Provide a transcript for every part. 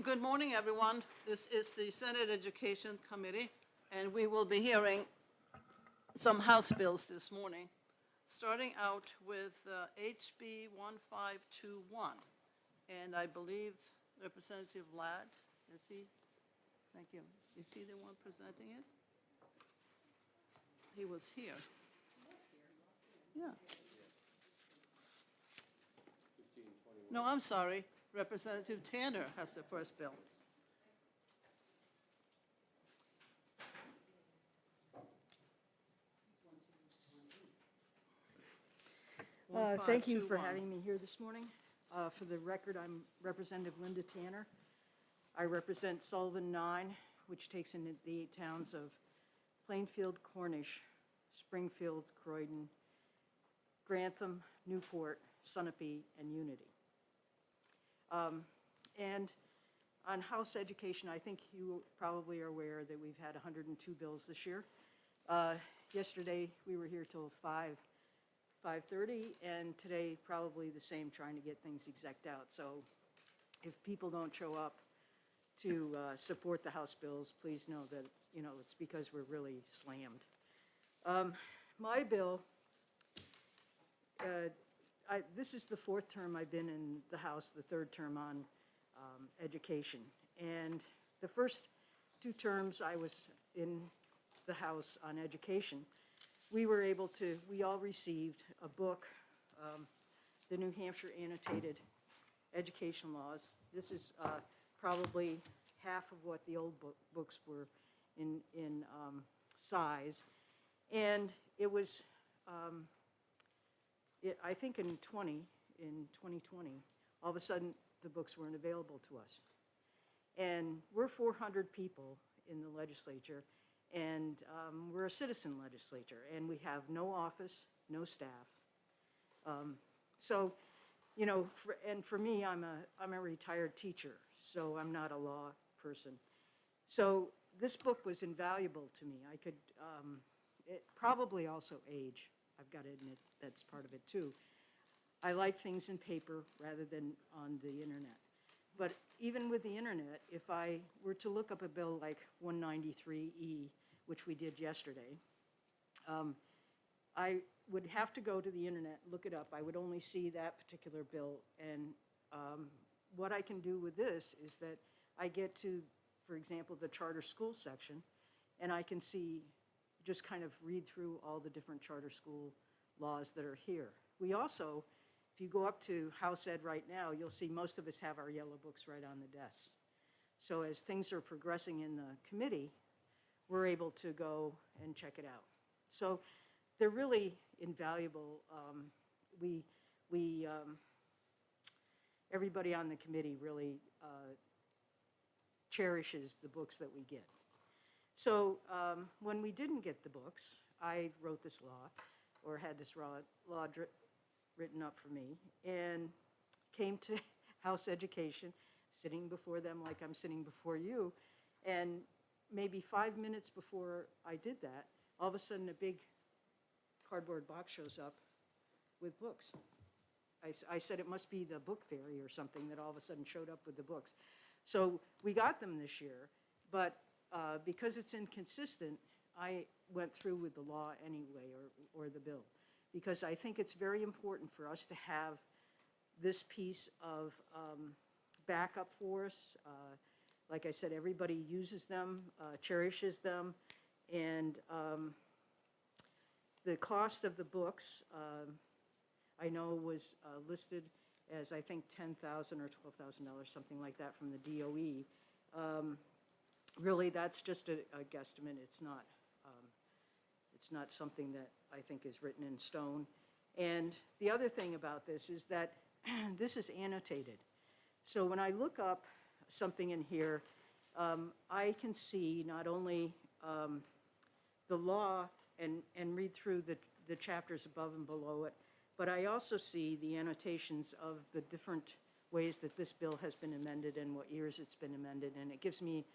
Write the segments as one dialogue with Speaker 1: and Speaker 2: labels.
Speaker 1: Good morning, everyone. This is the Senate Education Committee, and we will be hearing some House bills this morning, starting out with HB 1521. And I believe Representative Ladd, is he? Thank you. Is he the one presenting it? He was here. Yeah. No, I'm sorry. Representative Tanner has the first bill.
Speaker 2: Thank you for
Speaker 1: 1521.
Speaker 2: having me here this morning. For the record, I'm Representative Linda Tanner. I represent Sullivan 9, which takes in the 8 towns of Plainfield, Cornish, Springfield, Croydon, Grantham, Newport, Sunapee, and Unity. And on House education, I think you probably are aware that we've had 102 bills this year. Yesterday, we were here till 5:30, and today probably the same, trying to get things execed out. So if people don't show up to support the House bills, please know that, it's because we're really slammed. My bill, this is the 4th term I've been in the House, the 3rd term on education. And the first 2 terms I was in the House on education, we all received a book, the New Hampshire Annotated Education Laws. This is probably half of what the old books were in size. And it was, I think in 2020, all of a sudden the books weren't available to us. And we're 400 people in the legislature, and we're a citizen legislature, and we have no office, no staff. So, for me, I'm a retired teacher, so I'm not a law person. So this book was invaluable to me. I could, it probably also age. I've got to admit that's part of it too. I like things in paper rather than on the internet. But even with the internet, if I were to look up a bill like 193E, which we did yesterday, I would have to go to the internet, look it up. I would only see that particular bill. And what I can do with this is that I get to, for example, the charter school section, and I can see, just kind of read through all the different charter school laws that are here. We also, if you go up to House Ed right now, you'll see most of us have our yellow books right on the desk. So as things are progressing in the committee, we're able to go and check it out. So they're really invaluable. Everybody on the committee really cherishes the books that we get. So when we didn't get the books, I wrote this law, or had this law written up for me, and came to House Education, sitting before them like I'm sitting before you, and maybe 5 minutes before I did that, all of a sudden a big cardboard box shows up with books. I said it must be the book fairy or something that all of a sudden showed up with the books. So we got them this year, but because it's inconsistent, I went through with the law anyway, or the bill, because I think it's very important for us to have this piece of backup for us. Like I said, everybody uses them, cherishes them, and the cost of the books, I know was listed as, I think, $10,000 or $12,000, something like that, from the DOE. Really, that's just a guesstimate. It's not something that I think is written in stone. And the other thing about this is that this is annotated. So when I look up something in here, I can see not only the law and read through the chapters above and below it, but I also see the annotations of the different ways that this bill has been amended and what years it's been amended, and it gives me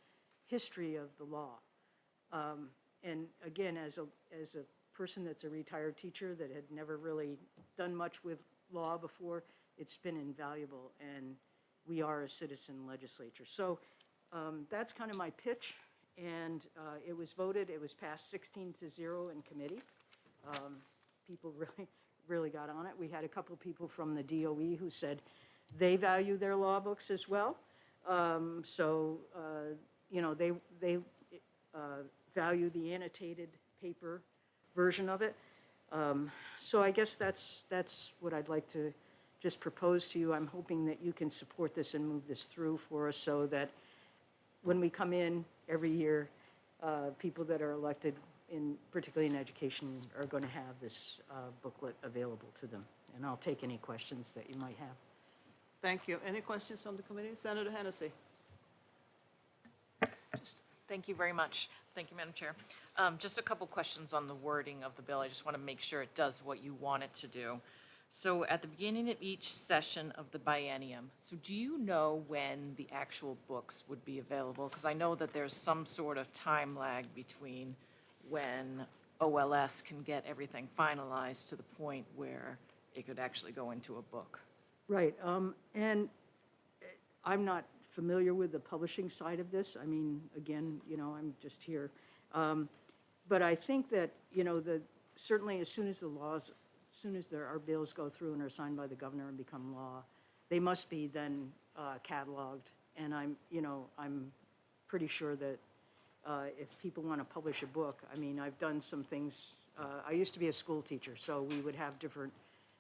Speaker 2: history of the law. And again, as a person that's a retired teacher that had never really done much with law before, it's been invaluable. And we are a citizen legislature. So that's kind of my pitch, and it was voted, it was passed 16-0 in committee. People really got on it. We had a couple of people from the DOE who said they value their law books as well. You know, they value the annotated paper version of it. So I guess that's what I'd like to just propose to you. I'm hoping that you can support this and move this through for us so that when we come in every year, people that are elected, particularly in education, are going to have this booklet available to them. And I'll take any questions that you might have.
Speaker 1: Thank you. Any questions from the committee? Senator Hennessy.
Speaker 3: Thank you very much. Thank you, Madam Chair. Just a couple questions on the wording of the bill. I just want to make sure it does what you want it to do. So at the beginning of each session of the biennium, so do you know when the actual books would be available? Because I know that there's some sort of time lag between when OLS can get everything finalized to the point where it could actually go into a book.
Speaker 2: Right, and I'm not familiar with the publishing side of this. I mean, again, you know, I'm just here. But I think that, you know, certainly as soon as our bills go through and are signed by the governor and become law, they must be then cataloged. And I'm pretty sure that if people want to publish a book, I mean, I've done some things. I used to be a school teacher, so we would have different,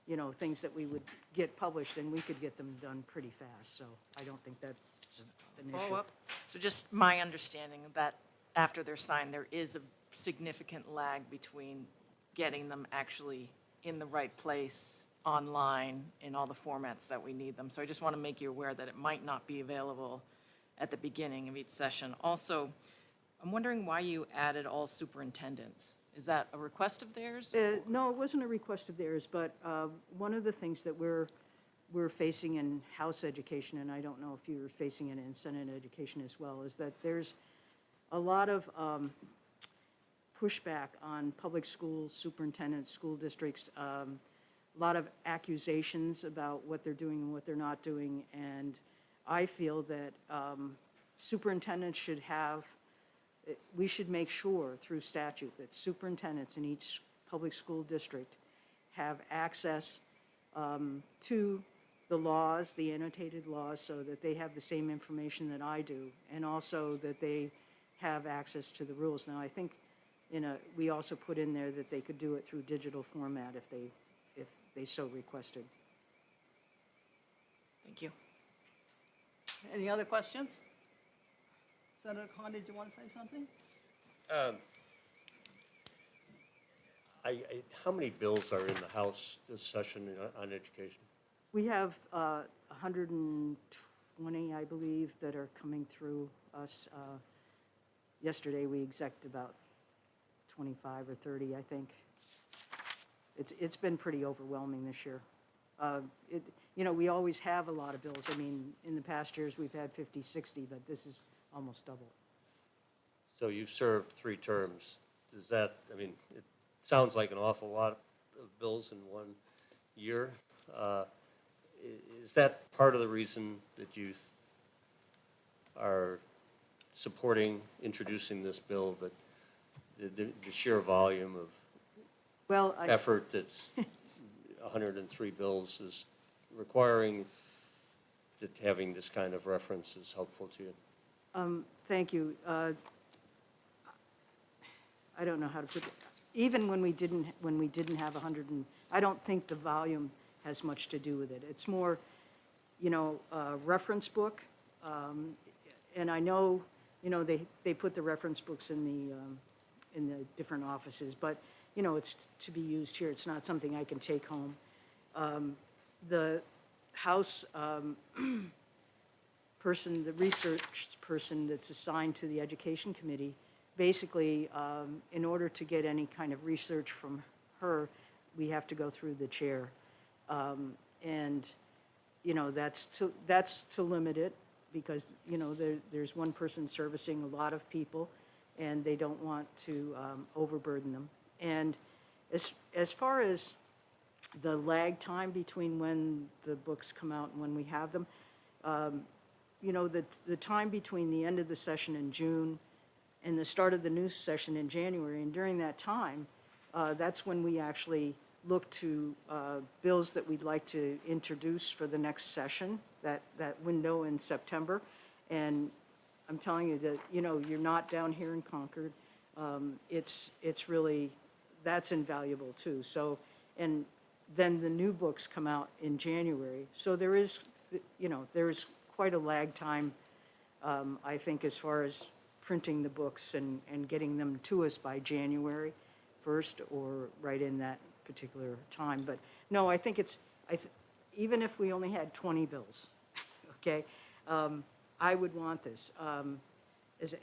Speaker 2: you know, things that we would get published, and we could get them done pretty fast. So I don't think that's an issue.
Speaker 3: Follow up? So just my understanding that after they're signed, there is a significant lag between getting them actually in the right place, online, in all the formats that we need them. So I just want to make you aware that it might not be available at the beginning of each session. Also, I'm wondering why you added all superintendents. Is that a request of theirs?
Speaker 2: No, it wasn't a request of theirs, but one of the things that we're facing in House education, and I don't know if you're facing it in Senate education as well, is that there's a lot of pushback on public schools, superintendents, school districts, a lot of accusations about what they're doing and what they're not doing, and I feel that superintendents should have, we should make sure through statute that superintendents in each public school district have access to the laws, the annotated laws, so that they have the same information that I do, and also that they have access to the rules. Now, I think we also put in there that they could do it through digital format if they so requested.
Speaker 3: Thank you.
Speaker 1: Any other questions? Senator Khan, did you want to say something?
Speaker 4: How many bills are in the House this session on education?
Speaker 2: We have 120, I believe, that are coming through us. Yesterday, we exec'd about 25 or 30, I think. It's been pretty overwhelming this year. You know, we always have a lot of bills. I mean, in the past years, we've had 50, 60, but this is almost double.
Speaker 4: So you've served 3 terms. Does that, I mean, it sounds like an awful lot of bills in 1 year. Is that part of the reason that you are supporting introducing this bill, that the sheer volume of effort that's 103 bills is requiring that having this kind of reference is helpful to you?
Speaker 2: Thank you. I don't know how to put it. Even when we didn't have 100, I don't think the volume has much to do with it. It's more, you know, a reference book, and I know, you know, they put the reference books in the different offices, but you know, it's to be used here. It's not something I can take home. The House person, the research person that's assigned to the Education Committee, basically, in order to get any kind of research from her, we have to go through the chair. And, you know, that's to limit it, because, you know, there's one person servicing a lot of people, and they don't want to overburden them. And as far as the lag time between when the books come out and when we have them, you know, the time between the end of the session in June and the start of the new session in January, and during that time, that's when we actually look to bills that we'd like to introduce for the next session, that window in September. And I'm telling you that, you know, you're not down here in Concord. It's really, that's invaluable too. So, and then the new books come out in January. So there is, you know, there is quite a lag time, I think, as far as printing the books and getting them to us by January 1st or right in that particular time. But no, I think it's, even if we only had 20 bills, okay, I would want this.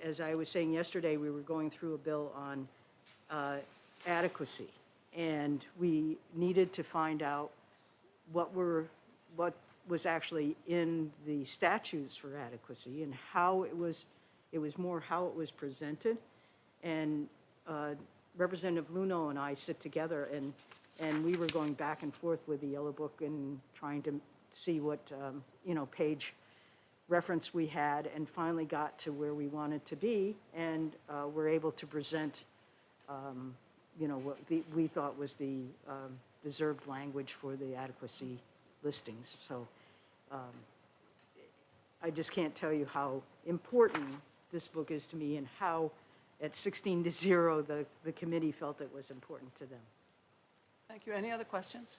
Speaker 2: As I was saying yesterday, we were going through a bill on adequacy, and we needed to find out what was actually in the statutes for adequacy and how it was more how it was presented. And Representative Luno and I sit together, and we were going back and forth with the Yellow Book and trying to see what, you know, page reference we had, and finally got to where we wanted to be, and were able to present, you know, what we thought was the deserved language for the adequacy listings. So I just can't tell you how important this book is to me, and how at 16-0, the committee felt it was important to them.
Speaker 1: Thank you. Any other questions?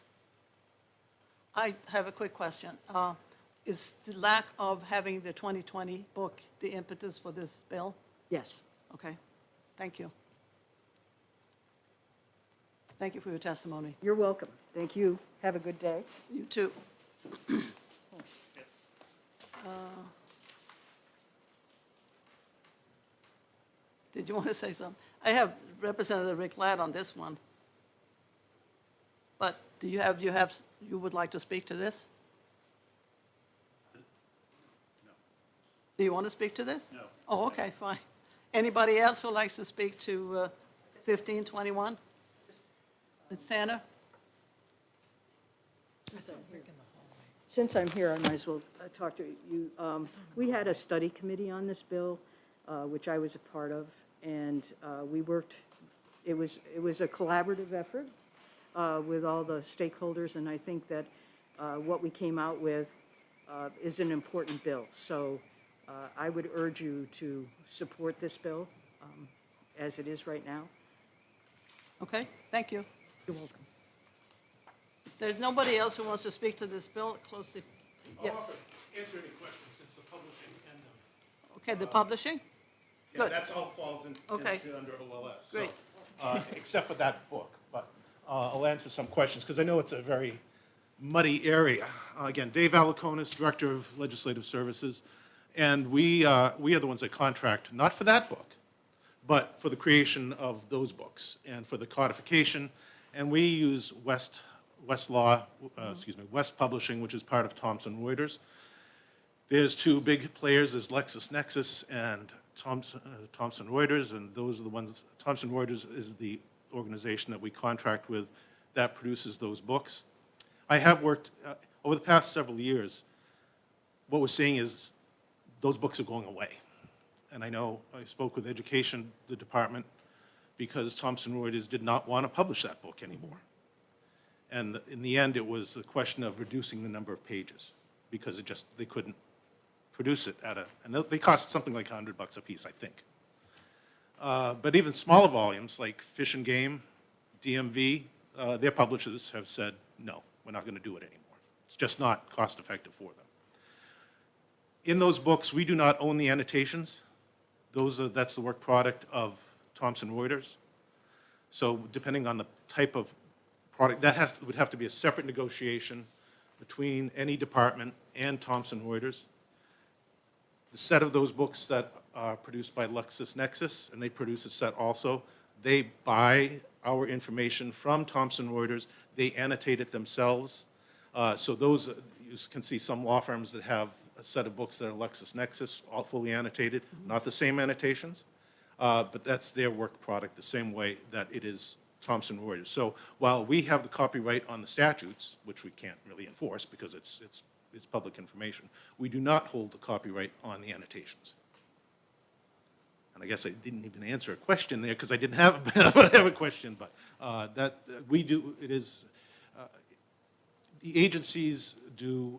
Speaker 1: I have a quick question. Is the lack of having the 2020 book the impetus for this bill?
Speaker 2: Yes.
Speaker 1: Okay, thank you. Thank you for your testimony.
Speaker 2: You're welcome. Thank you. Have a good day.
Speaker 1: You too.
Speaker 2: Thanks.
Speaker 1: Did you want to say something? I have Representative Rick Ladd on this one. But do you would like to speak to this?
Speaker 5: No.
Speaker 1: Do you want to speak to this?
Speaker 5: No.
Speaker 1: Oh, okay, fine. Anybody else who likes to speak to 1521? Ms. Tanner?
Speaker 2: Since I'm here, I might as well talk to you. We had a study committee on this bill, which I was a part of, and we worked, it was a collaborative effort with all the stakeholders, and I think that what we came out with is an important bill. So I would urge you to support this bill as it is right now.
Speaker 1: Okay, thank you.
Speaker 2: You're welcome.
Speaker 1: If there's nobody else who wants to speak to this bill, close the, yes.
Speaker 5: I'll offer, answer any questions since the publishing end of.
Speaker 1: Okay, the publishing?
Speaker 5: Yeah,
Speaker 1: Good.
Speaker 5: that's all falls
Speaker 1: Okay.
Speaker 5: into under OLS. So,
Speaker 1: Great.
Speaker 5: except for that book, but I'll answer some questions because I know it's a very muddy area. Again, Dave Alaconis, Director of Legislative Services, and we are the ones that contract, not for that book, but for the creation of those books and for the codification. And we use West Publishing, which is part of Thomson Reuters. There's two big players, there's LexisNexis and Thomson Reuters, and those are the ones, Thomson Reuters is the organization that we contract with that produces those books. I have worked, over the past several years, what we're seeing is those books are going away. And I know I spoke with Education, the department, because Thomson Reuters did not want to publish that book anymore. And in the end, it was a question of reducing the number of pages because they couldn't produce it and they cost something like $100 a piece, I think. But even smaller volumes like Fish and Game, DMV, their publishers have said, no, we're not going to do it anymore. It's just not cost effective for them. In those books, we do not own the annotations. That's the work product of Thomson Reuters. So depending on the type of product, would have to be a separate negotiation between any department and Thomson Reuters. The set of those books that are produced by LexisNexis, and they produce a set also, they buy our information from Thomson Reuters, they annotate it themselves. So those, you can see some law firms that have a set of books that are LexisNexis, all fully annotated, not the same annotations, but that's their work product the same way that it is Thomson Reuters. So while we have the copyright on the statutes, which we can't really enforce because it's it's public information. We do not hold the copyright on the annotations. And I guess I didn't even answer a question there because I didn't have, have a question, but we do, it is, the agencies do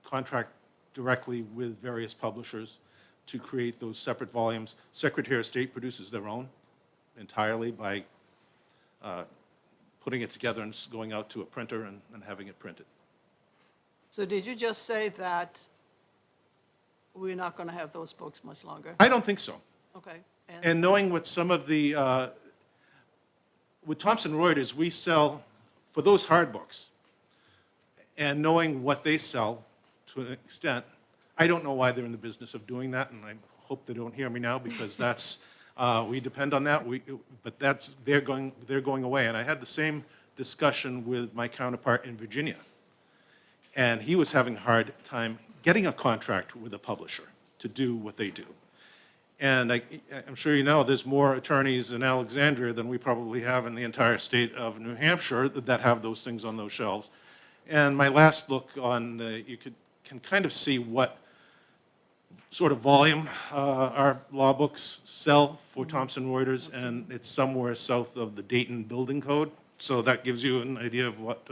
Speaker 5: contract directly with various publishers to create those separate volumes. Secretary of State produces their own entirely by putting it together and going out to a printer and having it printed.
Speaker 1: So did you just say that we're not going to have those books much longer?
Speaker 5: I don't think so.
Speaker 1: Okay.
Speaker 5: And knowing what some of the, with Thomson Reuters, we sell, for those hard books, and knowing what they sell to an extent, I don't know why they're in the business of doing that, and I hope they don't hear me now, because that's, we depend on that, but that's, they're going away. And I had the same discussion with my counterpart in Virginia, and he was having a hard time getting a contract with a publisher to do what they do. And I'm sure you know, there's more attorneys in Alexandria than we probably have in the entire state of New Hampshire that have those things on those shelves. And my last look on, you can kind of see what sort of volume our law books sell for Thomson Reuters, and it's somewhere south of the Dayton Building Code. So that gives you an idea of what,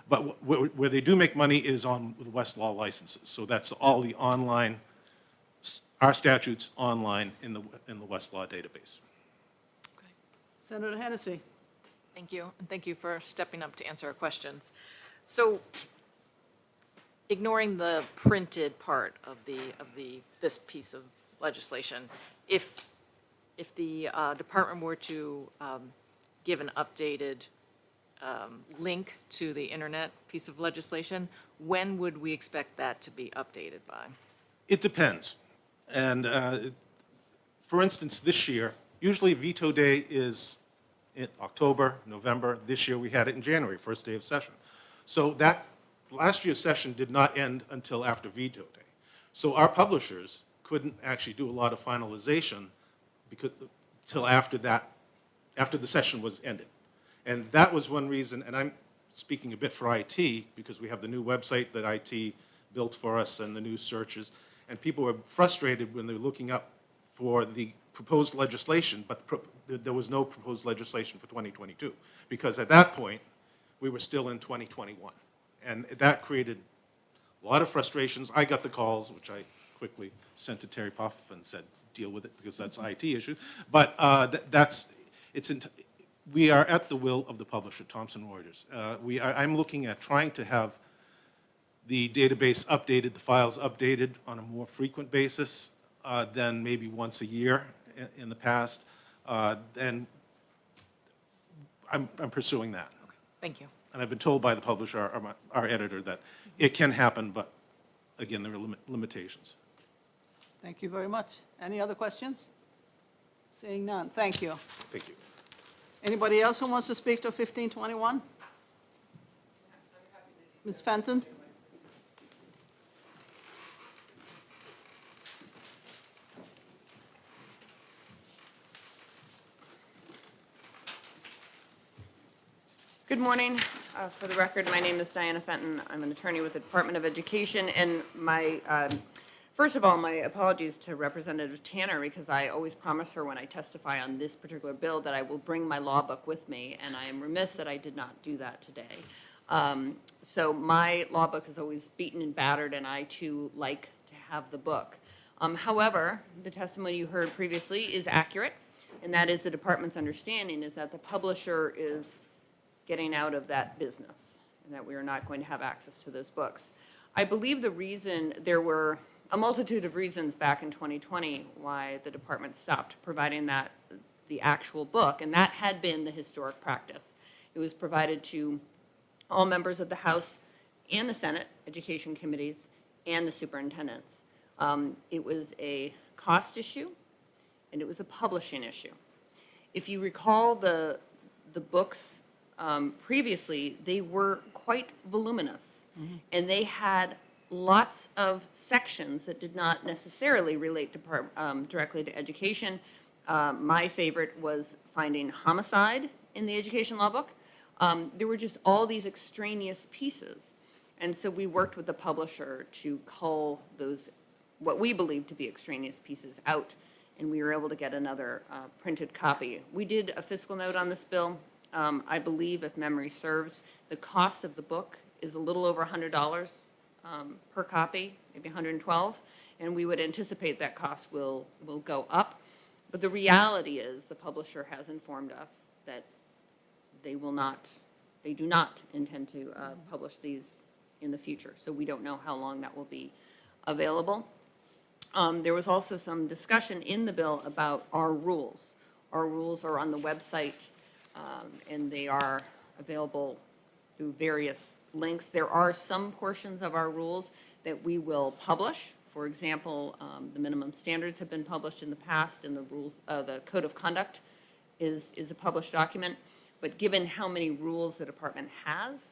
Speaker 5: but where they do make money is on the Westlaw licenses. So that's all the online, our statutes online in the Westlaw database.
Speaker 1: Okay. Senator Hennessy.
Speaker 3: Thank you, and thank you for stepping up to answer our questions. So, ignoring the printed part of this piece of legislation, if the department were to give an updated link to the internet piece of legislation, when would we expect that to be updated by?
Speaker 5: It depends. And for instance, this year, usually veto day is in October, November. This year we had it in January, first day of session. So that last year's session did not end until after veto day. So our publishers couldn't actually do a lot of finalization because till after that, after the session was ended. And that was one reason, and I'm speaking a bit for IT because we have the new website that IT built for us and the new searches. And people were frustrated when they were looking up for the proposed legislation, but there was no proposed legislation for 2022, because at that point, we were still in 2021. And that created a lot of frustrations. I got the calls, which I quickly sent to Terry Puff and said, deal with it, because that's an IT issue. But we are at the will of the publisher, Thomson Reuters. I'm looking at trying to have the database updated, the files updated on a more frequent basis than maybe once a year in the past. And I'm pursuing that.
Speaker 3: Okay, thank you.
Speaker 5: And I've been told by the publisher, our editor, that it can happen, but again, there are limitations.
Speaker 1: Thank you very much. Any other questions? Seeing none, thank you.
Speaker 5: Thank you.
Speaker 1: Anybody else who wants to speak to 1521? Ms. Fenton?
Speaker 6: Good morning. For the record, my name is Diana Fenton. I'm an attorney with the Department of Education, and first of all, my apologies to Representative Tanner, because I always promise her when I testify on this particular bill that I will bring my law book with me, and I am remiss that I did not do that today. So my law book is always beaten and battered, and I too like to have the book. However, the testimony you heard previously is accurate, and that is the department's understanding is that the publisher is getting out of that business, and that we are not going to have access to those books. I believe the reason, there were a multitude of reasons back in 2020 why the department stopped providing the actual book, and that had been the historic practice. It was provided to all members of the House and the Senate Education Committees and the superintendents. It was a cost issue, and it was a publishing issue. If you recall the books previously, they were quite voluminous, and they had lots of sections that did not necessarily relate to directly to education. My favorite was finding homicide in the education law book. There were just all these extraneous pieces. And so we worked with the publisher to cull those, what we believe to be extraneous pieces out, and we were able to get another printed copy. We did a fiscal note on this bill. I believe, if memory serves, the cost of the book is a little over $100 per copy, maybe $112, and we would anticipate that cost will go up. But the reality is, the publisher has informed us that they do not intend to publish these in the future. So we don't know how long that will be available. There was also some discussion in the bill about our rules. Our rules are on the website, and they are available through various links. There are some portions of our rules that we will publish. For example, the minimum standards have been published in the past, and the rules, the code of conduct is a published document. But given how many rules the department has,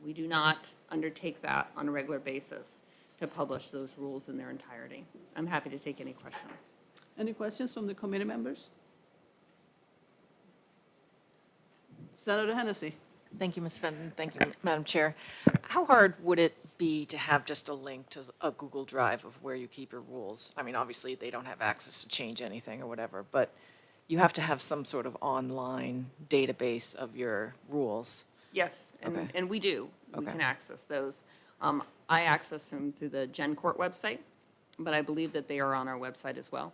Speaker 6: we do not undertake that on a regular basis to publish those rules in their entirety. I'm happy to take any questions.
Speaker 1: Any questions from the committee members? Senator Hennessy.
Speaker 3: Thank you, Ms. Fenton. Thank you, Madam Chair. How hard would it be to have just a link to a Google Drive of where you keep your rules? I mean, obviously, they don't have access to change anything or whatever, but you have to have some sort of online database of your rules.
Speaker 6: Yes,
Speaker 3: Okay.
Speaker 6: and we do. We
Speaker 3: Okay.
Speaker 6: can access those. I access them through the Gen Court website, but I believe that they are on our website as well.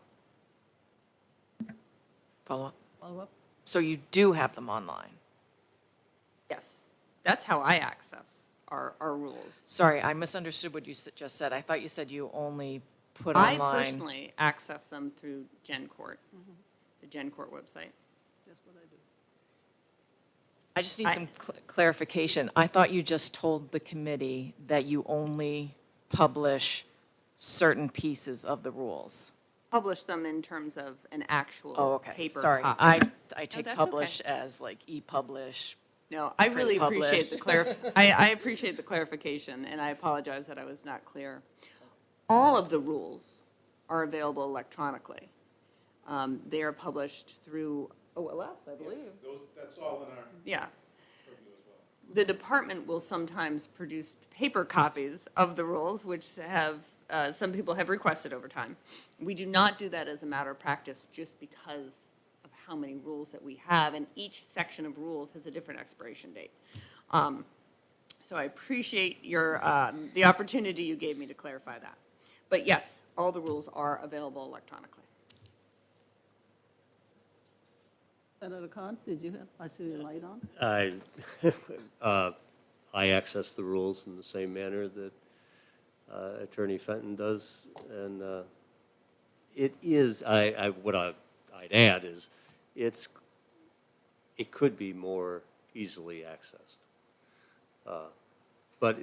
Speaker 3: Follow up?
Speaker 1: Follow up?
Speaker 3: So you do have them online?
Speaker 6: Yes, that's how I access our rules.
Speaker 3: Sorry, I misunderstood what you just said. I thought you said you only put
Speaker 6: I
Speaker 3: online.
Speaker 6: personally access them through Gen Court, the Gen Court website.
Speaker 1: That's what I do.
Speaker 3: I just need some clarification. I thought you just told the committee that you only publish certain pieces of the rules.
Speaker 6: Publish them in terms of an actual
Speaker 3: Oh, okay.
Speaker 6: paper
Speaker 3: Sorry.
Speaker 6: copy.
Speaker 3: I take
Speaker 6: that's
Speaker 3: publish as like e-publish.
Speaker 6: No, I really
Speaker 3: Print
Speaker 6: appreciate the I appreciate the clarification, and I apologize that I was not clear. All of the rules are available electronically. They are published through OLS, I believe.
Speaker 5: That's all in our
Speaker 6: Yeah.
Speaker 5: purview as well.
Speaker 6: The department will sometimes produce paper copies of the rules, which have, some people have requested over time. We do not do that as a matter of practice just because of how many rules that we have, and each section of rules has a different expiration date. So I appreciate your, the opportunity you gave me to clarify that. But yes, all the rules are available electronically.
Speaker 1: Senator Khan, did you have, I see your light on?
Speaker 4: I access the rules in the same manner that Attorney Fenton does, and it is, I'd add is, it could be more easily accessed. But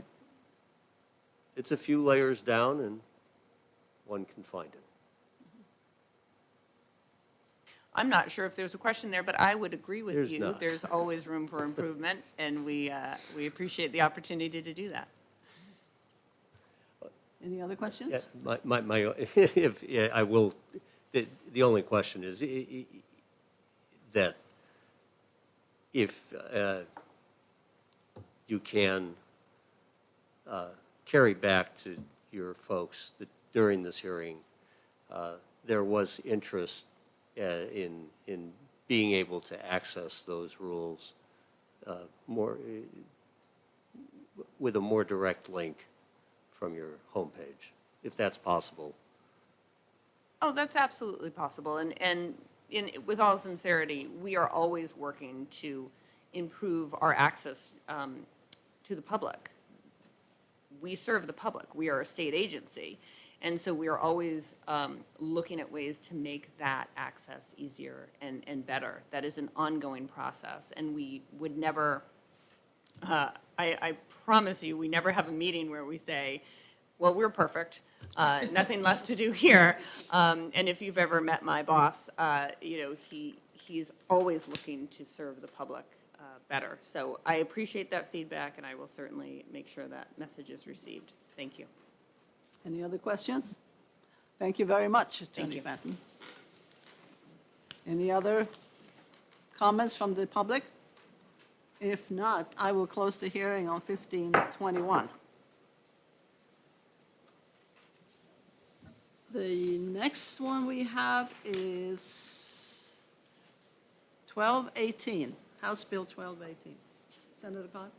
Speaker 4: it's a few layers down, and one can find it.
Speaker 6: I'm not sure if there's a question there, but I would agree with
Speaker 4: There's
Speaker 6: you.
Speaker 4: not.
Speaker 6: There's always room for improvement, and we appreciate the opportunity to do that.
Speaker 1: Any other questions?
Speaker 4: Yeah, I will, the only question is that if you can carry back to your folks that during this hearing, there was interest in being able to access those rules more, with a more direct link from your homepage, if that's possible.
Speaker 6: Oh, that's absolutely possible. And with all sincerity, we are always working to improve our access to the public. We serve the public. We are a state agency. And so we are always looking at ways to make that access easier and better. That is an ongoing process. And we would never, I promise you, we never have a meeting where we say, well, we're perfect, nothing left to do here. And if you've ever met my boss, he's always looking to serve the public better. So I appreciate that feedback, and I will certainly make sure that message is received. Thank you.
Speaker 1: Any other questions? Thank you very much, Attorney
Speaker 6: you.
Speaker 1: Fenton. Any other comments from the public? If not, I will close the hearing on 1521. The next one we have is 1218, House Bill 1218. Senator Khan?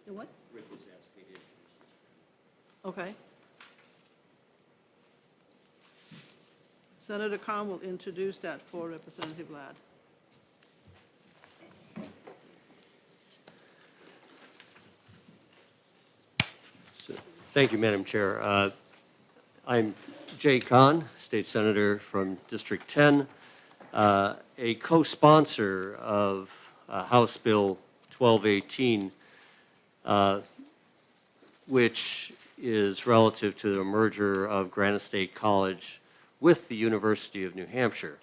Speaker 1: The what? Okay. Senator Khan will introduce that for Representative Ladd.
Speaker 4: Thank you, Madam Chair. I'm Jay Kahn, State Senator from District 10, a co-sponsor of House Bill 1218, which is relative to the merger of Granite State College with the University of New Hampshire.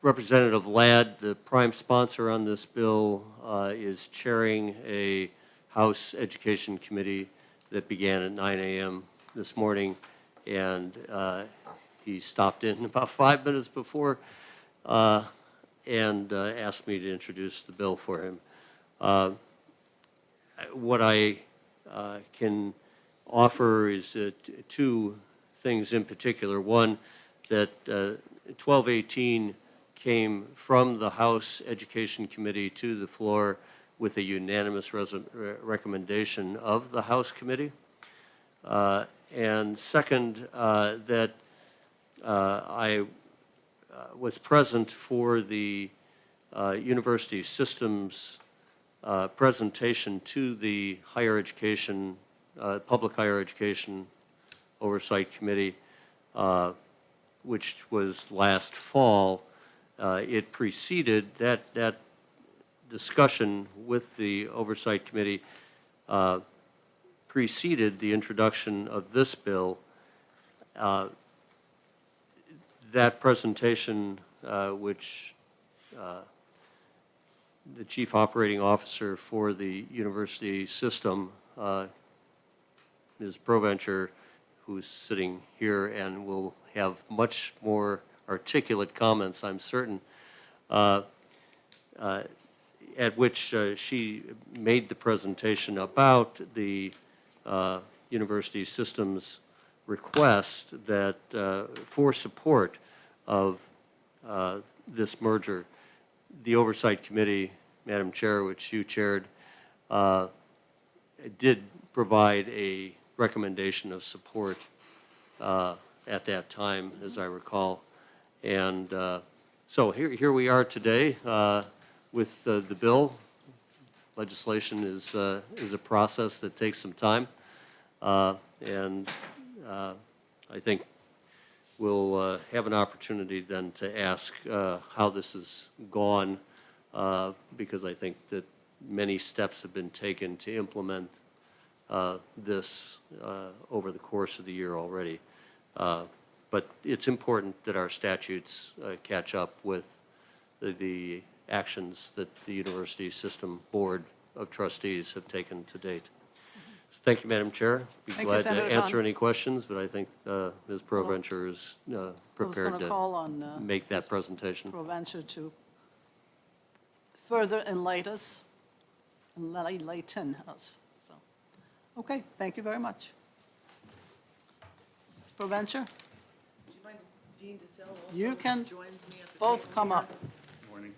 Speaker 4: Representative Ladd, the prime sponsor on this bill, is chairing a House Education Committee that began at 9 a.m. this morning, and he stopped in about 5 minutes before and asked me to introduce the bill for him. What I can offer is two things in particular. One, that 1218 came from the House Education Committee to the floor with a unanimous recommendation of the House Committee. And second, that I was present for the university systems presentation to the higher education, public higher education oversight committee, which was last fall. It preceded that discussion with the Oversight Committee preceded the introduction of this bill. That presentation, which the Chief Operating Officer for the university system, Ms. Provencher, who's sitting here and will have much more articulate comments, I'm certain, at which she made the presentation about the university systems request that for support of this merger. The Oversight Committee, Madam Chair, which you chaired, did provide a recommendation of support at that time, as I recall. And so here we are today with the bill. Legislation is a process that takes some time, and I think we'll have an opportunity then to ask how this has gone, because I think that many steps have been taken to implement this over the course of the year already. But it's important that our statutes catch up with the actions that the University System Board of Trustees have taken to date. So thank you, Madam Chair. Be
Speaker 1: Thank you,
Speaker 4: glad
Speaker 1: Senator
Speaker 4: to answer
Speaker 1: Khan.
Speaker 4: any questions, but I think Ms. Provencher is prepared
Speaker 1: gonna
Speaker 4: to
Speaker 1: call on
Speaker 4: make that presentation.
Speaker 1: Provencher to further enlighten us. So, okay, thank you very much. Ms. Provencher,
Speaker 7: Would you mind Dean DeSalle also
Speaker 1: you can
Speaker 7: joins me at the
Speaker 1: both
Speaker 7: table
Speaker 1: come
Speaker 7: here?
Speaker 1: up.
Speaker 5: Morning.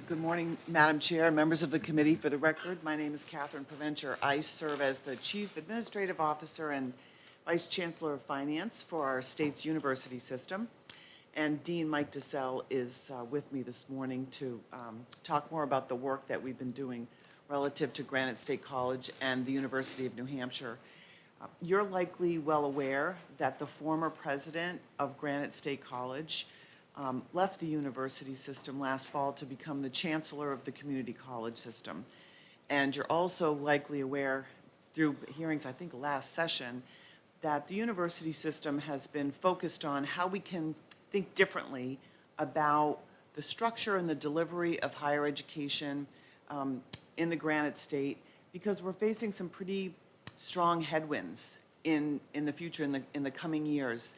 Speaker 7: Good morning, Madam Chair, members of the committee. For the record, my name is Catherine Provencher. I serve as the Chief Administrative Officer and Vice Chancellor of Finance for our state's university system. And Dean Mike DeSalle is with me this morning to talk more about the work that we've been doing relative to Granite State College and the University of New Hampshire. You're likely well aware that the former president of Granite State College left the university system last fall to become the chancellor of the community college system. And you're also likely aware through hearings, I think last session, that the university system has been focused on how we can think differently about the structure and the delivery of higher education in the Granite State, because we're facing some pretty strong headwinds in the future, in the coming years,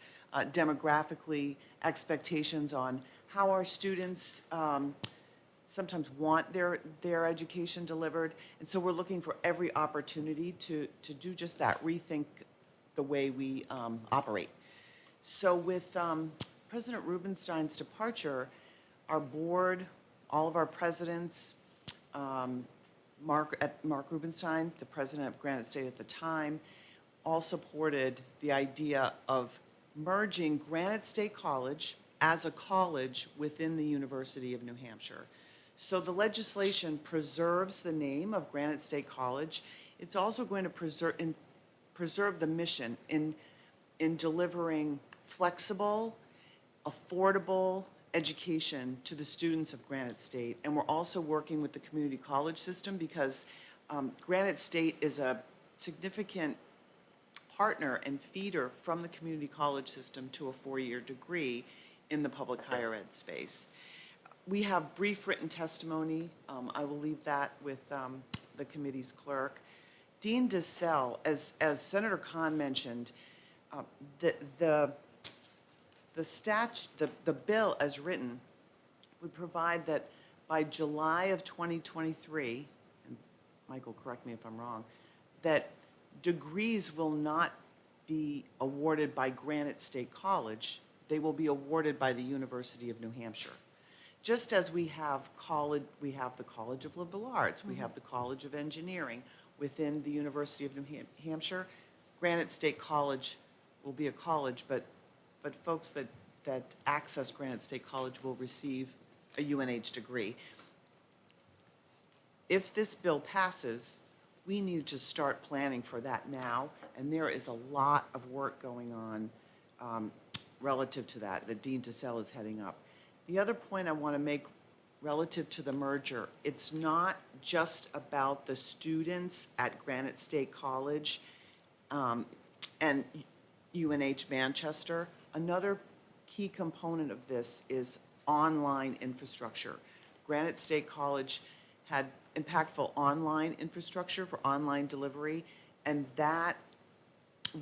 Speaker 7: demographically, expectations on how our students sometimes want their education delivered. And so we're looking for every opportunity to do just that, rethink the way we operate. So with President Rubenstein's departure, our board, all of our presidents, Mark Rubenstein, the president of Granite State at the time, all supported the idea of merging Granite State College as a college within the University of New Hampshire. So the legislation preserves the name of Granite State College. It's also going to preserve the mission in delivering flexible, affordable education to the students of Granite State. And we're also working with the community college system because Granite State is a significant partner and feeder from the community college system to a four-year degree in the public higher ed space. We have brief written testimony. I will leave that with the committee's clerk. Dean DeSalle, as Senator Khan mentioned, the bill as written would provide that by July of 2023, and Michael, correct me if I'm wrong, that degrees will not be awarded by Granite State College. They will be awarded by the University of New Hampshire. Just as we have the College of Liberal Arts, we have the College of Engineering within the University of New Hampshire. Granite State College will be a college, but folks that access Granite State College will receive a UNH degree. If this bill passes, we need to start planning for that now, and there is a lot of work going on relative to that Dean DeSalle is heading up. The other point I want to make relative to the merger, it's not just about the students at Granite State College and UNH Manchester. Another key component of this is online infrastructure. Granite State College had impactful online infrastructure for online delivery, and that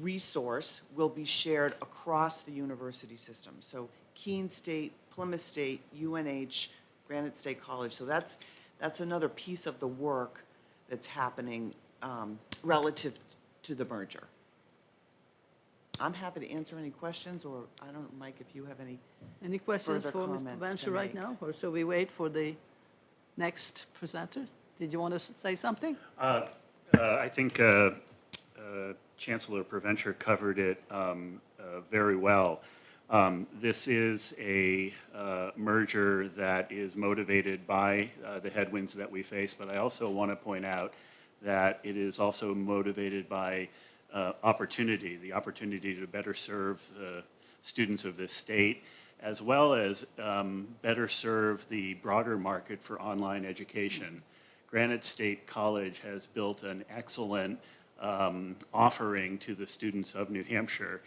Speaker 7: resource will be shared across the university system. So Keene State, Plymouth State, UNH, Granite State College. So that's another piece of the work that's happening relative to the merger. I'm happy to answer any questions, or I don't know, Mike, if you have
Speaker 1: Any questions
Speaker 7: further
Speaker 1: for Mr.
Speaker 7: comments to
Speaker 1: Provencher right
Speaker 7: make.
Speaker 1: now, or shall we wait for the next presenter? Did you want to say something?
Speaker 8: I think Chancellor Provencher covered it very well. This is a merger that is motivated by the headwinds that we face, but I also want to point out that it is also motivated by opportunity, the opportunity to better serve the students of this state, as well as better serve the broader market for online education. Granite State College has built an excellent offering to the students of New Hampshire.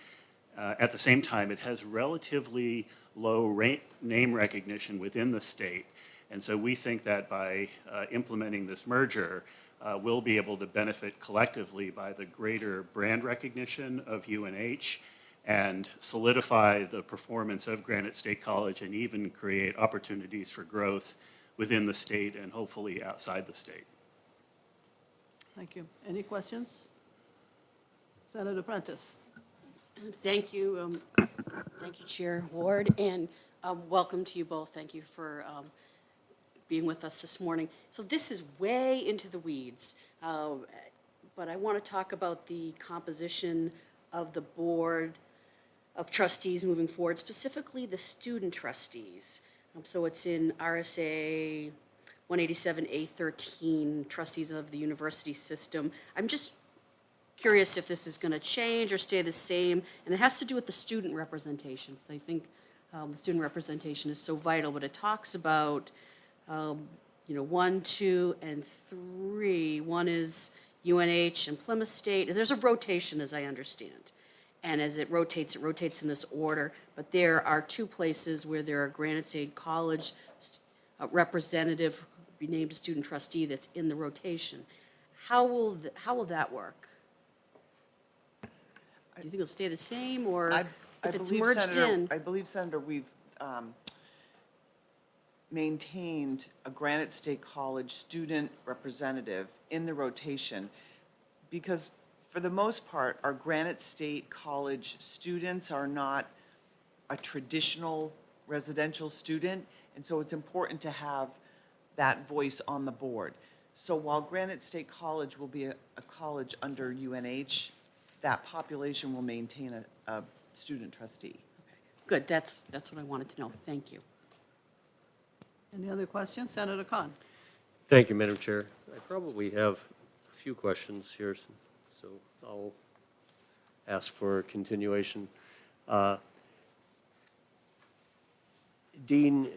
Speaker 8: At the same time, it has relatively low name recognition within the state. And so we think that by implementing this merger, we'll be able to benefit collectively by the greater brand recognition of UNH and solidify the performance of Granite State College and even create opportunities for growth within the state and hopefully outside the state.
Speaker 1: Thank you. Any questions? Senator Prentice.
Speaker 9: Thank you, Chair Ward, and welcome to you both. Thank you for being with us this morning. So this is way into the weeds, but I want to talk about the composition of the Board of Trustees moving forward, specifically the student trustees. So it's in RSA 187A13, trustees of the university system. I'm just curious if this is going to change or stay the same, and it has to do with the student representation, because I think the student representation is so vital, but it talks about, 1, 2, and 3. One is UNH and Plymouth State. There's a rotation, as I understand, and as it rotates in this order, but there are 2 places where there are Granite State College representative be named a student trustee that's in the rotation. How will that work? Do you think it'll stay the same, or
Speaker 7: I
Speaker 9: if it's
Speaker 7: believe,
Speaker 9: merged
Speaker 7: Senator,
Speaker 9: in?
Speaker 7: I believe, Senator, maintained a Granite State College student representative in the rotation, because for the most part, our Granite State College students are not a traditional residential student, and so it's important to have that voice on the board. So while Granite State College will be a college under UNH, that population will maintain a student trustee.
Speaker 9: Good, that's what I wanted to know. Thank you.
Speaker 1: Any other questions? Senator Khan?
Speaker 4: Thank you, Madam Chair. I probably have a few questions here, so I'll ask for a continuation. Dean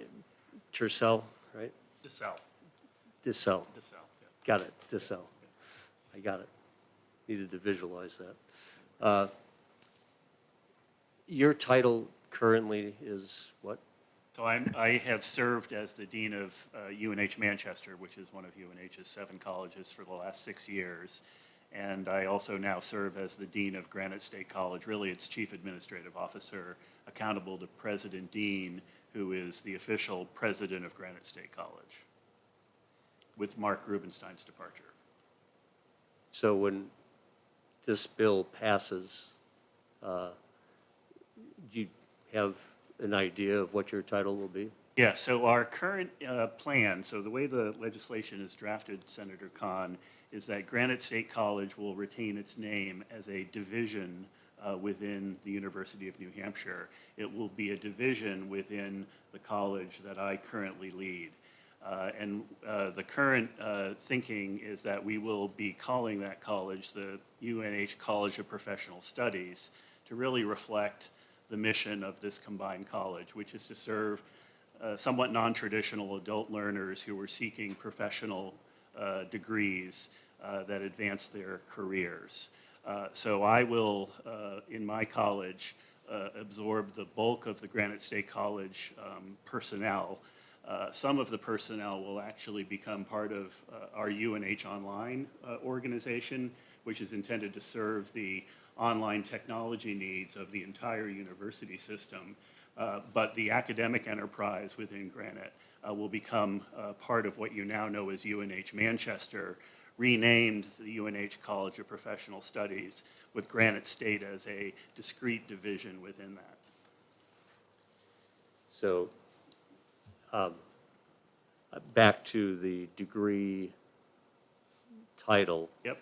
Speaker 4: Tercel, right?
Speaker 8: DeSalle.
Speaker 4: DeSalle.
Speaker 8: DeSalle, yeah.
Speaker 4: Got it, DeSalle. I got it. Needed to visualize that. Your title currently is what?
Speaker 8: So I have served as the Dean of UNH Manchester, which is one of UNH's 7 colleges for the last 6 years. And I also now serve as the Dean of Granite State College. Really, it's Chief Administrative Officer, accountable to President Dean, who is the official president of Granite State College, with Mark Rubenstein's departure.
Speaker 4: So when this bill passes, do you have an idea of what your title will be?
Speaker 8: Yeah, so our current plan, so the way the legislation is drafted, Senator Khan, is that Granite State College will retain its name as a division within the University of New Hampshire. It will be a division within the college that I currently lead. And the current thinking is that we will be calling that college the UNH College of Professional Studies to really reflect the mission of this combined college, which is to serve somewhat non-traditional adult learners who are seeking professional degrees that advance their careers. So I will, in my college, absorb the bulk of the Granite State College personnel. Some of the personnel will actually become part of our UNH Online organization, which is intended to serve the online technology needs of the entire university system. But the academic enterprise within Granite will become part of what you now know as UNH Manchester, renamed the UNH College of Professional Studies, with Granite State as a discrete division within that.
Speaker 4: So, back to the degree title.
Speaker 8: Yep.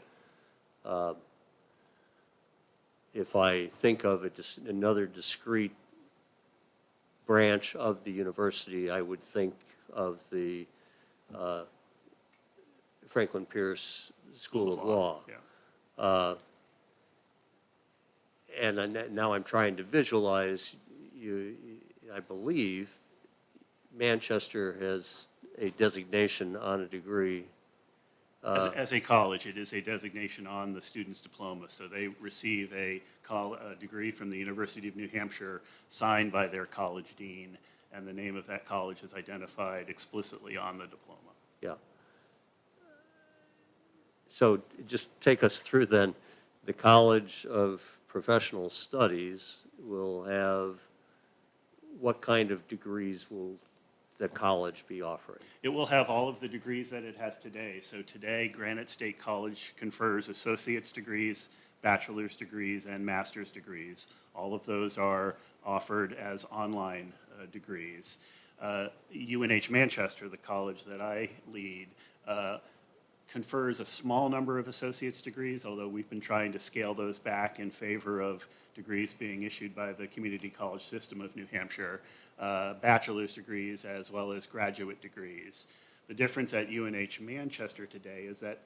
Speaker 4: If I think of it, just another discrete branch of the university, I would think of the Franklin Pierce School of Law.
Speaker 8: Yeah.
Speaker 4: And now I'm trying to visualize, I believe Manchester has a designation on a degree.
Speaker 8: As a college, it is a designation on the student's diploma. So they receive a degree from the University of New Hampshire signed by their college dean, and the name of that college is identified explicitly on the diploma.
Speaker 4: Yeah. So just take us through then. The College of Professional Studies will have, what kind of degrees will the college be offering?
Speaker 8: It will have all of the degrees that it has today. So today, Granite State College confers associate's degrees, bachelor's degrees, and master's degrees. All of those are offered as online degrees. UNH Manchester, the college that I lead, confers a small number of associate's degrees, although we've been trying to scale those back in favor of degrees being issued by the community college system of New Hampshire, bachelor's degrees as well as graduate degrees. The difference at UNH Manchester today is that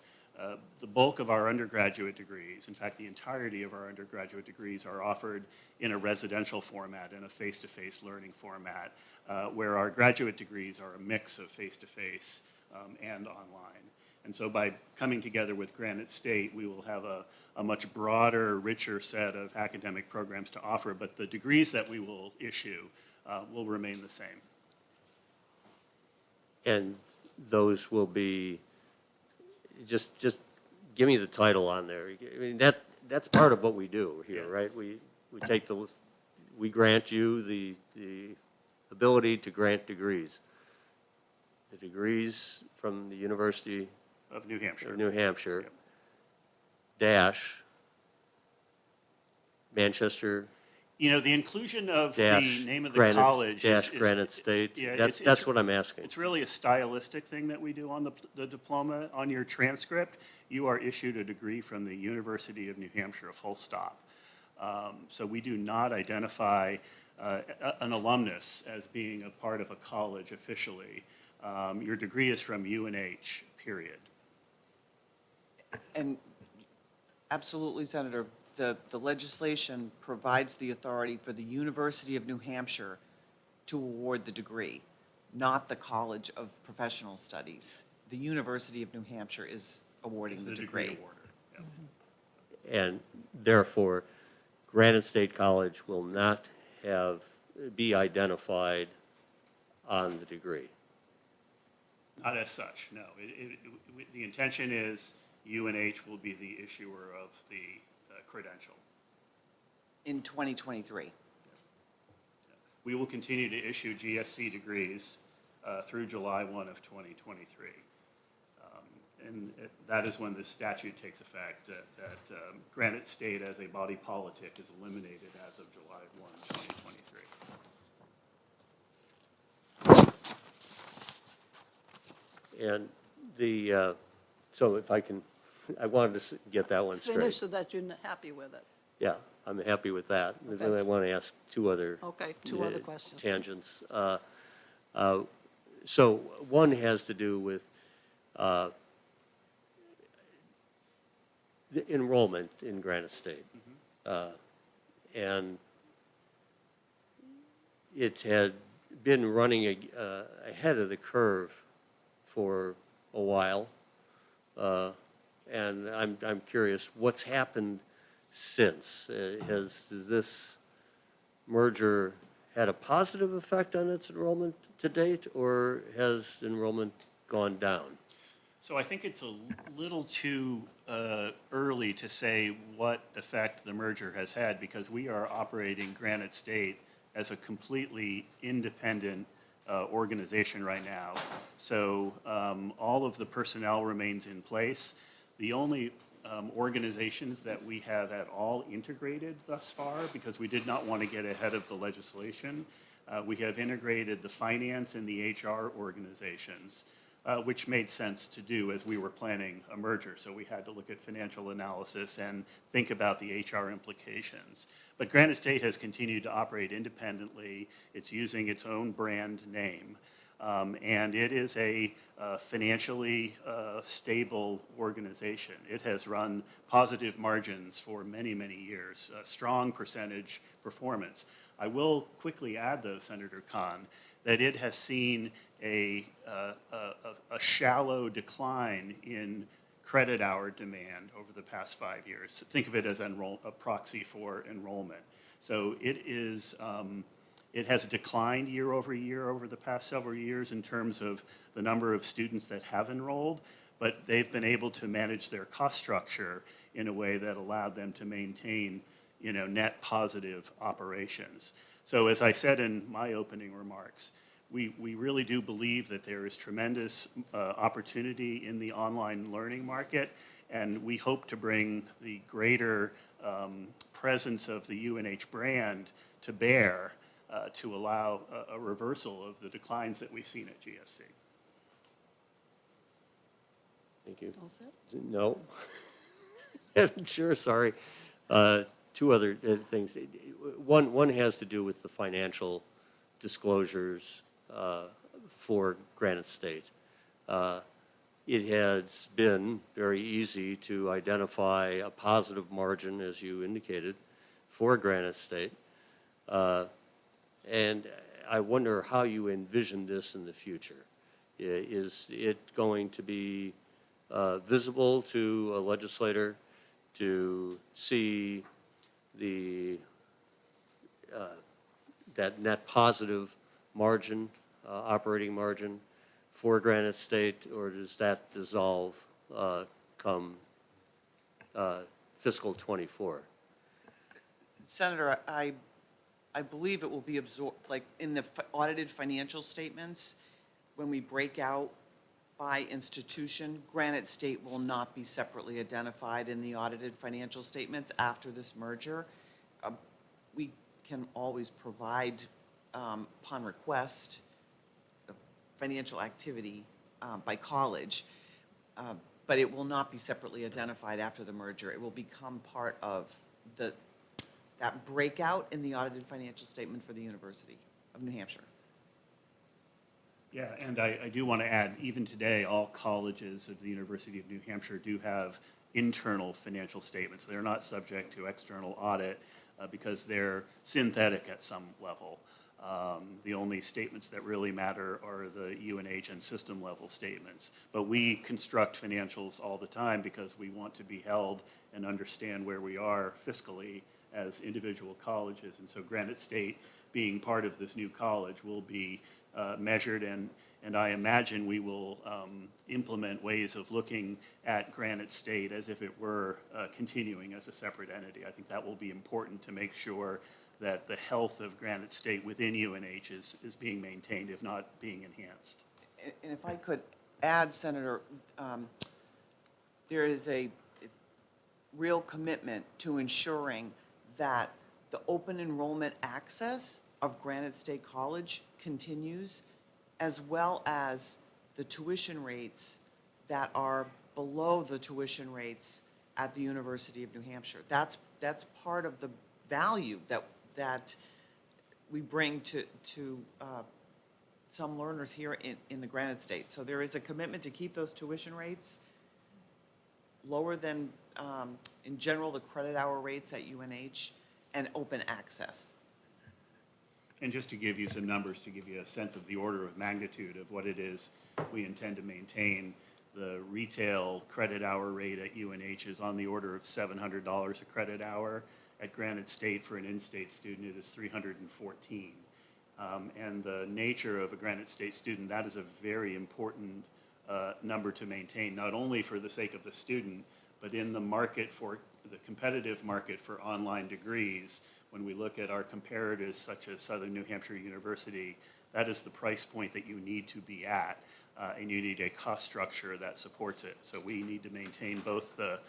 Speaker 8: the bulk of our undergraduate degrees, in fact, the entirety of our undergraduate degrees, are offered in a residential format, in a face-to-face learning format, where our graduate degrees are a mix of face-to-face and online. And so by coming together with Granite State, we will have a much broader, richer set of academic programs to offer, but the degrees that we will issue will remain the same.
Speaker 4: And those will be, just give me the title on there. I mean, that's part of what we do here,
Speaker 8: Yeah.
Speaker 4: right? We grant you the ability to grant degrees. the degrees from the University
Speaker 8: Of New Hampshire.
Speaker 4: of New Hampshire,
Speaker 8: Yep.
Speaker 4: dash, Manchester,
Speaker 8: You know, the inclusion of
Speaker 4: dash,
Speaker 8: the name of the
Speaker 4: Granite,
Speaker 8: college
Speaker 4: dash,
Speaker 8: is.
Speaker 4: Granite State.
Speaker 8: Yeah,
Speaker 4: That's what I'm asking.
Speaker 8: It's really a stylistic thing that we do on the diploma. On your transcript, you are issued a degree from the University of New Hampshire, a full stop. So we do not identify an alumnus as being a part of a college officially. Your degree is from UNH, period.
Speaker 7: And absolutely, Senator, the legislation provides the authority for the University of New Hampshire to award the degree, not the College of Professional Studies. The University of New Hampshire is awarding
Speaker 8: Is
Speaker 7: the
Speaker 8: the
Speaker 7: degree.
Speaker 8: awarder. Yeah.
Speaker 4: And therefore, Granite State College will not be identified on the degree.
Speaker 8: Not as such, no. The intention is UNH will be the issuer of the credential.
Speaker 7: In 2023.
Speaker 8: We will continue to issue GSC degrees through July 1 of 2023. And that is when the statute takes effect, that Granite State as a body politic is eliminated as of July 1, 2023.
Speaker 4: And so if I can, I wanted to get that one straight.
Speaker 1: Finish so that you're happy with it.
Speaker 4: Yeah, I'm happy with that. And then
Speaker 1: Okay.
Speaker 4: I want to ask two other
Speaker 1: Okay, two other
Speaker 4: uh,
Speaker 1: questions.
Speaker 4: tangents. So one has to do with the enrollment in Granite State. And it had been running ahead of the curve for a while. And I'm curious, what's happened since? Has this merger had a positive effect on its enrollment to date, or has enrollment gone down?
Speaker 8: So I think it's a little too early to say what effect the merger has had, because we are operating Granite State as a completely independent organization right now. So all of the personnel remains in place. The only organizations that we have at all integrated thus far, because we did not want to get ahead of the legislation, we have integrated the finance and the HR organizations, which made sense to do as we were planning a merger. So we had to look at financial analysis and think about the HR implications. But Granite State has continued to operate independently. It's using its own brand name. And it is a financially stable organization. It has run positive margins for many, many years, strong percentage performance. I will quickly add, though, Senator Khan, that it has seen a shallow decline in credit hour demand over the past 5 years. Think of it as a proxy for enrollment. So it is. It has declined year over year over the past several years in terms of the number of students that have enrolled, but they've been able to manage their cost structure in a way that allowed them to maintain, net positive operations. So as I said in my opening remarks, we really do believe that there is tremendous opportunity in the online learning market, and we hope to bring the greater presence of the UNH brand to bear to allow a reversal of the declines that we've seen at GSC.
Speaker 4: Thank you.
Speaker 1: All set?
Speaker 4: No. Sure, sorry. Two other things. One has to do with the financial disclosures for Granite State. It has been very easy to identify a positive margin, as you indicated, for Granite State. And I wonder how you envision this in the future. Is it going to be visible to a legislator to see that net positive margin, operating margin for Granite State, or does that dissolve come fiscal '24?
Speaker 7: Senator, I believe it will be absorbed, like in the audited financial statements, when we break out by institution, Granite State will not be separately identified in the audited financial statements after this merger. We can always provide, upon request, financial activity by college, but it will not be separately identified after the merger. It will become part of that breakout in the audited financial statement for the University of New Hampshire.
Speaker 8: Yeah, and I do want to add, even today, all colleges of the University of New Hampshire do have internal financial statements. They're not subject to external audit because they're synthetic at some level. The only statements that really matter are the UNH and system level statements. But we construct financials all the time because we want to be held and understand where we are fiscally as individual colleges. And so Granite State, being part of this new college, will be measured, and I imagine we will implement ways of looking at Granite State as if it were continuing as a separate entity. I think that will be important to make sure that the health of Granite State within UNH is being maintained, if not being enhanced.
Speaker 7: And if I could add, Senator, there is a real commitment to ensuring that the open enrollment access of Granite State College continues, as well as the tuition rates that are below the tuition rates at the University of New Hampshire. That's part of the value that we bring to some learners here in the Granite State. So there is a commitment to keep those tuition rates lower than, in general, the credit hour rates at UNH, and open access.
Speaker 8: And just to give you some numbers, to give you a sense of the order of magnitude of what it is we intend to maintain, the retail credit hour rate at UNH is on the order of $700 a credit hour. At Granite State, for an in-state student, it is $314. And the nature of a Granite State student, that is a very important number to maintain, not only for the sake of the student, but in the market for the competitive market for online degrees. When we look at our comparatives, such as Southern New Hampshire University, that is the price point that you need to be at, and you need a cost structure that supports it. So we need to maintain both the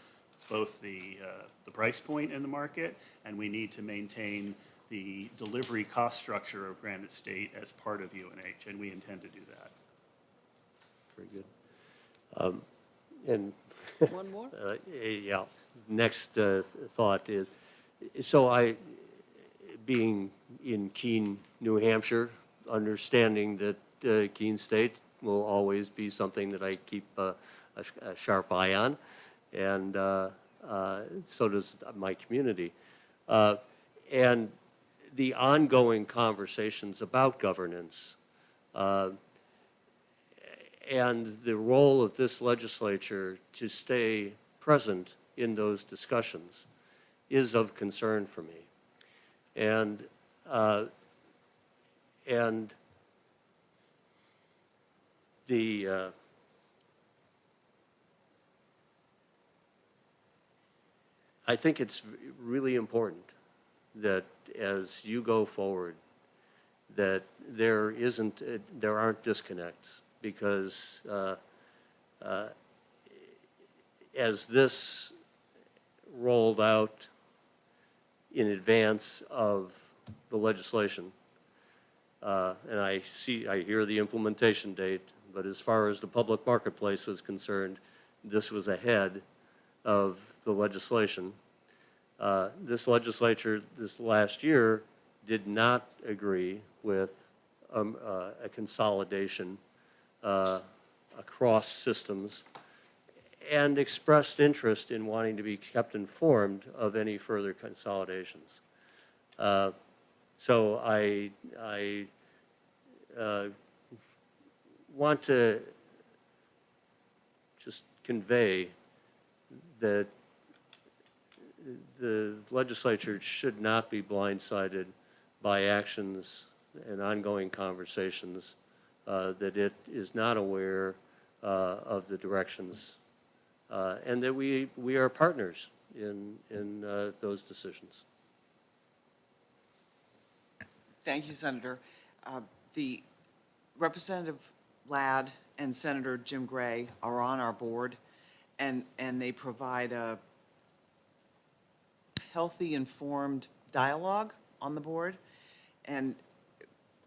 Speaker 8: price point in the market, and we need to maintain the delivery cost structure of Granite State as part of UNH, and we intend to do that.
Speaker 4: Very good. And
Speaker 1: One more?
Speaker 4: yeah, next thought is, so being in Keene, New Hampshire, understanding that Keene State will always be something that I keep a sharp eye on, and so does my community. And the ongoing conversations about governance and the role of this legislature to stay present in those discussions is of concern for me. And I think it's really important that as you go forward, that there aren't disconnects, because as this rolled out in advance of the legislation, and I hear the implementation date, but as far as the public marketplace was concerned, this was ahead of the legislation. This legislature this last year did not agree with a consolidation across systems, and expressed interest in wanting to be kept informed of any further consolidations. So I want to just convey that the legislature should not be blindsided by actions and ongoing conversations that it is not aware of the directions, and that we are partners in those decisions.
Speaker 7: Thank you, Senator. The representative Ladd and Senator Jim Gray are on our board, and they provide a healthy, informed dialogue on the board. And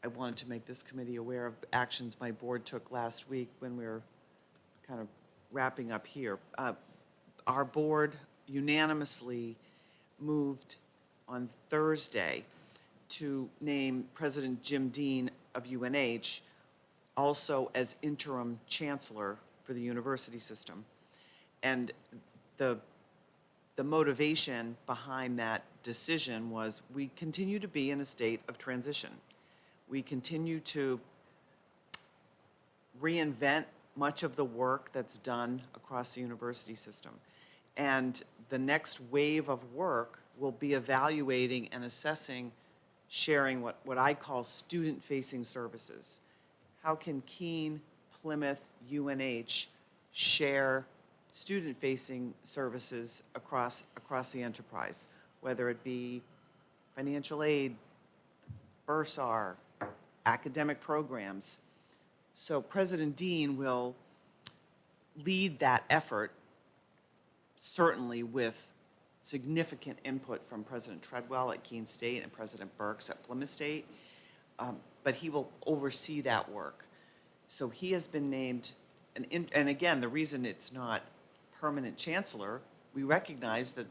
Speaker 7: I wanted to make this committee aware of actions my board took last week when we were kind of wrapping up here. Our board unanimously moved on Thursday to name President Jim Dean of UNH also as interim chancellor for the university system. And the motivation behind that decision was we continue to be in a state of transition. We continue to reinvent much of the work that's done across the university system. And the next wave of work will be evaluating and assessing, sharing what I call student-facing services. How can Keene, Plymouth, UNH share student-facing services across the enterprise, whether it be financial aid, bursar, academic programs. So President Dean will lead that effort, certainly with significant input from President Treadwell at Keene State and President Burks at Plymouth State, but he will oversee that work. So he has been named, and again, the reason it's not permanent chancellor, we recognize that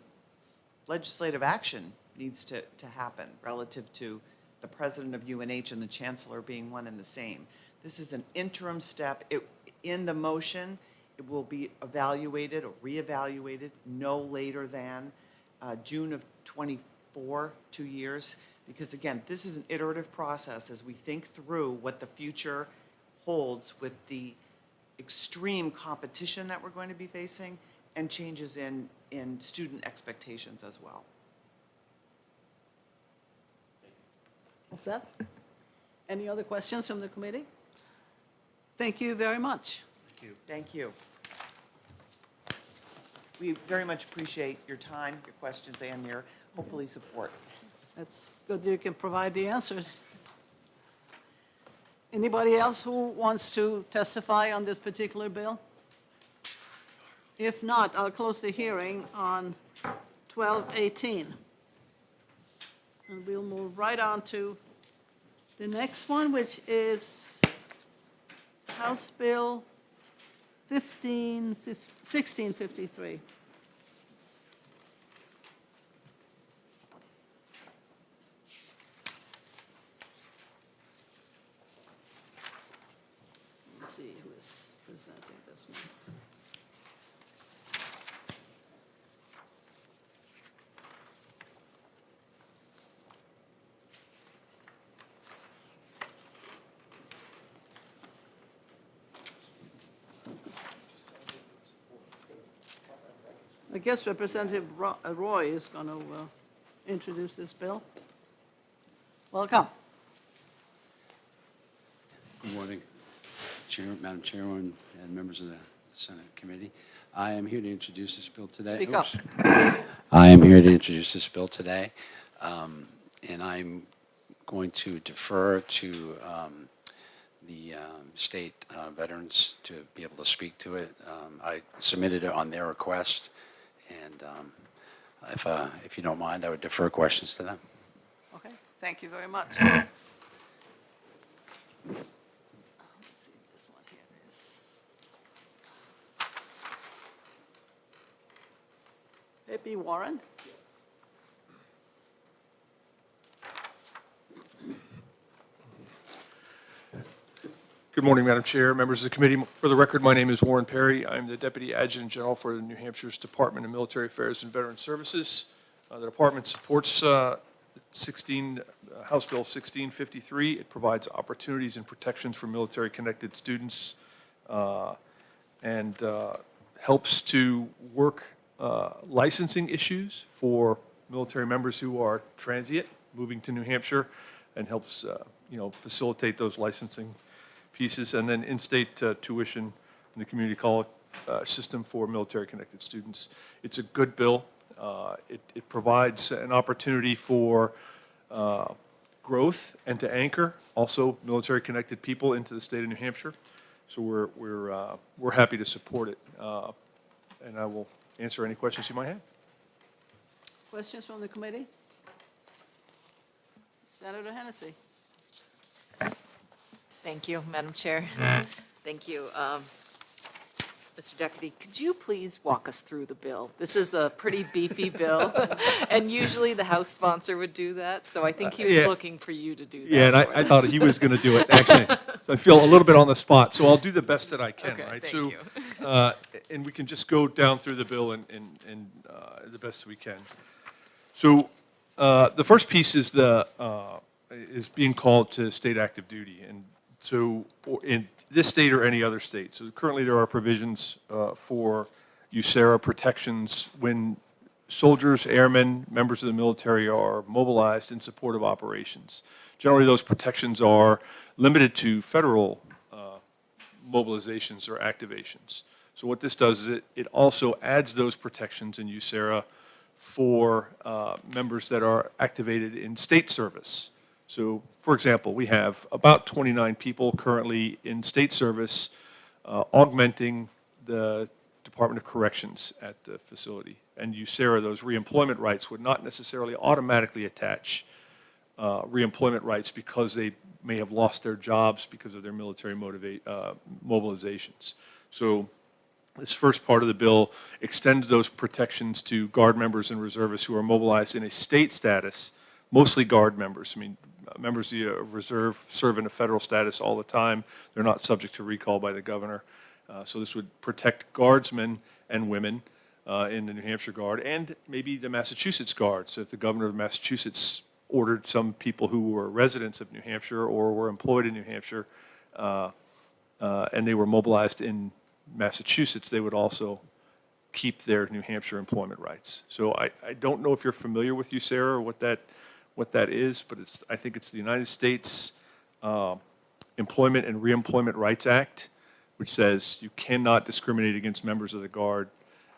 Speaker 7: legislative action needs to happen relative to the president of UNH and the chancellor being one and the same. This is an interim step. In the motion, it will be evaluated or reevaluated no later than June of '24, 2 years. Because again, this is an iterative process as we think through what the future holds with the extreme competition that we're going to be facing and changes in student expectations as well.
Speaker 1: What's that? Any other questions from the committee? Thank you very much.
Speaker 7: Thank you. We very much appreciate your time, your questions, and your hopefully support.
Speaker 1: It's good you can provide the answers. Anybody else who wants to testify on this particular bill? If not, I'll close the hearing on 12:18. And we'll move right on to the next one, which is House Bill 1653. Let's see who is presenting this one. I guess Representative Roy is going to introduce this bill. Welcome.
Speaker 10: Good morning, Madam Chairwoman and members of the Senate Committee. I am here to introduce this bill today.
Speaker 1: Speak up.
Speaker 10: I am here to introduce this bill today, and I'm going to defer to the state veterans to be able to speak to it. I submitted it on their request, and if you don't mind, I would defer questions to them.
Speaker 1: Okay, thank you very much. Let's see, this one here is. Maybe Warren?
Speaker 11: Good morning, Madam Chair, members of the committee. For the record, my name is Warren Perry. I'm the Deputy Adjutant General for New Hampshire's Department of Military Affairs and Veteran Services. The department supports House Bill 1653. It provides opportunities and protections for military-connected students and helps to work licensing issues for military members who are transient, moving to New Hampshire, and helps facilitate those licensing pieces, and then in-state tuition in the community college system for military-connected students. It's a good bill. It provides an opportunity for growth and to anchor also military-connected people into the state of New Hampshire. So we're happy to support it. And I will answer any questions you might have.
Speaker 1: Questions from the committee? Senator Hennessy.
Speaker 3: Thank you, Madam Chair. Thank you. Mr. Deputy, could you please walk us through the bill? This is a pretty beefy bill, and usually the House sponsor would do that, so I think he was
Speaker 11: Yeah.
Speaker 3: looking for you to do that.
Speaker 11: Yeah, and
Speaker 3: for
Speaker 11: I thought
Speaker 3: us.
Speaker 11: he was going to do it, actually. So I feel a little bit on the spot, so I'll do the best that I can,
Speaker 3: Okay,
Speaker 11: right?
Speaker 3: thank
Speaker 11: So, and we can just go down through the bill and the best we can. So the first piece is is being called to state active duty. And so in this state or any other state. So currently there are provisions for Ucera Protections when soldiers, airmen, members of the military are mobilized in support of operations. Generally, those protections are limited to federal mobilizations or activations. So what this does is it also adds those protections in Ucera for members that are activated in state service. So, for example, we have about 29 people currently in state service augmenting the Department of Corrections at the facility. And Ucera, those reemployment rights would not necessarily automatically attach reemployment rights because they may have lost their jobs because of their military mobilizations. So this first part of the bill extends those protections to Guard members and reservists who are mobilized in a state status, mostly Guard members. I mean, members of the reserve serve in a federal status all the time. They're not subject to recall by the governor. So this would protect Guardsmen and women in the New Hampshire Guard and maybe the Massachusetts Guard. So if the governor of Massachusetts ordered some people who were residents of New Hampshire or were employed in New Hampshire and they were mobilized in Massachusetts, they would also keep their New Hampshire employment rights. So I don't know if you're familiar with Ucera or what that is, but I think it's the United States Employment and Reemployment Rights Act, which says you cannot discriminate against members of the Guard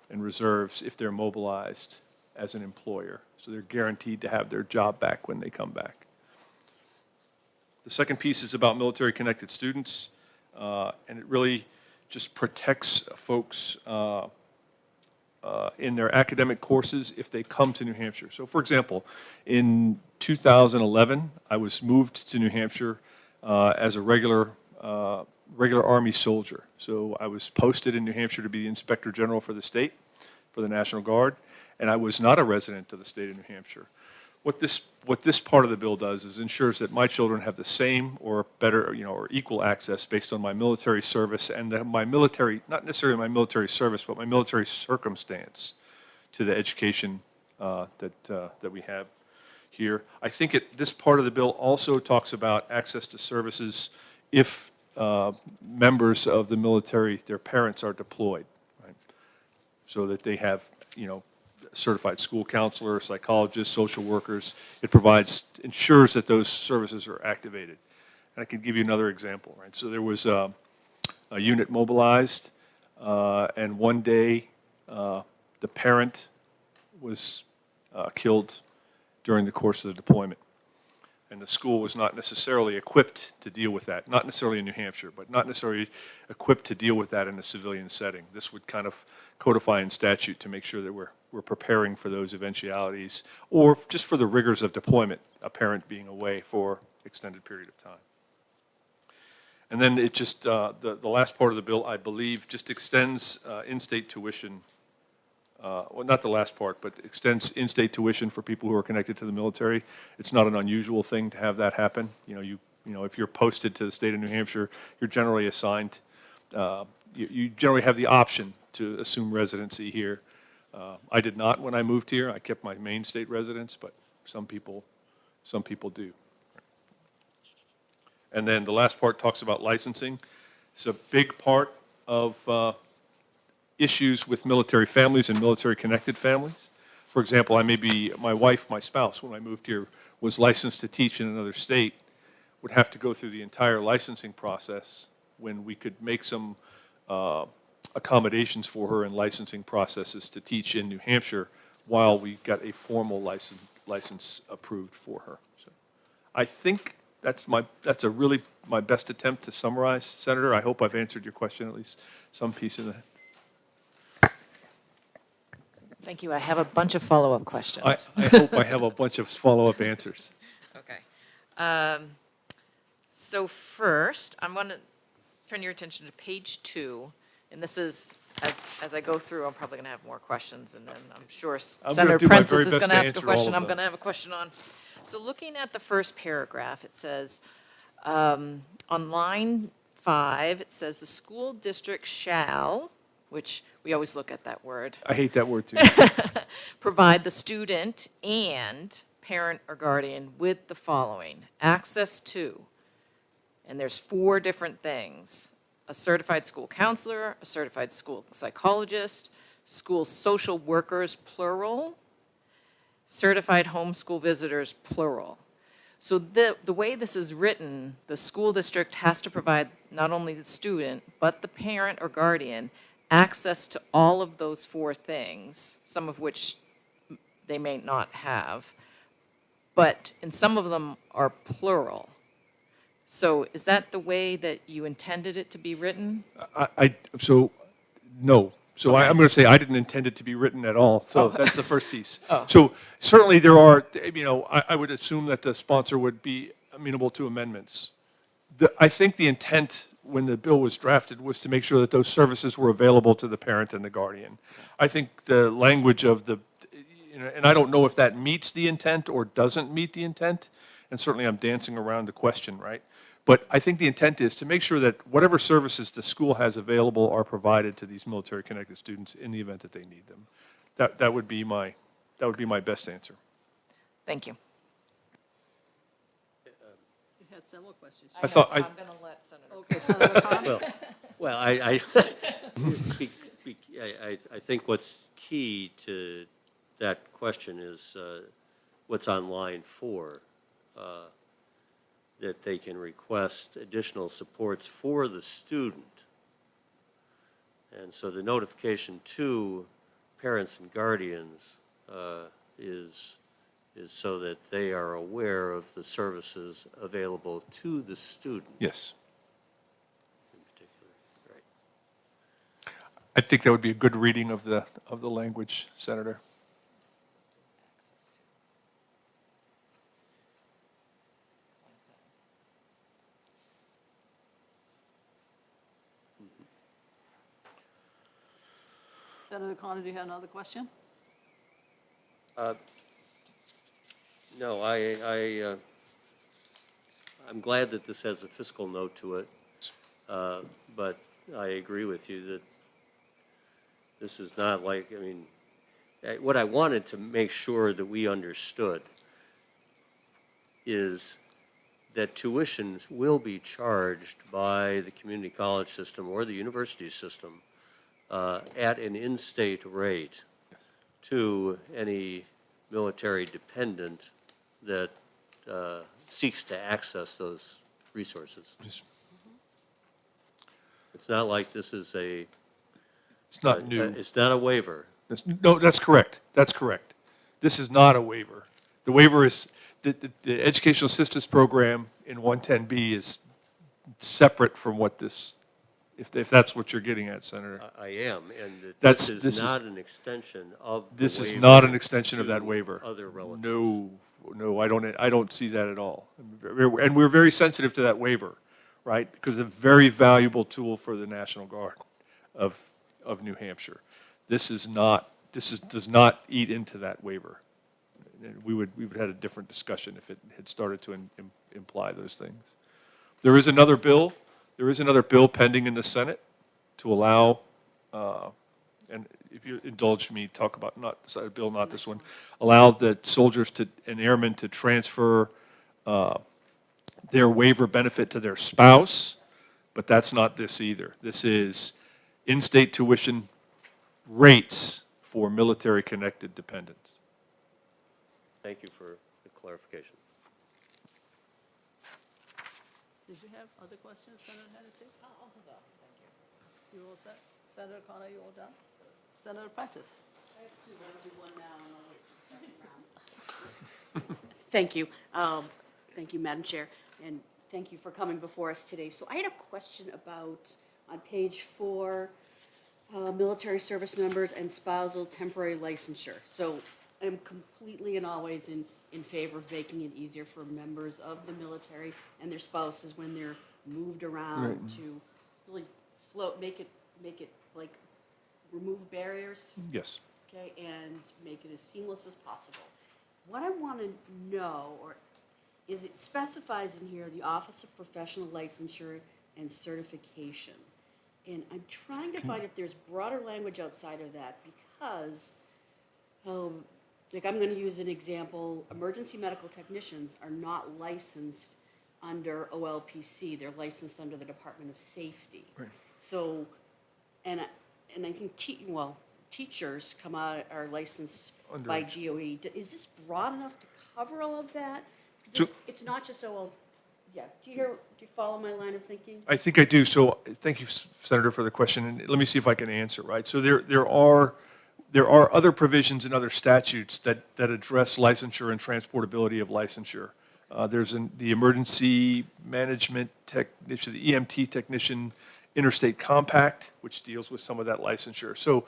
Speaker 11: and reserves if they're mobilized as an employer. So they're guaranteed to have their job back when they come back. The second piece is about military-connected students, and it really just protects folks in their academic courses if they come to New Hampshire. So for example, in 2011, I was moved to New Hampshire as a regular Army soldier. So I was posted in New Hampshire to be the Inspector General for the state, for the National Guard, and I was not a resident of the state of New Hampshire. What this part of the bill does is ensures that my children have the same or better, or equal access based on my military service and my military, not necessarily my military service, but my military circumstance to the education that we have here. I think this part of the bill also talks about access to services if members of the military, their parents are deployed, right? So that they have, certified school counselor, psychologists, social workers. It ensures that those services are activated. And I can give you another example, right? So there was a unit mobilized, and one day the parent was killed during the course of the deployment. And the school was not necessarily equipped to deal with that, not necessarily in New Hampshire, but not necessarily equipped to deal with that in a civilian setting. This would kind of codify in statute to make sure that we're preparing for those eventualities, or just for the rigors of deployment, a parent being away for extended period of time. And then it just, the last part of the bill, I believe, just extends in-state tuition, well, not the last part, but extends in-state tuition for people who are connected to the military. It's not an unusual thing to have that happen. If you're posted to the state of New Hampshire, you're generally assigned, you generally have the option to assume residency here. I did not when I moved here. I kept my main state residence, but some people do. And then the last part talks about licensing. It's a big part of issues with military families and military-connected families. For example, my wife, my spouse, when I moved here, was licensed to teach in another state, would have to go through the entire licensing process when we could make some accommodations for her in licensing processes to teach in New Hampshire while we got a formal license approved for her. So I think that's a really my best attempt to summarize, Senator. I hope I've answered your question, at least some piece of that.
Speaker 3: Thank you. I have a bunch of follow-up questions.
Speaker 11: I hope I have a bunch of follow-up answers.
Speaker 3: Okay. So first, I'm going to turn your attention to page 2, and this is, as I go through, I'm probably going to have more questions, and then I'm sure
Speaker 11: I'm gonna
Speaker 3: Senator
Speaker 11: do my
Speaker 3: Prentice
Speaker 11: very
Speaker 3: is
Speaker 11: best
Speaker 3: going
Speaker 11: to
Speaker 3: to ask a
Speaker 11: answer all
Speaker 3: question,
Speaker 11: of
Speaker 3: I'm
Speaker 11: them.
Speaker 3: going to have a question on. So looking at the first paragraph, it says, on line 5, it says, "The school district shall," which we always look at that word,
Speaker 11: I hate that word too.
Speaker 3: "provide the student and parent or guardian with the following: access to," and there's 4 different things: a certified school counselor, a certified school psychologist, school social workers, plural, certified homeschool visitors, plural. So the way this is written, the school district has to provide not only the student, but the parent or guardian access to all of those 4 things, some of which they may not have, but, and some of them are plural. So is that the way that you intended it to be written?
Speaker 11: So, no. So
Speaker 3: Okay.
Speaker 11: I'm going to say I didn't intend it to be written at all. So
Speaker 3: Oh.
Speaker 11: that's the first piece.
Speaker 3: Oh.
Speaker 11: So certainly there are, I would assume that the sponsor would be amenable to amendments. I think the intent when the bill was drafted was to make sure that those services were available to the parent and the guardian. I think the language of the, and I don't know if that meets the intent or doesn't meet the intent, and certainly I'm dancing around the question, right? But I think the intent is to make sure that whatever services the school has available are provided to these military-connected students in the event that they need them. That would be my best answer.
Speaker 3: Thank you.
Speaker 1: You had several questions.
Speaker 11: I thought
Speaker 3: I'm going to let Senator.
Speaker 1: Okay, Senator Khan?
Speaker 4: Well, I think what's key to that question is what's on line 4, that they can request additional supports for the student. And so the notification to parents and guardians is so that they are aware of the services available to the student
Speaker 11: Yes.
Speaker 4: in particular. Right.
Speaker 11: I think that would be a good reading of the language, Senator.
Speaker 1: Senator Connor, do you have another question?
Speaker 4: No, I'm glad that this has a fiscal note to it, but I agree with you that this is not like, what I wanted to make sure that we understood is that tuition will be charged by the community college system or the university system at an in-state rate to any military dependent that seeks to access those resources.
Speaker 11: Yes.
Speaker 4: It's not like this is
Speaker 11: It's not new.
Speaker 4: It's not a waiver.
Speaker 11: No, that's correct. That's correct. This is not a waiver. The waiver is, the Educational Assistance Program in 110B is separate from what this, if that's what you're getting at, Senator.
Speaker 4: I am, and that
Speaker 11: That's-
Speaker 4: this
Speaker 11: this
Speaker 4: is
Speaker 11: is-
Speaker 4: not an extension of the
Speaker 11: This is
Speaker 4: waiver
Speaker 11: not an extension of that
Speaker 4: to
Speaker 11: waiver.
Speaker 4: Other relatives.
Speaker 11: No, I don't see that at all. And we're very sensitive to that waiver, right? Because it's a very valuable tool for the National Guard of New Hampshire. This does not eat into that waiver. We would have had a different discussion if it had started to imply those things. There is another bill pending in the Senate to allow, and if you indulge me, talk about not this one, allow the soldiers and airmen to transfer their waiver benefit to their spouse, but that's not this either. This is in-state tuition rates for military-connected dependents.
Speaker 4: Thank you for the clarification.
Speaker 1: Did you have other questions, Senator Hennessy? I'll hold on, thank you. You all set? Senator Connor, you all done? Senator Prentice?
Speaker 9: Thank you. Thank you, Madam Chair. and thank you for coming before us today. So I had a question about, on page 4, military service members and spousal temporary licensure. So I'm completely and always in favor of making it easier for members of the military and their spouses when they're moved around to really make it like remove barriers,
Speaker 11: Yes.
Speaker 9: okay, and make it as seamless as possible. What I want to know, is it specifies in here the Office of Professional Licensure and Certification. And I'm trying to find if there's broader language outside of that because, like I'm going to use an example, emergency medical technicians are not licensed under OLPC. They're licensed under the Department of Safety.
Speaker 11: Right.
Speaker 9: So, and I think, teachers are licensed by
Speaker 11: Underage.
Speaker 9: DOE. Is this broad enough to cover all of that? 'Cause
Speaker 11: So-
Speaker 9: it's not just yeah. Do you follow my line of thinking?
Speaker 11: I think I do. So thank you, Senator, for the question. And let me see if I can answer, right? So there are other provisions in other statutes that address licensure and transportability of licensure. There's the Emergency Management Technician, the EMT Technician Interstate Compact, which deals with some of that licensure. So,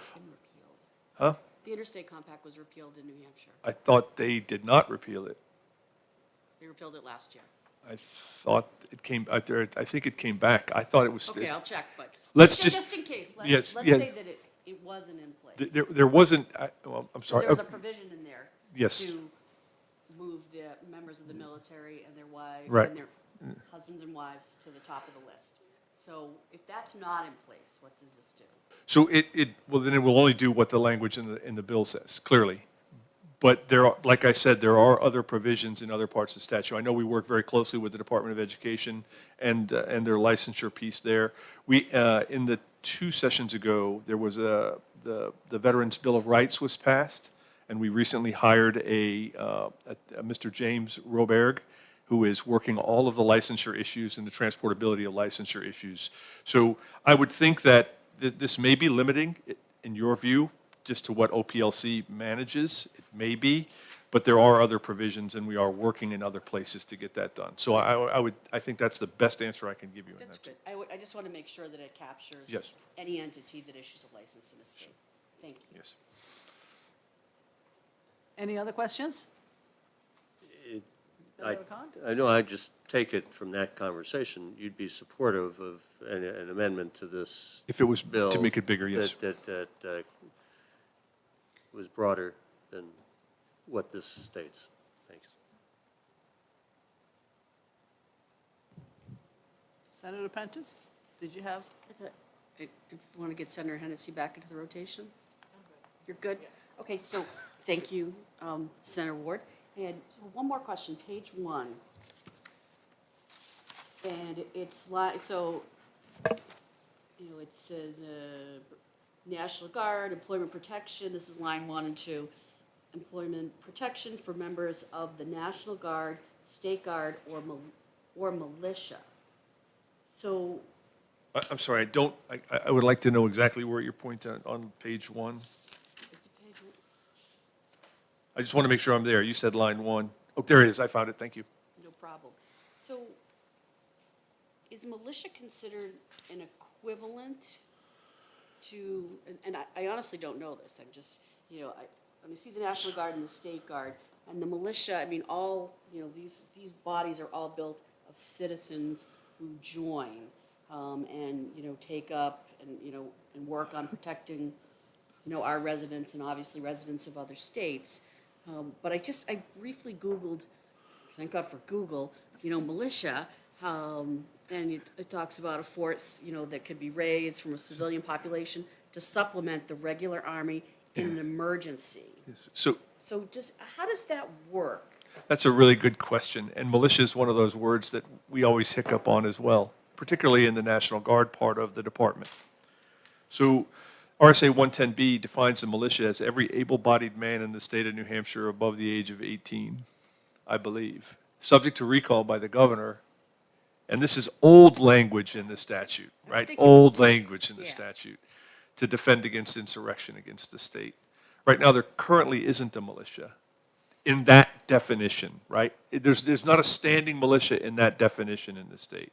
Speaker 11: huh?
Speaker 9: The Interstate Compact was repealed in New Hampshire.
Speaker 11: I thought they did not repeal it.
Speaker 9: They repealed it last year.
Speaker 11: I thought it came, I think it came back. I thought it was.
Speaker 9: Okay, I'll check, but.
Speaker 11: Let's
Speaker 9: just
Speaker 11: just-
Speaker 9: in case,
Speaker 11: yes,
Speaker 9: let's
Speaker 11: yeah.
Speaker 9: say that it wasn't in place.
Speaker 11: There wasn't, well, I'm
Speaker 9: 'Cause
Speaker 11: sorry.
Speaker 9: there was a provision in there.
Speaker 11: Yes.
Speaker 9: To move the members of the military and their wives,
Speaker 11: Right.
Speaker 9: and their husbands and wives to the top of the list. So if that's not in place, what does this do?
Speaker 11: So well, then it will only do what the language in the bill says, clearly. But there are, like I said, there are other provisions in other parts of the statute. I know we work very closely with the Department of Education and their licensure piece there. We, in the 2 sessions ago, there was the Veterans Bill of Rights was passed, and we recently hired a Mr. James Roberg, who is working all of the licensure issues and the transportability of licensure issues. So I would think that this may be limiting, in your view, just to what OPLC manages. It may be, but there are other provisions, and we are working in other places to get that done. So I think that's the best answer I can give you. in
Speaker 9: That's
Speaker 11: that.
Speaker 9: good. I just want to make sure that it captures
Speaker 11: Yes.
Speaker 9: any entity that issues a license in the state. Thank you.
Speaker 11: Yes.
Speaker 1: Any other questions? Senator Khan?
Speaker 4: I know, I just take it from that conversation, you'd be supportive of an amendment to this
Speaker 11: If it was
Speaker 4: bill.
Speaker 11: to make it bigger, yes.
Speaker 4: That was broader than what this states. Thanks.
Speaker 1: Senator Prentice, did you have?
Speaker 9: I want to get Senator Hennessy back into the rotation. You're good? Okay, so, thank you, Senator Ward. And one more question, page 1. And it's so, it says, National Guard, employment protection, this is line 1 and 2. Employment protection for members of the National Guard, State Guard, or militia. So,
Speaker 11: I'm sorry, I would like to know exactly where your point on page 1.
Speaker 9: is it page 1?
Speaker 11: I just want to make sure I'm there. You said line 1. Oh, there it is. I found it. Thank you.
Speaker 9: No problem. So, is militia considered an equivalent to, and I honestly don't know this, I'm just, when you see the National Guard and the State Guard, and the militia, I mean, all, these bodies are all built of citizens who join, and, take up and work on protecting, our residents and obviously residents of other states. But I briefly Googled, thank God for Google, militia, and it talks about a force, that could be raised from a civilian population to supplement the regular army in an emergency.
Speaker 11: So
Speaker 9: So how does that work?
Speaker 11: that's a really good question. And militia is one of those words that we always hiccup on as well, particularly in the National Guard part of the department. So RSA 110B defines the militia as every able-bodied man in the state of New Hampshire above the age of 18, I believe, subject to recall by the governor. And this is old language in the statute, right?
Speaker 9: think
Speaker 11: Old language in the
Speaker 9: yeah.
Speaker 11: statute to defend against insurrection against the state. Right now, there currently isn't a militia. in that definition, right? There's not a standing militia in that definition in the state.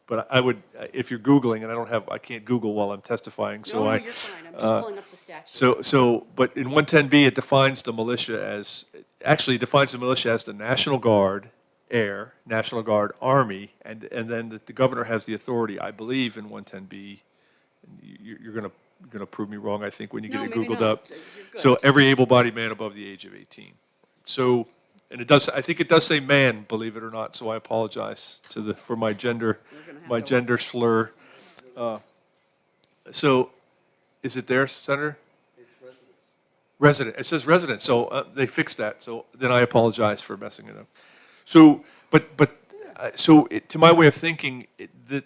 Speaker 11: But I would, if you're Googling, and I can't Google while I'm testifying, so
Speaker 9: No,
Speaker 11: I.
Speaker 9: you're fine, I'm just pulling up the statute.
Speaker 11: But in 110B, it defines the militia as, actually it defines the militia as the National Guard, Air, National Guard, Army, and then the governor has the authority, I believe, in 110B. You're gonna prove me wrong, I think, when you
Speaker 9: No,
Speaker 11: get it
Speaker 9: maybe
Speaker 11: Googled
Speaker 9: not.
Speaker 11: up.
Speaker 9: You're good.
Speaker 11: So every able-bodied man above the age of 18. So, and it does, I think it does say man, believe it or not, so I apologize for my gender, slur. So, is it there, Senator? Resident, it says resident, so they fixed that, so then I apologize for messing it up. So, to my way of thinking, the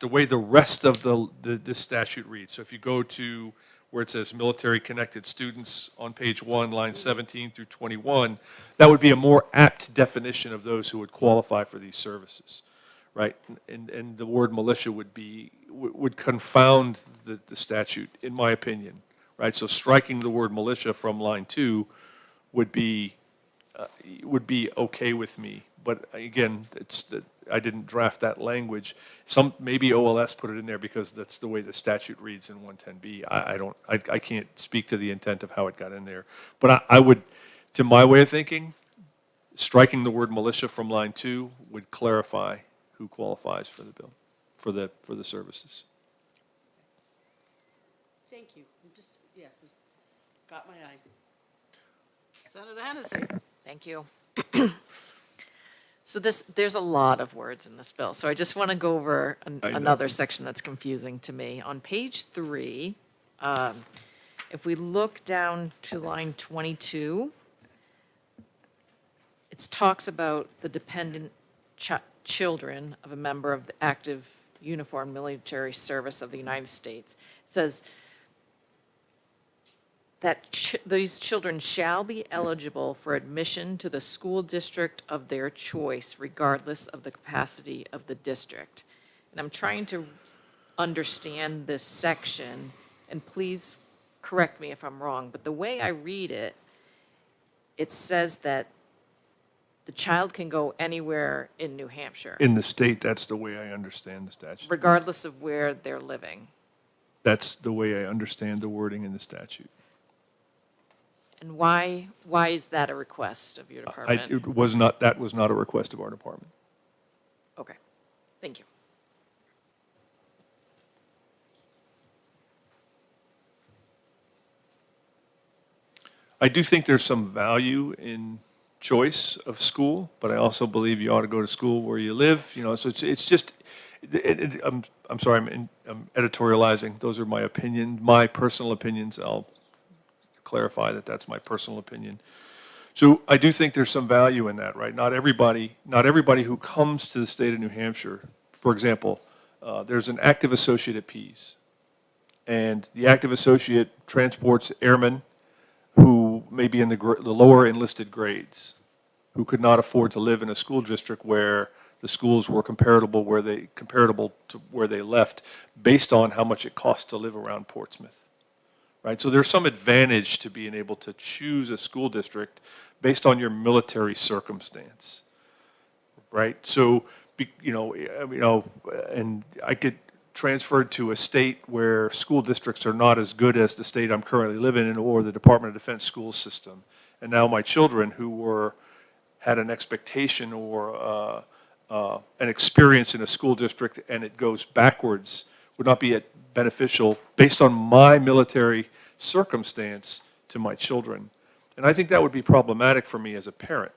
Speaker 11: way the rest of this statute reads, so if you go to where it says military-connected students on page 1, lines 17 through 21, that would be a more apt definition of those who would qualify for these services, right? And the word militia would confound the statute, in my opinion, right? So striking the word militia from line 2 would be okay with me. But again, I didn't draft that language. Maybe OLS put it in there because that's the way the statute reads in 110B. I can't speak to the intent of how it got in there. But I would, to my way of thinking, striking the word militia from line 2 would clarify who qualifies for the bill, for the services.
Speaker 9: Thank you. Got my eye.
Speaker 1: Senator Hennessy.
Speaker 3: Thank you. So there's a lot of words in this bill, so I just want to go over another section that's confusing to me. On page 3, if we look down to line 22, it talks about the dependent children of a member of the active uniformed military service of the United States. It says that these children shall be eligible for admission to the school district of their choice, regardless of the capacity of the district. And I'm trying to understand this section, and please correct me if I'm wrong, but the way I read it, it says that the child can go anywhere in New Hampshire,
Speaker 11: In the state, that's the way I understand the statute.
Speaker 3: regardless of where they're living.
Speaker 11: That's the way I understand the wording in the statute.
Speaker 3: And why is that a request of your department?
Speaker 11: That was not a request of our department.
Speaker 3: Okay, thank you.
Speaker 11: I do think there's some value in choice of school, but I also believe you ought to go to school where you live, so it's just, I'm sorry, I'm editorializing. Those are my personal opinions. I'll clarify that that's my personal opinion. So I do think there's some value in that, right? Not everybody who comes to the state of New Hampshire, for example, there's an active associate at Pease, and the active associate transports airmen who may be in the lower enlisted grades, who could not afford to live in a school district where the schools were comparable to where they left, based on how much it costs to live around Portsmouth. Right? So there's some advantage to being able to choose a school district based on your military circumstance, right? So, and I get transferred to a state where school districts are not as good as the state I'm currently living in, or the Department of Defense school system. And now my children who had an expectation or an experience in a school district, and it goes backwards, would not be beneficial based on my military circumstance to my children. And I think that would be problematic for me as a parent,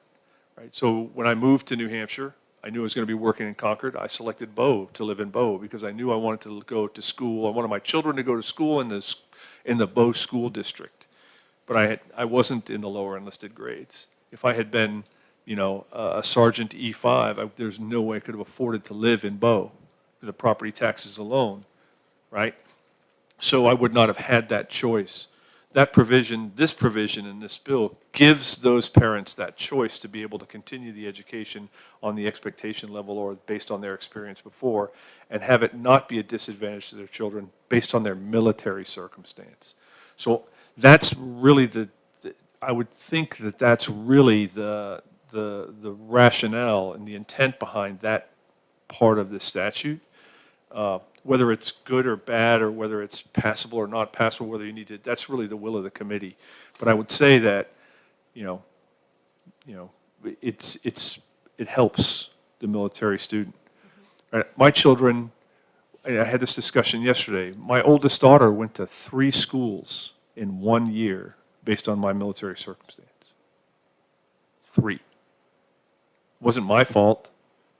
Speaker 11: right? So when I moved to New Hampshire, I knew I was going to be working in Concord. I selected Bow to live in Bow because I knew I wanted to go to school. I wanted my children to go to school in the Bow school district. But I wasn't in the lower enlisted grades. If I had been, a sergeant E5, there's no way I could have afforded to live in Bow, the property taxes alone, right? So I would not have had that choice. This provision in this bill gives those parents that choice to be able to continue the education on the expectation level or based on their experience before, and have it not be a disadvantage to their children based on their military circumstance. So that's really I would think that that's really the rationale and the intent behind that part of the statute. Whether it's good or bad, or whether it's passable or not passable, whether you need to, that's really the will of the committee. But I would say that, it helps the military student. Right? My children, I had this discussion yesterday. My oldest daughter went to 3 schools in 1 year based on my military circumstance. 3. It wasn't my fault.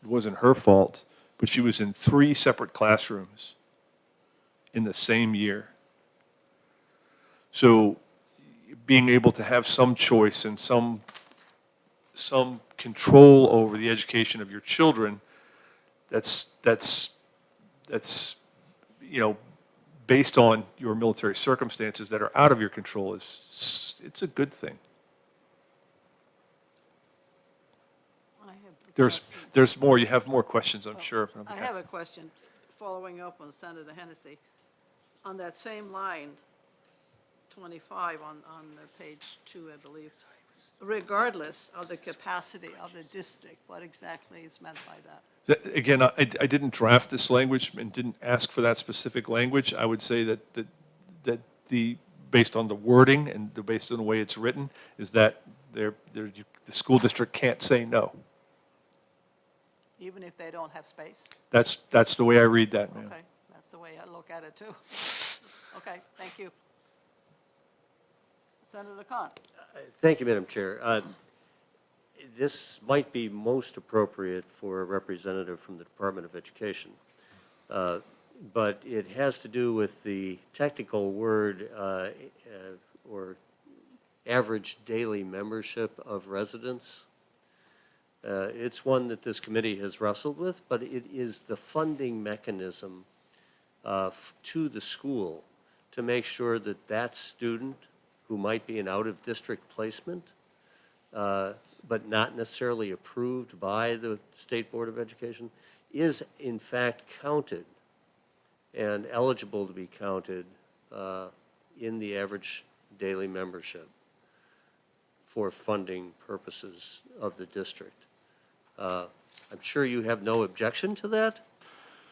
Speaker 11: It wasn't her fault. But she was in 3 separate classrooms in the same year. So being able to have some choice and some control over the education of your children, that's based on your military circumstances that are out of your control, it's a good thing.
Speaker 1: I have a question.
Speaker 11: There's more, you have more questions, I'm sure.
Speaker 1: I have a question, following up on Senator Hennessy. On that same line, 25 on page 2, I believe, regardless of the capacity of the district, what exactly is meant by that?
Speaker 11: Again, I didn't draft this language and didn't ask for that specific language. I would say that based on the wording and based on the way it's written, is that the school district can't say no.
Speaker 1: Even if they don't have space?
Speaker 11: That's the way I read that, ma'am.
Speaker 1: Okay, that's the way I look at it, too. Okay, thank you. Senator Khan?
Speaker 4: Thank you, Madam Chair. This might be most appropriate for a representative from the Department of Education, but it has to do with the technical word or average daily membership of residents. It's one that this committee has wrestled with, but it is the funding mechanism to the school to make sure that that student who might be an out-of-district placement, but not necessarily approved by the State Board of Education, is in fact counted and eligible to be counted in the average daily membership for funding purposes of the district. I'm sure you have no objection to that,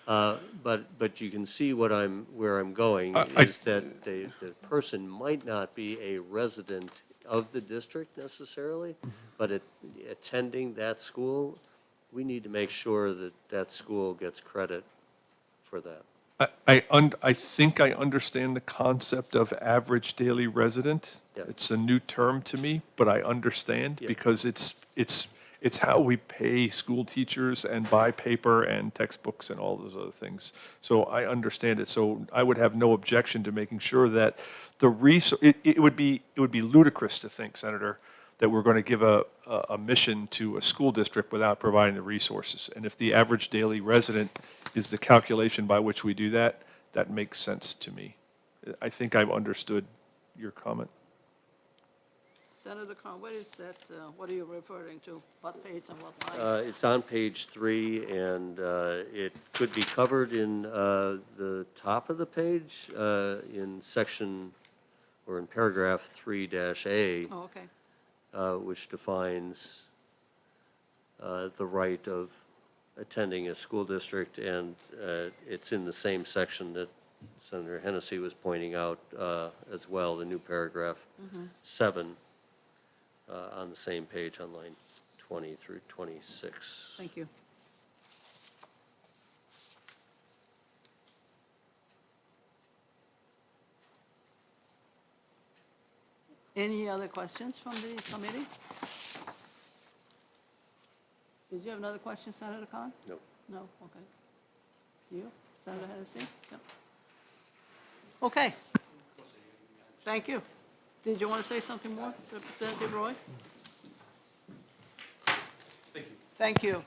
Speaker 4: but you can see where I'm going, is that the person might not be a resident of the district necessarily, but attending that school, we need to make sure that that school gets credit for that.
Speaker 11: I think I understand the concept of average daily resident.
Speaker 4: Yeah.
Speaker 11: It's a new term to me, but I understand
Speaker 4: Yeah.
Speaker 11: because it's how we pay school teachers and buy paper and textbooks and all those other things. So I understand it. So I would have no objection to making sure that it would be ludicrous to think, Senator, that we're going to give a mission to a school district without providing the resources. And if the average daily resident is the calculation by which we do that, that makes sense to me. I think I've understood your comment.
Speaker 1: Senator Khan, what is that, what are you referring to? What page and what line?
Speaker 4: It's on page 3, and it could be covered in the top of the page in section, or in paragraph 3-A,
Speaker 1: Oh, okay.
Speaker 4: which defines the right of attending a school district, and it's in the same section that Senator Hennessy was pointing out as well, the new paragraph 7 on the same page on line 20 through 26.
Speaker 1: Thank you. Any other questions from the committee? Did you have another question, Senator Khan?
Speaker 4: No.
Speaker 1: No, okay. Do you, Senator Hennessy? Yep. Okay. Thank you. Did you want to say something more, Representative Roy? Thank you.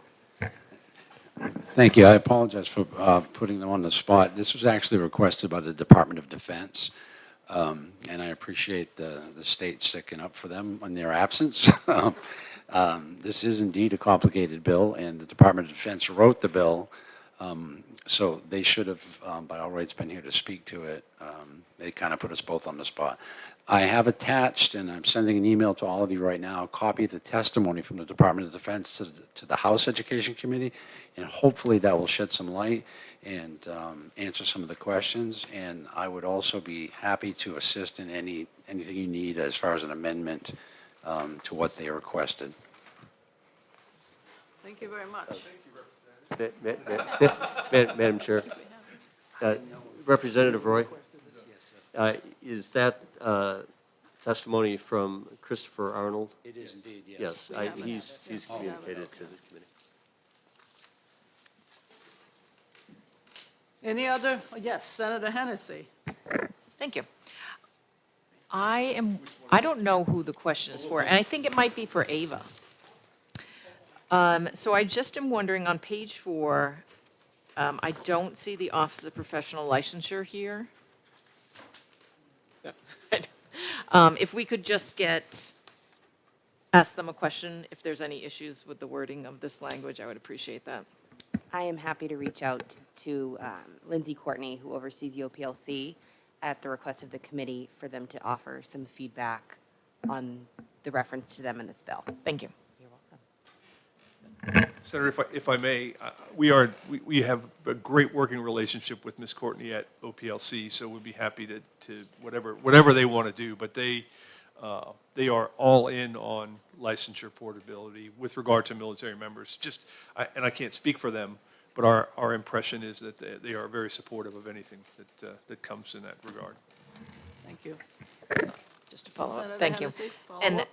Speaker 10: Thank you. I apologize for putting them on the spot. This was actually requested by the Department of Defense, and I appreciate the state sticking up for them in their absence. This is indeed a complicated bill, and the Department of Defense wrote the bill So they should have, by all rights, been here to speak to it. They kind of put us both on the spot. I have attached, and I'm sending an email to all of you right now, a copy of the testimony from the Department of Defense to the House Education Committee, and hopefully that will shed some light and answer some of the questions. And I would also be happy to assist in anything you need as far as an amendment to what they requested.
Speaker 1: Thank you very much.
Speaker 4: Madam Chair, Representative Roy, is that testimony from Christopher Arnold?
Speaker 10: It is indeed,
Speaker 4: Yes, he's communicated to the committee.
Speaker 1: Any other, yes, Senator Hennessy.
Speaker 3: Thank you. I don't know who the question is for, and I think it might be for Ava. So I just am wondering, on page 4, I don't see the Office of Professional Licensure here. If we could just ask them a question, if there's any issues with the wording of this language, I would appreciate that.
Speaker 12: I am happy to reach out to Lindsay Courtney, who oversees the OPLC, at the request of the committee for them to offer some feedback on the reference to them in this bill.
Speaker 3: Thank you.
Speaker 12: You're welcome.
Speaker 11: Senator, if I may, we have a great working relationship with Ms. Courtney at OPLC, so we'd be happy to whatever they want to do, but they are all in on licensure portability with regard to military members. And I can't speak for them, but our impression is that they are very supportive of anything that comes in that regard.
Speaker 1: Thank you.
Speaker 3: Just to follow up,
Speaker 1: Senator
Speaker 3: thank you.
Speaker 1: Hennessy, follow
Speaker 3: And,
Speaker 1: up?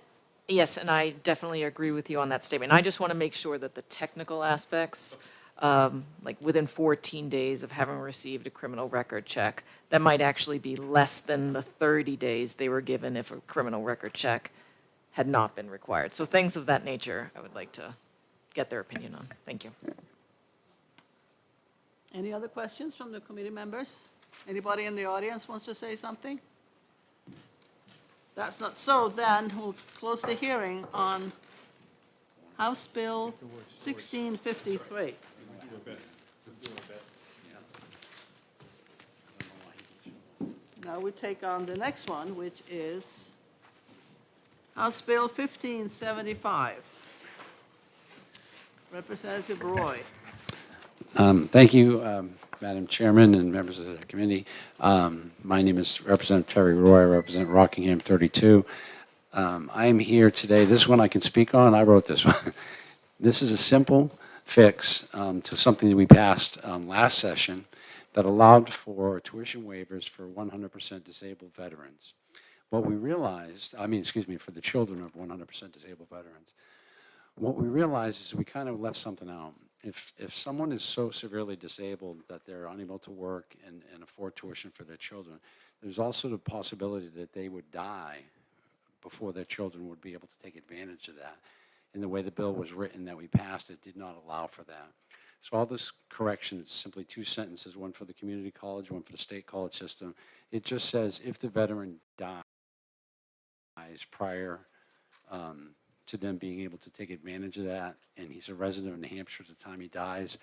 Speaker 3: yes, and I definitely agree with you on that statement. I just want to make sure that the technical aspects, like within 14 days of having received a criminal record check, that might actually be less than the 30 days they were given if a criminal record check had not been required. So things of that nature, I would like to get their opinion on. Thank you.
Speaker 1: Any other questions from the committee members? Anybody in the audience wants to say something? That's not so, then we'll close the hearing on House Bill 1653. Now we take on the next one, which is House Bill 1575. Representative Roy.
Speaker 10: Thank you, Madam Chairman and members of the committee. My name is Representative Terry Roy. I represent Rockingham 32. I am here today. This one I can speak on. I wrote this one. This is a simple fix to something that we passed last session that allowed for tuition waivers for 100% disabled veterans. What we realized, for the children of 100% disabled veterans, what we realized is we kind of left something out. If someone is so severely disabled that they're unable to work and afford tuition for their children, there's also the possibility that they would die before their children would be able to take advantage of that. And the way the bill was written that we passed, it did not allow for that. So all this correction is simply 2 sentences, one for the community college, one for the state college system. It just says if the veteran dies prior to them being able to take advantage of that, and he's a resident of New Hampshire at the time he dies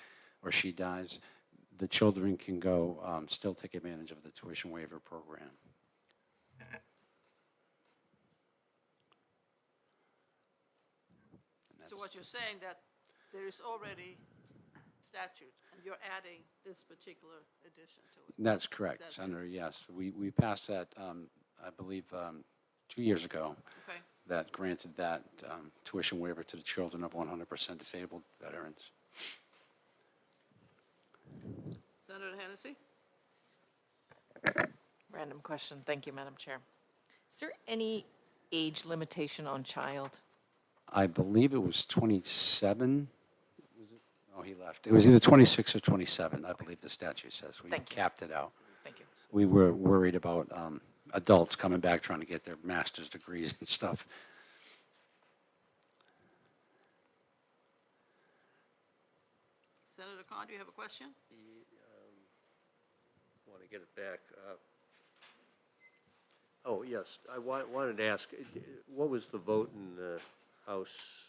Speaker 10: or she dies, the children can go still take advantage of the tuition waiver program.
Speaker 1: So what you're saying that there is already statute, and you're adding this particular addition to it?
Speaker 10: That's correct,
Speaker 1: That's it.
Speaker 10: Senator, yes. We passed that, I believe, 2 years ago,
Speaker 1: Okay.
Speaker 10: that granted that tuition waiver to the children of 100% disabled veterans.
Speaker 1: Senator Hennessy?
Speaker 3: Random question. Thank you, Madam Chair. Is there any age limitation on child?
Speaker 10: I believe it was 27. Was it? Oh, he left. It was either 26 or 27, I believe the statute says. We
Speaker 3: Thank you.
Speaker 10: capped it out.
Speaker 3: Thank you.
Speaker 10: We were worried about adults coming back trying to get their master's degrees and stuff.
Speaker 1: Senator Khan, do you have a question?
Speaker 4: Want to get it back. Oh, yes, I wanted to ask, what was the vote in the House,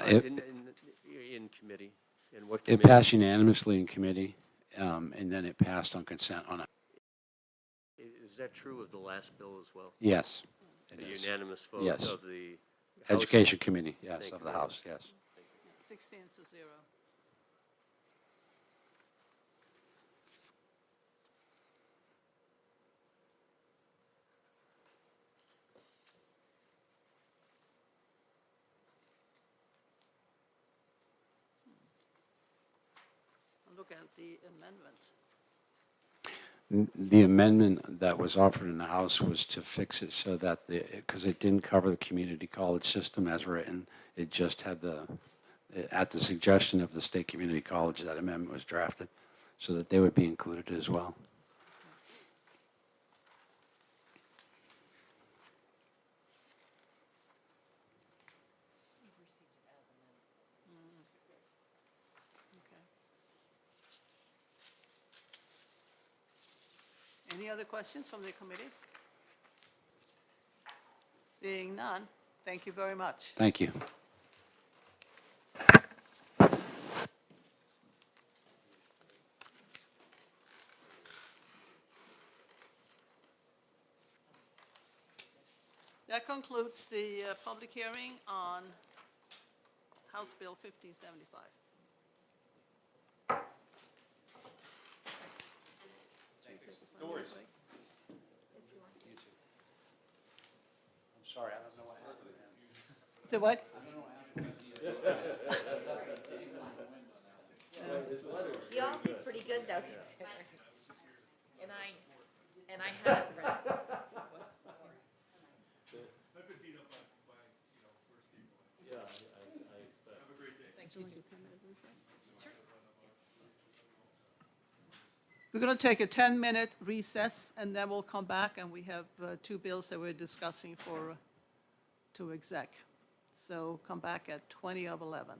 Speaker 4: in committee? In what
Speaker 10: It
Speaker 4: committee?
Speaker 10: passed unanimously in committee. and then it passed on consent on a,
Speaker 4: Is that true of the last bill as well?
Speaker 10: yes. It
Speaker 4: A
Speaker 10: is.
Speaker 4: unanimous vote
Speaker 10: Yes.
Speaker 4: of the House?
Speaker 10: Education Committee, yes,
Speaker 4: Thank
Speaker 10: of
Speaker 4: you
Speaker 10: the
Speaker 4: very
Speaker 10: House, yes.
Speaker 1: 16-0. Look at the amendment.
Speaker 10: The amendment that was offered in the House was to fix it so that because it didn't cover the community college system as written, it just had at the suggestion of the state community college, that amendment was drafted, so that they would be included as well.
Speaker 1: Okay. Any other questions from the committee? Seeing none, thank you very much.
Speaker 10: Thank you.
Speaker 1: That concludes the public hearing on House Bill 1575. No worries.
Speaker 10: I'm sorry, I don't know what happened.
Speaker 1: The what?
Speaker 12: You all did pretty good, though.
Speaker 3: And I hadn't read.
Speaker 1: We're going to take a 10-minute recess, and then we'll come back, and we have two bills that we're discussing to exec. So come back at 20 of 11.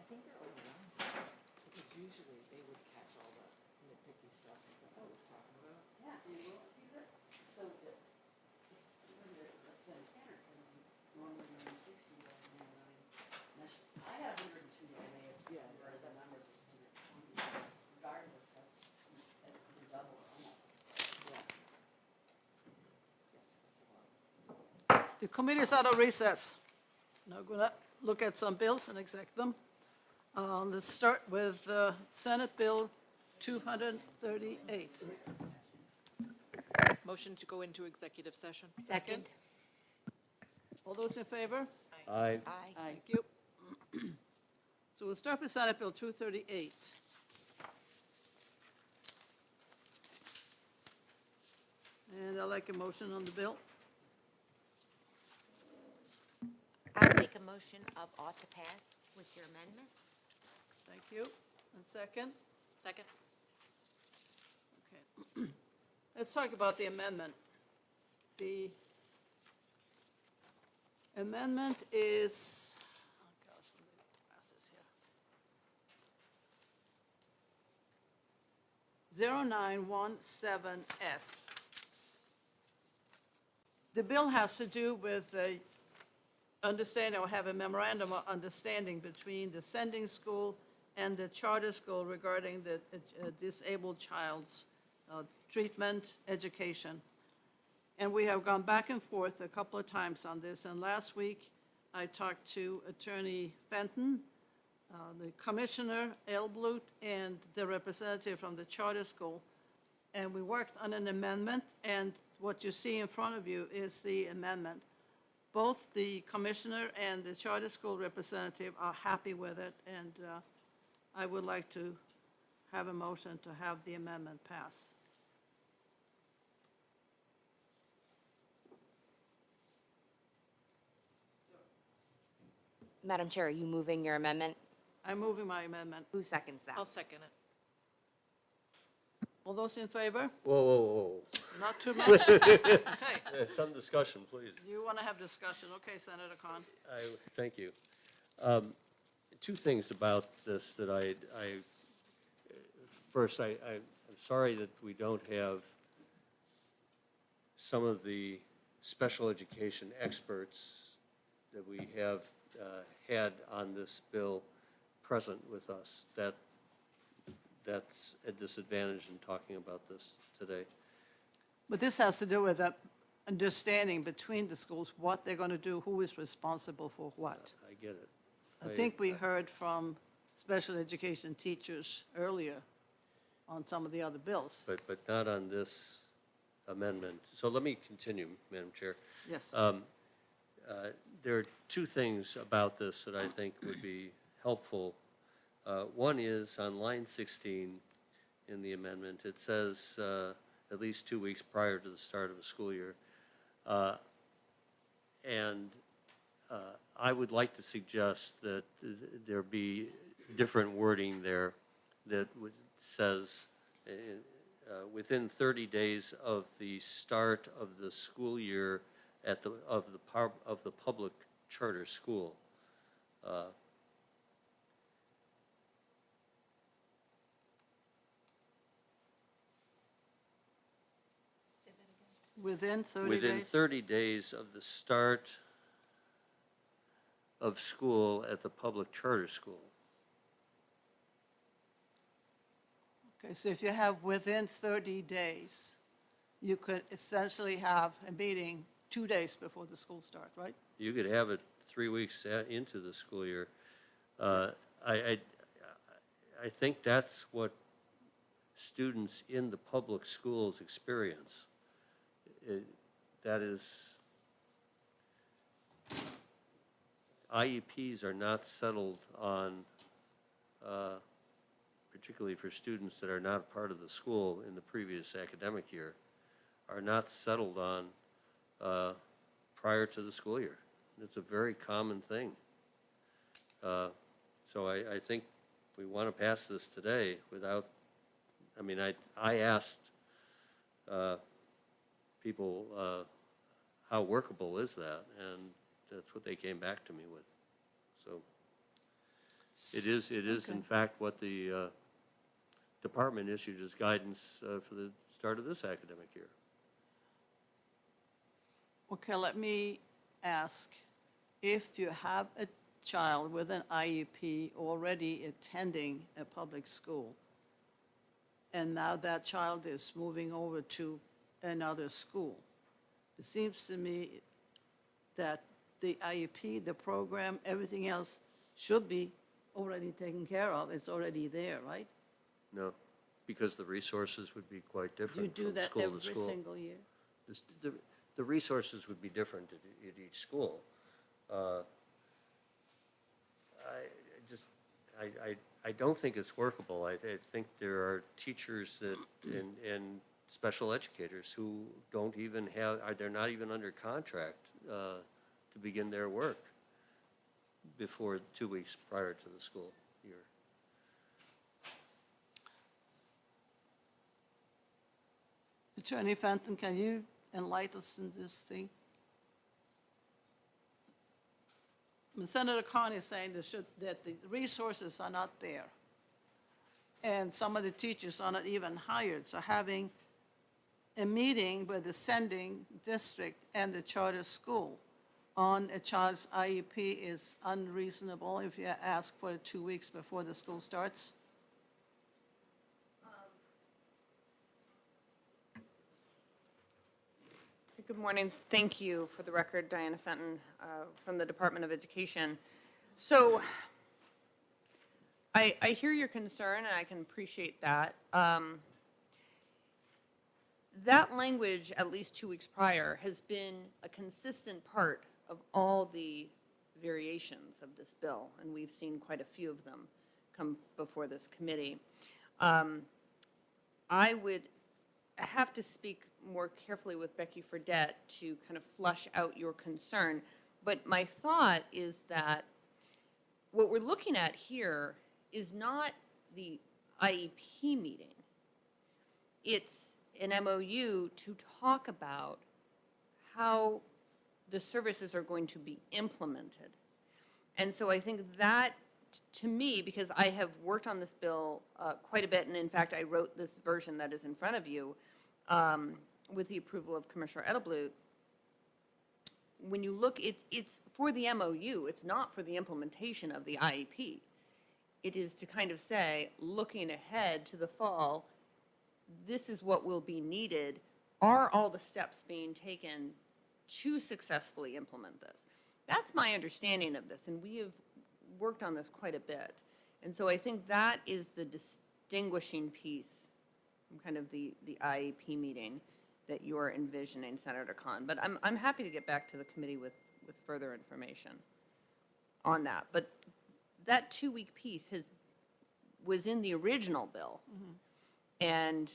Speaker 3: think they're overwhelmed, because usually they would catch all the nitpicky stuff that I was talking about.
Speaker 9: Yeah, so that, when they're up to 10 or something, normally they're in 60, but I have 102 that I may have, or the numbers was 120. So regardless, that's either double or almost.
Speaker 3: Yeah. Yes, that's a lot.
Speaker 1: The committee is out of recess. Now, going to look at some bills and exec them. Let's start with Senate Bill 238.
Speaker 3: Motion to go into executive session?
Speaker 1: Second. All those in favor?
Speaker 4: Aye.
Speaker 12: Aye.
Speaker 1: Thank you. So we'll start with Senate Bill 238. And I'd like a motion on the bill.
Speaker 13: I'll make a motion of ought to pass with your amendment.
Speaker 1: Thank you. And second?
Speaker 3: Second?
Speaker 1: Okay. Let's talk about the amendment. The amendment is, oh gosh, what are the glasses here? 0917S. The bill has to do with the understanding, or have a memorandum of understanding between the sending school and the charter school regarding the disabled child's treatment, education. And we have gone back and forth a couple of times on this, and last week I talked to Attorney Fenton, the Commissioner Elblut, and the representative from the charter school, and we worked on an amendment, and what you see in front of you is the amendment. Both the commissioner and the charter school representative are happy with it, and I would like to have a motion to have the amendment pass.
Speaker 12: Madam Chair, are you moving your amendment?
Speaker 1: I'm moving my amendment.
Speaker 12: Who seconds that?
Speaker 3: I'll second it.
Speaker 1: All those in favor?
Speaker 4: Whoa, whoa,
Speaker 1: Not too much? Okay.
Speaker 4: whoa. Some discussion, please.
Speaker 1: You want to have discussion? Okay, Senator Khan.
Speaker 4: Thank you. Two things about this that first, I'm sorry that we don't have some of the special education experts that we have had on this bill present with us. That's a disadvantage in talking about this today.
Speaker 1: But this has to do with the understanding between the schools, what they're going to do, who is responsible for what.
Speaker 4: I get it.
Speaker 1: I think we heard from special education teachers earlier on some of the other bills.
Speaker 4: But not on this amendment. So let me continue, Madam Chair.
Speaker 1: Yes.
Speaker 4: There are two things about this that I think would be helpful. One is on line 16 in the amendment. It says at least 2 weeks prior to the start of a school year. And I would like to suggest that there be different wording there that says within 30 days of the start of the school year of the public charter school.
Speaker 1: Within 30 days?
Speaker 4: Within 30 days of the start of school at the public charter school.
Speaker 1: Okay, so if you have within 30 days, you could essentially have a meeting 2 days before the school start, right?
Speaker 4: You could have it 3 weeks into the school year. I think that's what students in the public schools experience. That is, IEPs are not settled on, particularly for students that are not part of the school in the previous academic year, are not settled on prior to the school year. It's a very common thing. So I think we want to pass this today without, I mean, I asked people, how workable is that? And that's what they came back to me with, so. It is in
Speaker 1: Okay.
Speaker 4: fact what the department issued as guidance for the start of this academic year.
Speaker 1: Okay, let me ask, if you have a child with an IEP already attending a public school, and now that child is moving over to another school, it seems to me that the IEP, the program, everything else should be already taken care of. It's already there, right?
Speaker 4: No, because the resources would be quite
Speaker 1: You
Speaker 4: different
Speaker 1: do
Speaker 4: from
Speaker 1: that
Speaker 4: school to
Speaker 1: every
Speaker 4: school.
Speaker 1: single year?
Speaker 4: The resources would be different at each school. I don't think it's workable. I think there are teachers that, and special educators who don't even have, they're not even under contract to begin their work before 2 weeks prior to the school year.
Speaker 1: Attorney Fenton, can you enlighten us in this thing? I mean, Senator Carney is saying that the resources are not there. And some of the teachers are not even hired. So having a meeting with the sending district and the charter school on a child's IEP is unreasonable if you ask for it 2 weeks before the school starts?
Speaker 6: Good morning. Thank you. For the record, Diana Fenton from the Department of Education. So I hear your concern, and I can appreciate that. That language, at least 2 weeks prior, has been a consistent part of all the variations of this bill, and we've seen quite a few of them come before this committee. I would have to speak more carefully with Becky Fredette to kind of flush out your concern. But my thought is that what we're looking at here is not the IEP meeting. It's an MOU to talk about how the services are going to be implemented. And so I think that, to me, because I have worked on this bill quite a bit, and in fact, I wrote this version that is in front of you, with the approval of Commissioner Edelblut, when you look, it's for the MOU, it's not for the implementation of the IEP. It is to kind of say, looking ahead to the fall, this is what will be needed. Are all the steps being taken to successfully implement this? That's my understanding of this, and we have worked on this quite a bit. And so I think that is the distinguishing piece from kind of the IEP meeting that you're envisioning, Senator Khan. But I'm happy to get back to the committee with further information on that. But that 2-week piece was in the original bill. And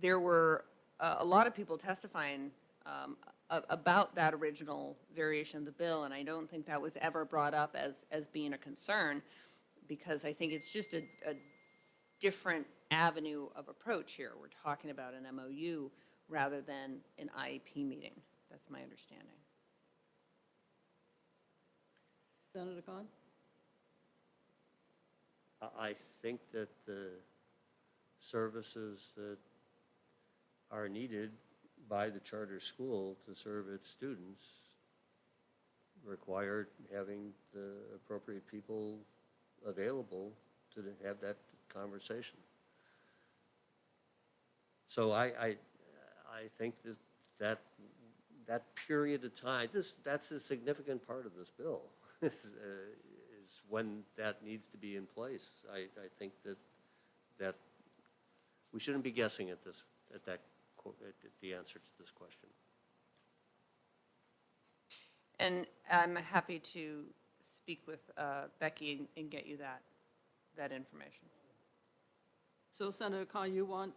Speaker 6: there were a lot of people testifying about that original variation of the bill, and I don't think that was ever brought up as being a concern, because I think it's just a different avenue of approach here. We're talking about an MOU rather than an IEP meeting. That's my understanding.
Speaker 1: Senator Khan?
Speaker 4: I think that the services that are needed by the charter school to serve its students require having the appropriate people available to have that conversation. So I think that period of time, that's a significant part of this bill, is when that needs to be in place. I think that we shouldn't be guessing at the answer to this question.
Speaker 6: And I'm happy to speak with Becky and get you that information.
Speaker 1: So Senator Khan, you want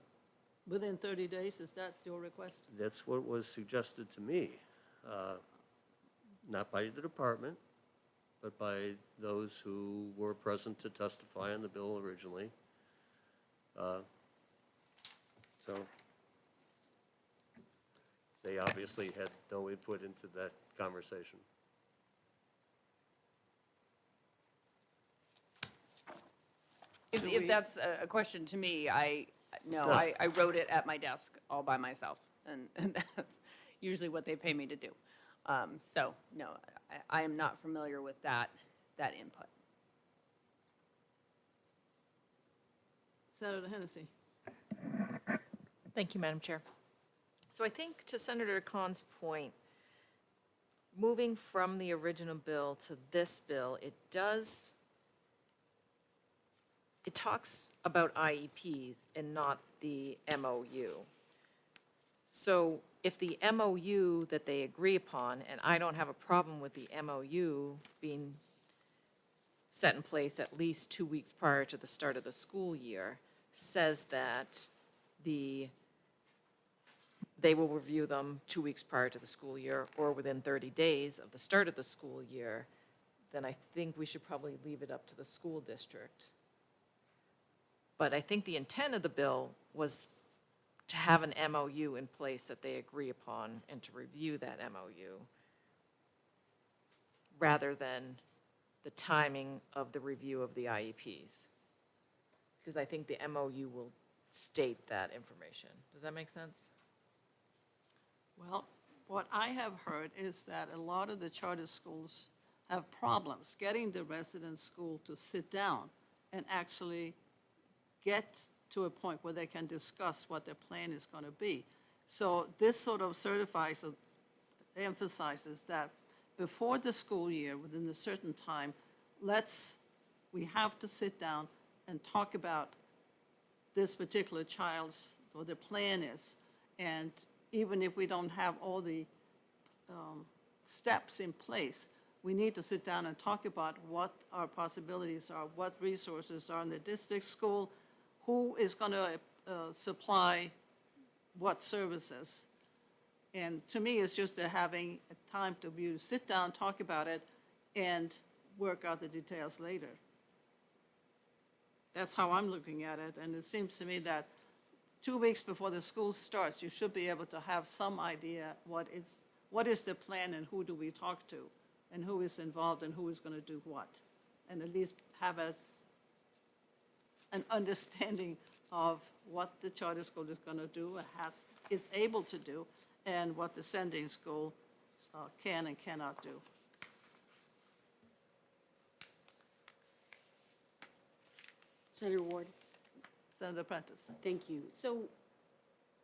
Speaker 1: within 30 days, is that your request?
Speaker 4: That's what was suggested to me, not by the department, but by those who were present to testify on the bill originally. So they obviously had no input into that conversation.
Speaker 6: If that's a question to me, no,
Speaker 4: No.
Speaker 6: I wrote it at my desk all by myself, and that's usually what they pay me to do. So, no, I am not familiar with that input.
Speaker 1: Senator Hennessy.
Speaker 3: Thank you, Madam Chair. So I think to Senator Khan's point, moving from the original bill to this bill, it talks about IEPs and not the MOU. So if the MOU that they agree upon, and I don't have a problem with the MOU being set in place at least 2 weeks prior to the start of the school year, says that they will review them 2 weeks prior to the school year or within 30 days of the start of the school year, then I think we should probably leave it up to the school district. But I think the intent of the bill was to have an MOU in place that they agree upon and to review that MOU rather than the timing of the review of the IEPs. Because I think the MOU will state that information. Does that make sense?
Speaker 1: Well, what I have heard is that a lot of the charter schools have problems getting the resident school to sit down and actually get to a point where they can discuss what their plan is going to be. So this sort of certifies, or emphasizes that before the school year, within a certain time, we have to sit down and talk about this particular child's, or the plan is. And even if we don't have all the steps in place, we need to sit down and talk about what our possibilities are, what resources are in the district school, who is going to supply what services. And to me, it's just having a time to sit down, talk about it, and work out the details later. That's how I'm looking at it, and it seems to me that 2 weeks before the school starts, you should be able to have some idea what is the plan and who do we talk to, and who is involved and who is going to do what, and at least have an understanding of what the charter school is going to do, is able to do, and what the sending school can and cannot do.
Speaker 9: Senator Ward?
Speaker 1: Senator Prentice.
Speaker 9: Thank you. So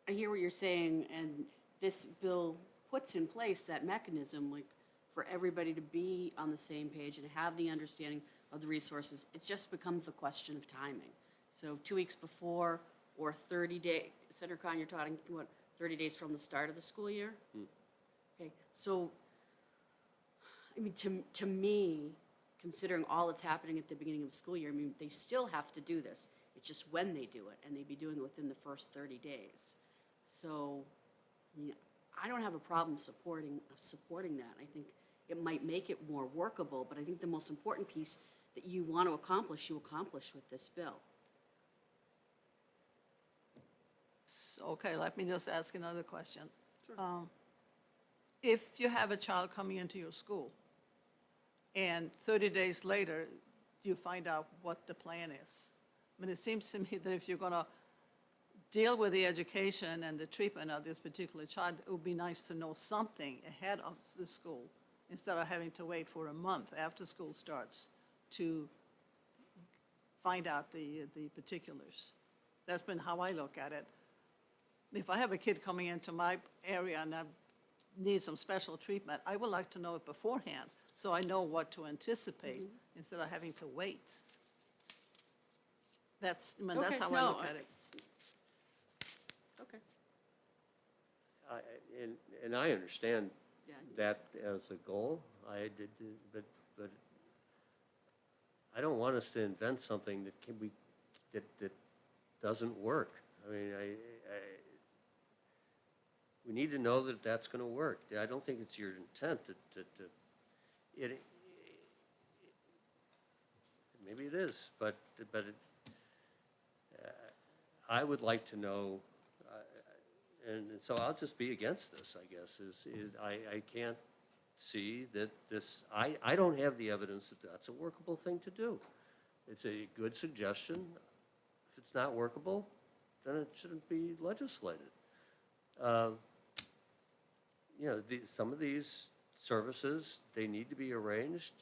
Speaker 9: I hear what you're saying, and this bill puts in place that mechanism, like, for everybody to be on the same page and have the understanding of the resources. It just becomes the question of timing. So 2 weeks before or 30 days, Senator Khan, you're talking, what, 30 days from the start of the school year? Okay, so, I mean, to me, considering all that's happening at the beginning of the school year, I mean, they still have to do this. It's just when they do it, and they'd be doing it within the first 30 days. So, I mean, I don't have a problem supporting that. I think it might make it more workable, but I think the most important piece that you want to accomplish, you accomplish with this bill.
Speaker 1: Okay, let me just ask another question. If you have a child coming into your school, and 30 days later, you find out what the plan is, I mean, it seems to me that if you're going to deal with the education and the treatment of this particular child, it would be nice to know something ahead of the school, instead of having to wait for a month after school starts to find out the particulars. That's been how I look at it. If I have a kid coming into my area and I need some special treatment, I would like to know it beforehand, so I know what to anticipate, instead of having to wait. That's
Speaker 9: Okay,
Speaker 1: how I
Speaker 9: no,
Speaker 1: look at it.
Speaker 9: Okay.
Speaker 4: And I understand
Speaker 9: Yeah.
Speaker 4: that as a goal, but I don't want us to invent something that doesn't work. I mean, we need to know that that's going to work. I don't think it's your intent maybe it is, but I would like to know, and so I'll just be against this, I guess, I can't see that I don't have the evidence that that's a workable thing to do. It's a good suggestion. If it's not workable, then it shouldn't be legislated. You know, some of these services, they need to be arranged.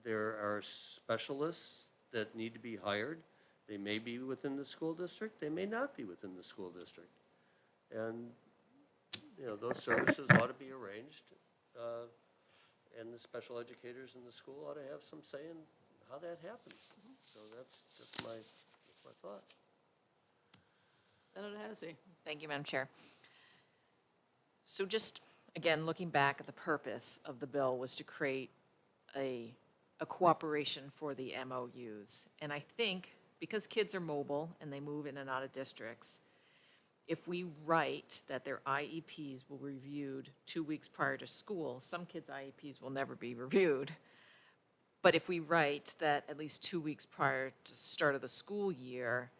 Speaker 4: There are specialists that need to be hired. They may be within the school district, they may not be within the school district. And, you know, those services ought to be arranged, and the special educators in the school ought to have some say in how that happens. So that's my thought.
Speaker 1: Senator Hennessy.
Speaker 3: Thank you, Madam Chair. So just, again, looking back at the purpose of the bill was to create a cooperation for the MOUs. And I think, because kids are mobile and they move in and out of districts, if we write that their IEPs will be reviewed 2 weeks prior to school, some kids' IEPs will never be reviewed. But if we write that at least 2 weeks prior to the start of the school year,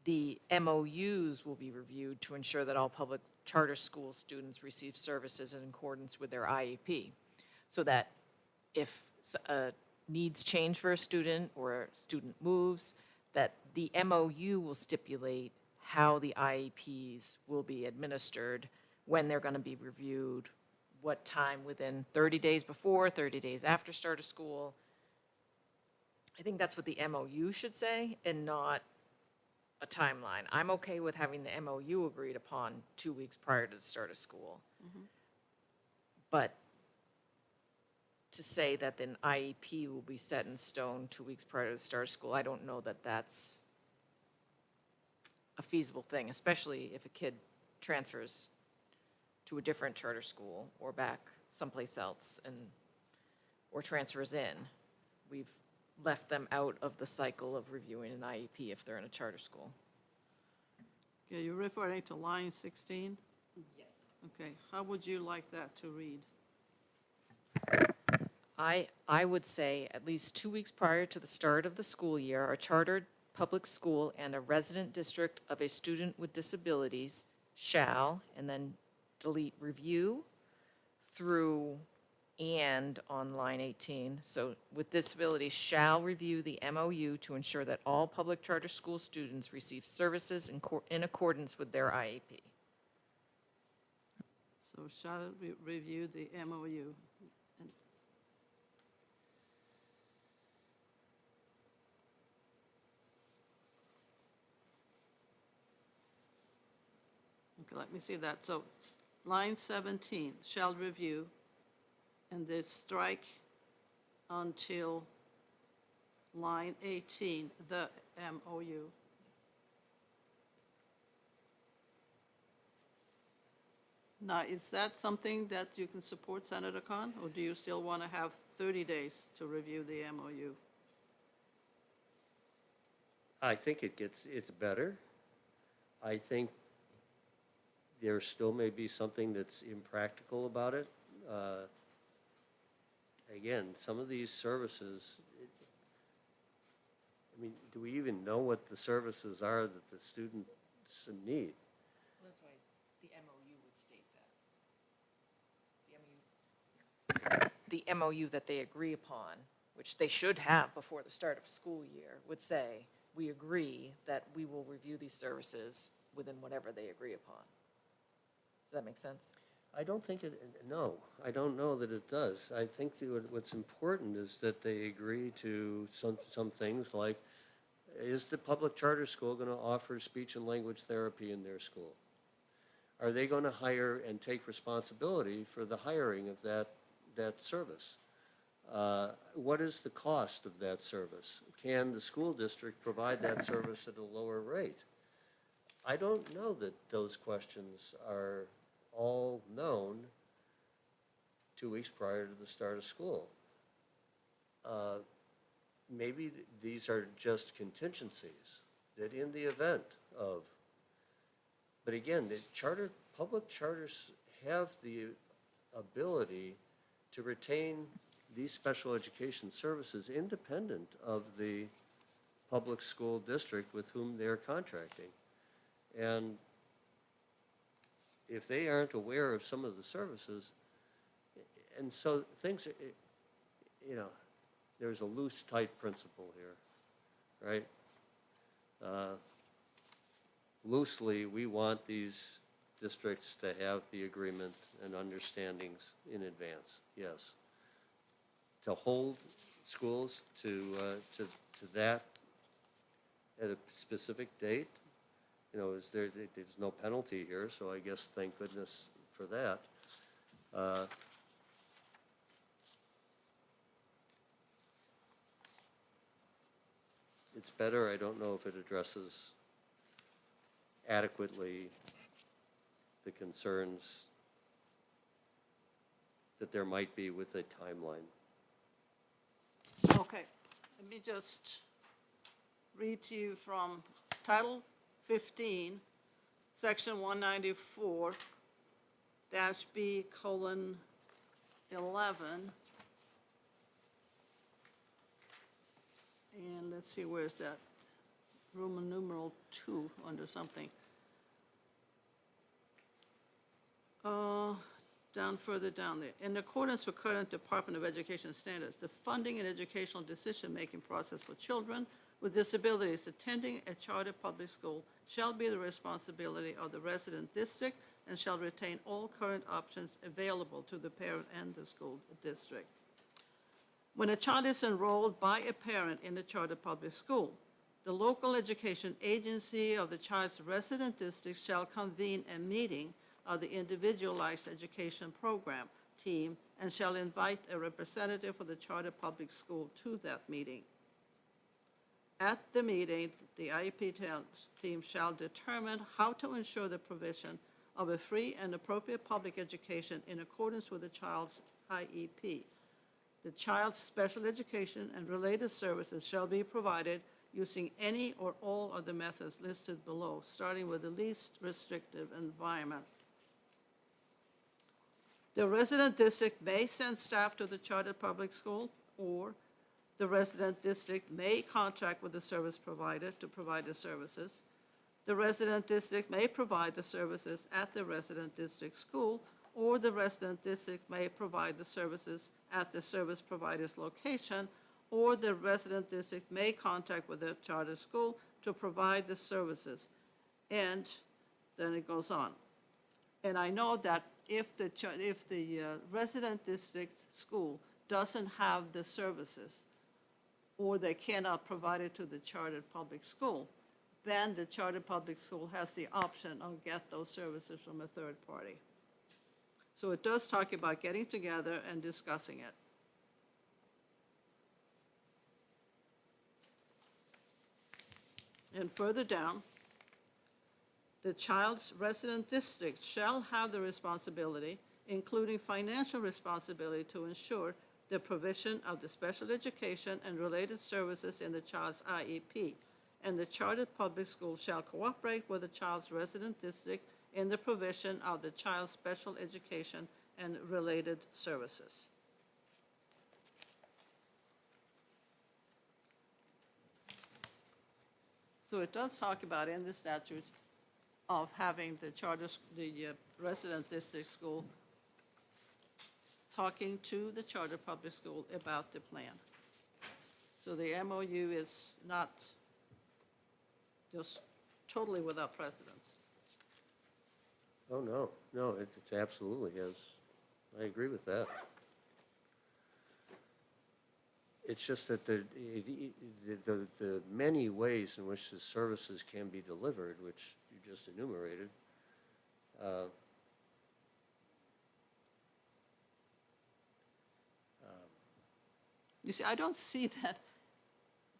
Speaker 3: the MOUs will be reviewed to ensure that all public charter school students receive services in accordance with their IEP. So that if needs change for a student or a student moves, that the MOU will stipulate how the IEPs will be administered, when they're going to be reviewed, what time within 30 days before, 30 days after start of school. I think that's what the MOU should say, and not a timeline. I'm okay with having the MOU agreed upon 2 weeks prior to the start of school. But to say that an IEP will be set in stone 2 weeks prior to the start of school, I don't know that that's a feasible thing, especially if a kid transfers to a different charter school or back someplace else or transfers in. We've left them out of the cycle of reviewing an IEP if they're in a charter school.
Speaker 1: Okay, you're referring to line 16? Yes. Okay, how would you like that to read?
Speaker 3: I would say at least 2 weeks prior to the start of the school year, a chartered public school and a resident district of a student with disabilities shall, and then delete review through and on line 18. So with disabilities shall review the MOU to ensure that all public charter school students receive services in accordance with their IEP.
Speaker 1: So shall review the MOU. Okay, let me see that. So line 17, shall review, and then strike until line 18, the MOU. Now, is that something that you can support, Senator Khan, or do you still want to have 30 days to review the MOU?
Speaker 4: I think it's better. I think there still may be something that's impractical about it. Again, some of these services, I mean, do we even know what the services are that the students need?
Speaker 3: That's why the MOU would state that. The MOU that they agree upon, which they should have before the start of school year, would say, we agree that we will review these services within whatever they agree upon. Does that make sense?
Speaker 4: I don't think no, I don't know that it does. I think that what's important is that they agree to some things like, is the public charter school going to offer speech and language therapy in their school? Are they going to hire and take responsibility for the hiring of that service? What is the cost of that service? Can the school district provide that service at a lower rate? I don't know that those questions are all known 2 weeks prior to the start of school. Maybe these are just contingencies that in the event of, but again, public charters have the ability to retain these special education services independent of the public school district with whom they're contracting. And if they aren't aware of some of the services, and so things, you know, there's a loose, tight principle here, right? Loosely, we want these districts to have the agreement and understandings in advance, yes. To hold schools to that at a specific date, you know, there's no penalty here, so I guess thank goodness for that. It's better, I don't know if it addresses adequately the concerns that there might be with a timeline.
Speaker 1: Okay, let me just read to you from Title 15, Section 194, -B:11. And let's see, where's that? Roman numeral 2 under something. Further down there. In accordance with current Department of Education standards, the funding and educational decision-making process for children with disabilities attending a charter public school shall be the responsibility of the resident district and shall retain all current options available to the parent and the school district. When a child is enrolled by a parent in a charter public school, the local education agency of the child's resident district shall convene a meeting of the individualized education program team and shall invite a representative for the charter public school to that meeting. At the meeting, the IEP team shall determine how to ensure the provision of a free and appropriate public education in accordance with the child's IEP. The child's special education and related services shall be provided using any or all of the methods listed below, starting with the least restrictive environment. The resident district may send staff to the charter public school, or the resident district may contract with the service provider to provide the services. The resident district may provide the services at the resident district school, or the resident district may provide the services at the service provider's location, or the resident district may contract with the charter school to provide the services. And then it goes on. And I know that if the resident district school doesn't have the services, or they cannot provide it to the chartered public school, then the chartered public school has the option of get those services from a third party. So it does talk about getting together and discussing it. And further down, the child's resident district shall have the responsibility, including financial responsibility, to ensure the provision of the special education and related services in the child's IEP, and the chartered public school shall cooperate with the child's resident district in the provision of the child's special education and related services. So it does talk about in the statute of having the resident district school talking to the charter public school about the plan. So the MOU is not just totally without precedence.
Speaker 4: Oh, no, it absolutely has, I agree with that. It's just that the many ways in which the services can be delivered, which you just enumerated,
Speaker 1: you see, I don't see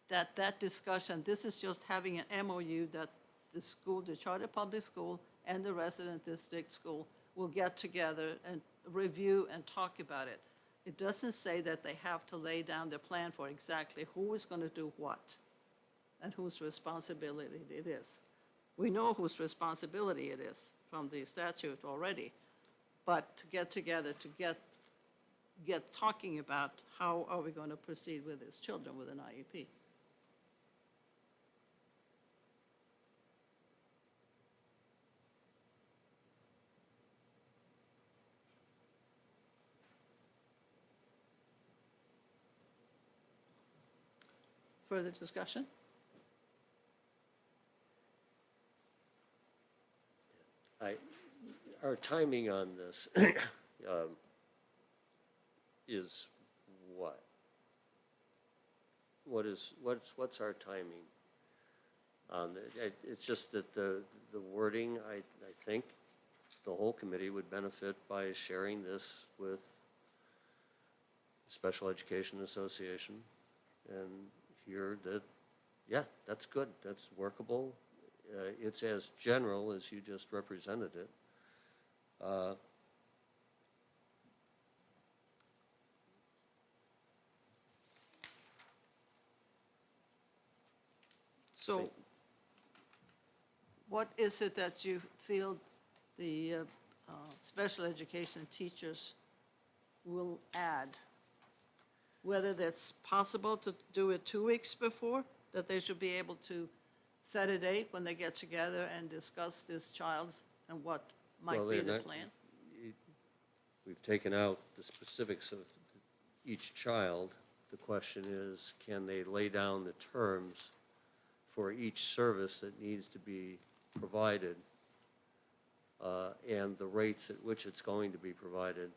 Speaker 1: that discussion. This is just having an MOU that the school, the charter public school, and the resident district school will get together and review and talk about it. It doesn't say that they have to lay down the plan for exactly who is going to do what and whose responsibility it is. We know whose responsibility it is from the statute already, but to get together, to get talking about how are we going to proceed with these children with an IEP. Further discussion?
Speaker 4: Our timing on this is what? What's our timing on it? It's just that the wording, I think the whole committee would benefit by sharing this with the Special Education Association and hear that, yeah, that's good, that's workable. It's as general as you just represented it.
Speaker 1: So what is it that you feel the special education teachers will add? Whether that's possible to do it 2 weeks before, that they should be able to set a date when they get together and discuss this child and what might
Speaker 4: Well,
Speaker 1: be
Speaker 4: they're
Speaker 1: the
Speaker 4: not-
Speaker 1: plan?
Speaker 4: We've taken out the specifics of each child. The question is, can they lay down the terms for each service that needs to be provided, and the rates at which it's going to be provided?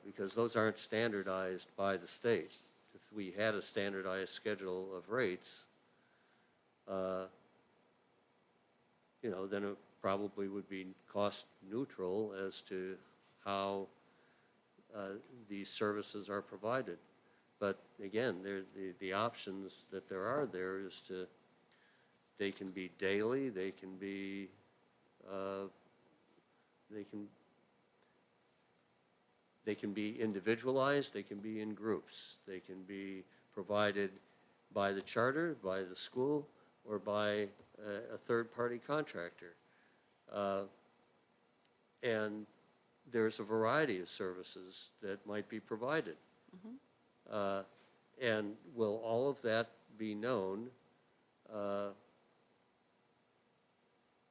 Speaker 4: Because those aren't standardized by the state. If we had a standardized schedule of rates, then it probably would be cost neutral as to how these services are provided. But again, the options that there are there is they can be daily, they can be, they can be individualized, they can be in groups, they can be provided by the charter, by the school, or by a third-party contractor. And there's a variety of services that might be provided. And will all of that be known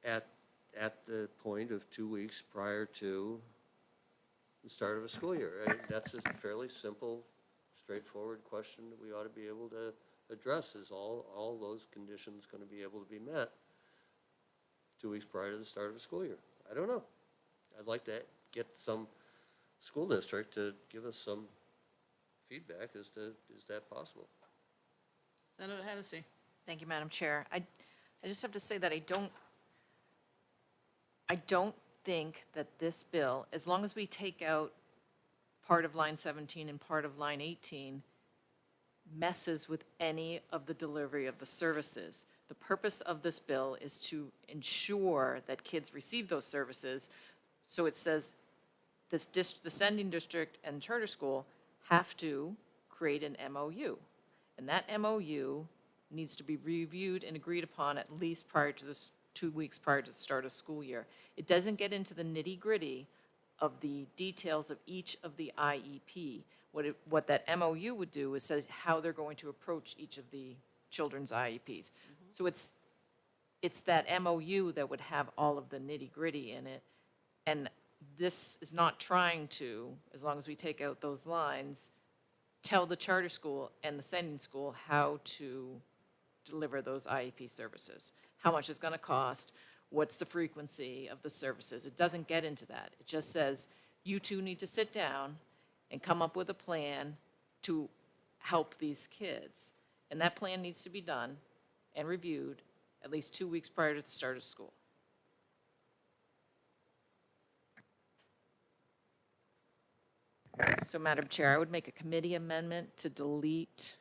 Speaker 4: at the point of 2 weeks prior to the start of a school year? That's a fairly simple, straightforward question that we ought to be able to address. Is all those conditions going to be able to be met 2 weeks prior to the start of a school year? I don't know. I'd like to get some school district to give us some feedback as to, is that possible?
Speaker 1: Senator Hennessy?
Speaker 3: Thank you, Madam Chair. I just have to say that I don't think that this bill, as long as we take out part of line 17 and part of line 18, messes with any of the delivery of the services. The purpose of this bill is to ensure that kids receive those services. So it says the sending district and charter school have to create an MOU. And that MOU needs to be reviewed and agreed upon at least prior to this 2 weeks prior to the start of school year. It doesn't get into the nitty-gritty of the details of each of the IEP. What that MOU would do is says how they're going to approach each of the children's IEPs. So it's that MOU that would have all of the nitty-gritty in it. And this is not trying to, as long as we take out those lines, tell the charter school and the sending school how to deliver those IEP services. How much it's going to cost, what's the frequency of the services. It doesn't get into that. It just says, you two need to sit down and come up with a plan to help these kids. And that plan needs to be done and reviewed at least 2 weeks prior to the start of school. So, Madam Chair, I would make a committee amendment to delete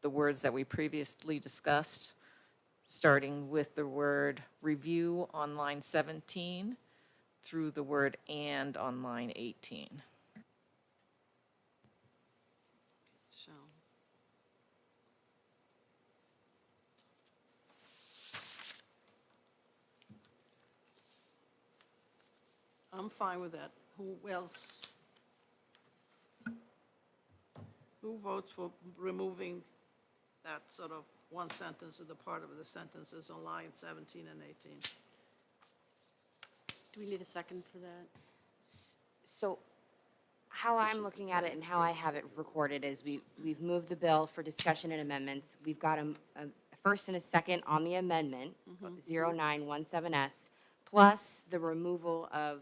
Speaker 3: the words that we previously discussed, starting with the word review on line 17 through the word and on line 18.
Speaker 1: So, I'm fine with that. Who else? Who votes for removing that sort of one sentence or the part of the sentences on line 17 and 18?
Speaker 9: Do we need a second for that?
Speaker 13: So
Speaker 12: how I'm looking at it and how I have it recorded is we've moved the bill for discussion and amendments. We've got a first and a second on the amendment, 0917S, plus the removal of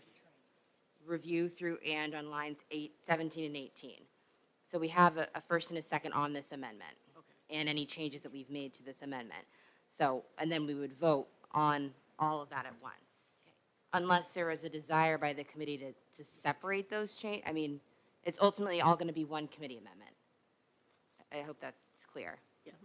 Speaker 12: review through and on lines 17 and 18. So we have a first and a second on this amendment. And any changes that we've made to this amendment. So, and then we would vote on all of that at once. Unless there is a desire by the committee to separate those change, I mean, it's ultimately all going to be one committee amendment. I hope that's clear.
Speaker 9: Yes.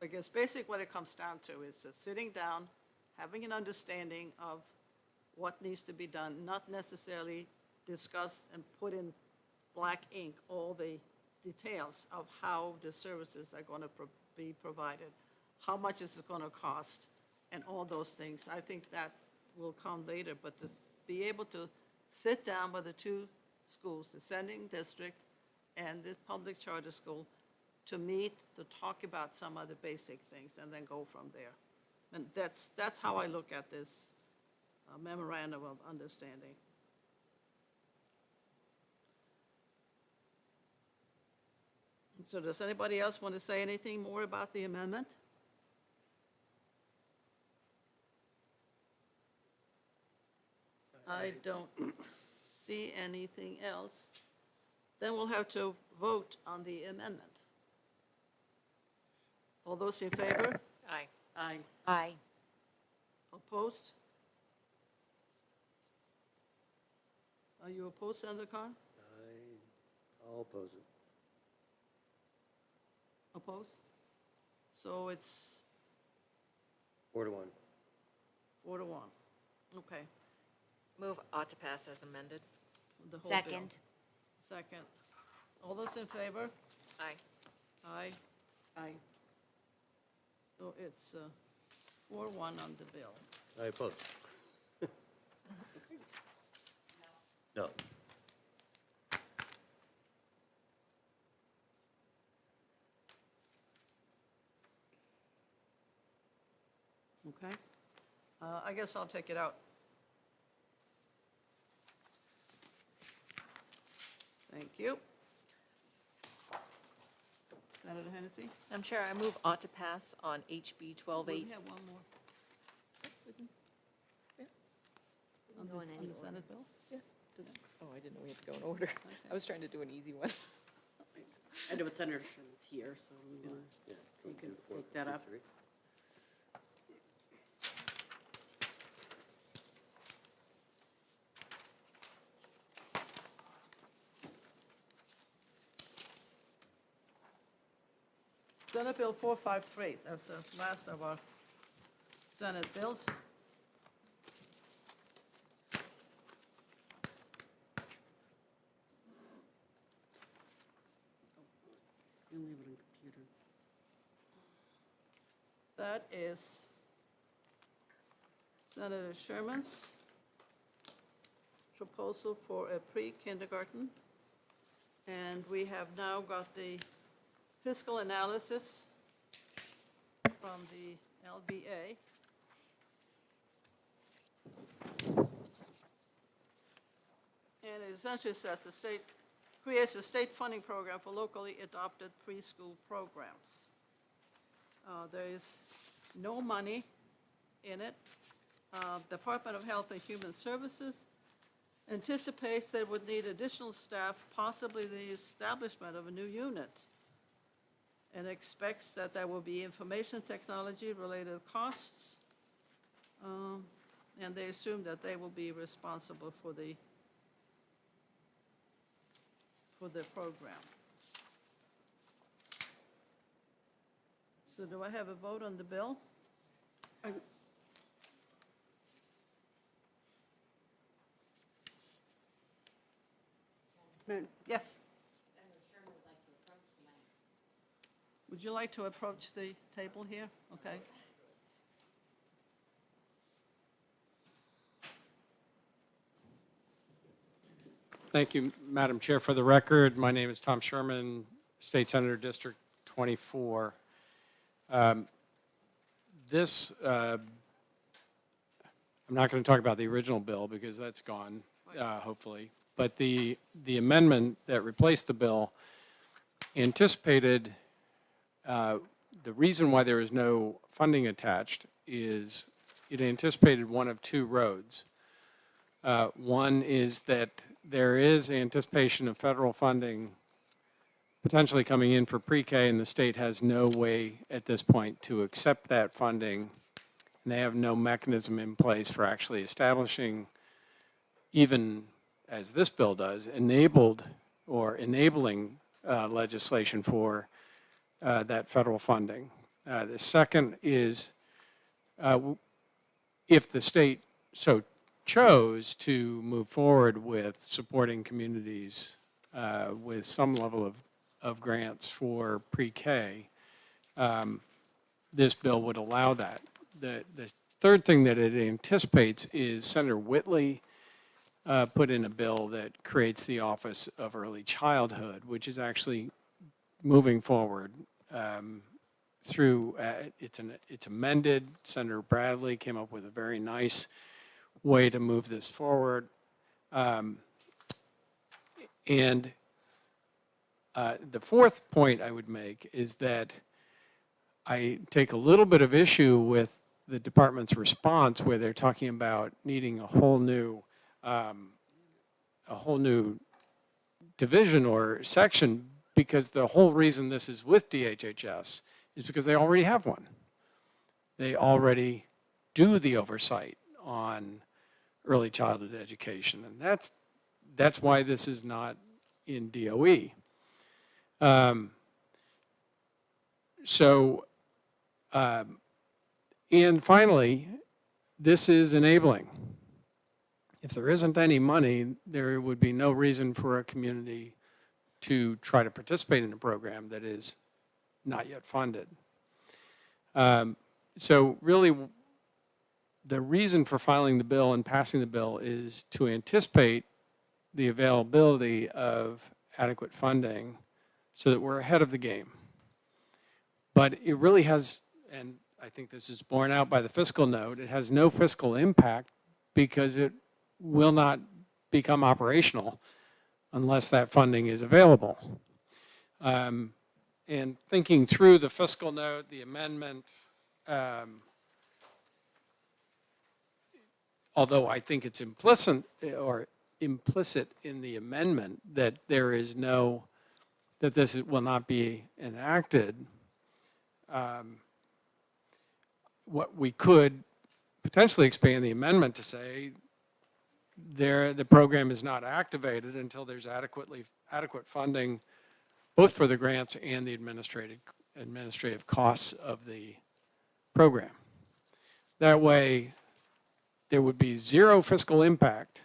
Speaker 1: I guess basically what it comes down to is sitting down, having an understanding of what needs to be done, not necessarily discuss and put in black ink all the details of how the services are going to be provided, how much is it going to cost, and all those things. I think that will come later, but to be able to sit down with the two schools, the sending district and the public charter school, to meet, to talk about some of the basic things, and then go from there. And that's how I look at this memorandum of understanding. So does anybody else want to say anything more about the amendment? I don't see anything else. Then we'll have to vote on the amendment. All those in favor?
Speaker 3: Aye.
Speaker 9: Aye.
Speaker 13: Aye.
Speaker 1: Opposed? Are you opposed, Senator Carr?
Speaker 4: I'll oppose it.
Speaker 1: Opposed? So it's
Speaker 4: 4-1.
Speaker 1: 4-1. Okay.
Speaker 3: Move ought to pass as amended.
Speaker 1: The whole bill.
Speaker 13: Second.
Speaker 1: Second. All those in favor?
Speaker 3: Aye.
Speaker 1: Aye.
Speaker 2: Aye.
Speaker 1: So it's 4-1 on the bill.
Speaker 4: I oppose. No.
Speaker 1: Okay. I guess I'll take it out. Thank you. Senator Hennessy?
Speaker 3: Madam Chair, I move ought to pass on HB 12-8.
Speaker 1: We have one more. On
Speaker 12: Go in
Speaker 1: this-
Speaker 12: any
Speaker 1: on the
Speaker 12: order.
Speaker 1: Senate bill?
Speaker 3: Does it- Oh, I didn't know we had to go in order. I was trying to do an easy one.
Speaker 9: I know it's Senator Sherman's here, so I'm gonna
Speaker 4: Yeah.
Speaker 9: take that up.
Speaker 1: Senate Bill 453, that's the last of our Senate bills.
Speaker 9: You only have it on computer.
Speaker 1: That is Senator Sherman's proposal for a pre-kindergarten. And we have now got the fiscal analysis from the LBA. And it essentially says the state creates a state funding program for locally adopted preschool programs. There is no money in it. Department of Health and Human Services anticipates they would need additional staff, possibly the establishment of a new unit, and expects that there will be information technology-related costs, and they assume that they will be responsible for the program. So do I have a vote on the bill? Yes. Would you like to approach the table here? Okay.
Speaker 14: Thank you, Madam Chair. For the record, my name is Tom Sherman, State Senator District 24. This I'm not going to talk about the original bill because that's gone, hopefully. But the amendment that replaced the bill anticipated, the reason why there is no funding attached is it anticipated one of two roads. One is that there is anticipation of federal funding potentially coming in for pre-K, and the state has no way at this point to accept that funding, and they have no mechanism in place for actually establishing, even as this bill does, enabling legislation for that federal funding. The second is if the state so chose to move forward with supporting communities with some level of grants for pre-K, this bill would allow that. The third thing that it anticipates is Senator Whitley put in a bill that creates the Office of Early Childhood, which is actually moving forward through, it's amended. Senator Bradley came up with a very nice way to move this forward. And the fourth point I would make is that I take a little bit of issue with the department's response where they're talking about needing a whole new division or section, because the whole reason this is with DHHS is because they already have one. They already do the oversight on early childhood education, and that's why this is not in DOE. And finally, this is enabling. If there isn't any money, there would be no reason for a community to try to participate in a program that is not yet funded. So really, the reason for filing the bill and passing the bill is to anticipate the availability of adequate funding so that we're ahead of the game. But it really has, and I think this is borne out by the fiscal note, it has no fiscal impact because it will not become operational unless that funding is available. And thinking through the fiscal note, the amendment, although I think it's implicit in the amendment that there is that this will not be enacted, what we could potentially expand the amendment to say the program is not activated until there's adequate funding both for the grants and the administrative costs of the program. That way, there would be zero fiscal impact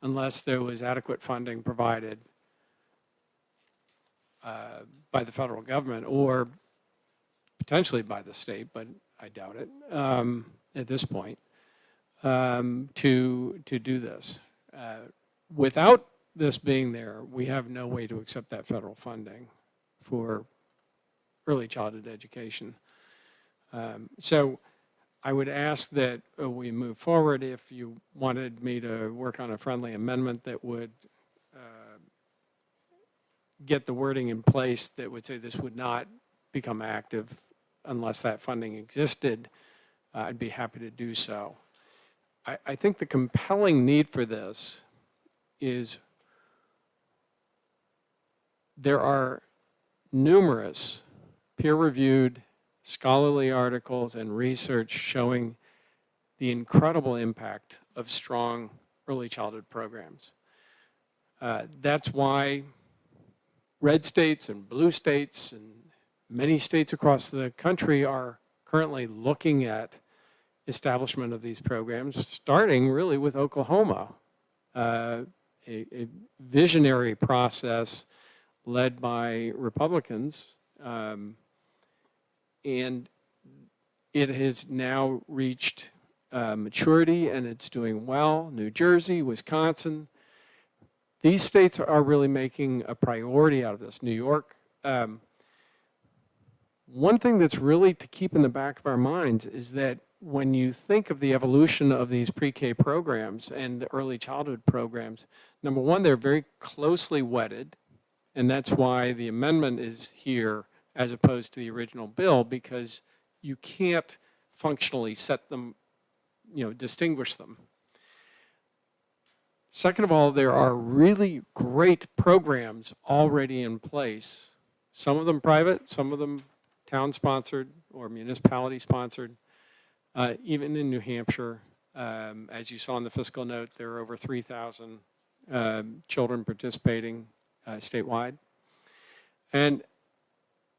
Speaker 14: unless there was adequate funding provided by the federal government or potentially by the state, but I doubt it at this point, to do this. Without this being there, we have no way to accept that federal funding for early childhood education. So I would ask that we move forward. If you wanted me to work on a friendly amendment that would get the wording in place that would say this would not become active unless that funding existed, I'd be happy to do so. I think the compelling need for this is there are numerous peer-reviewed scholarly articles and research showing the incredible impact of strong early childhood programs. That's why red states and blue states and many states across the country are currently looking at establishment of these programs, starting really with Oklahoma, a visionary process led by Republicans, and it has now reached maturity and it's doing well. New Jersey, Wisconsin, these states are really making a priority out of this. New York. One thing that's really to keep in the back of our minds is that when you think of the evolution of these pre-K programs and the early childhood programs, number one, they're very closely wedded, and that's why the amendment is here as opposed to the original bill, because you can't functionally set them, distinguish them. Second of all, there are really great programs already in place, some of them private, some of them town-sponsored or municipality-sponsored. Even in New Hampshire, as you saw in the fiscal note, there are over 3,000 children participating statewide. And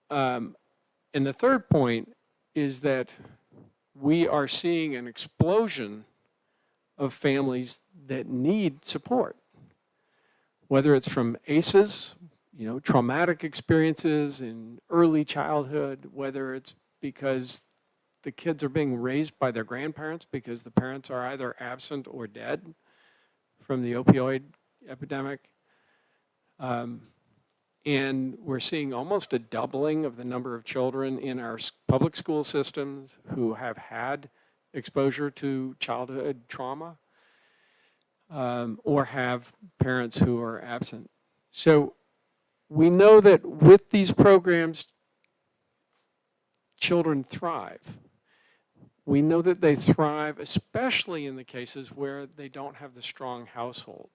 Speaker 14: the third point is that we are seeing an explosion of families that need support, whether it's from ACEs, traumatic experiences in early childhood, whether it's because the kids are being raised by their grandparents because the parents are either absent or dead from the opioid epidemic. And we're seeing almost a doubling of the number of children in our public school systems who have had exposure to childhood trauma or have parents who are absent. So we know that with these programs, children thrive. We know that they thrive, especially in the cases where they don't have the strong household.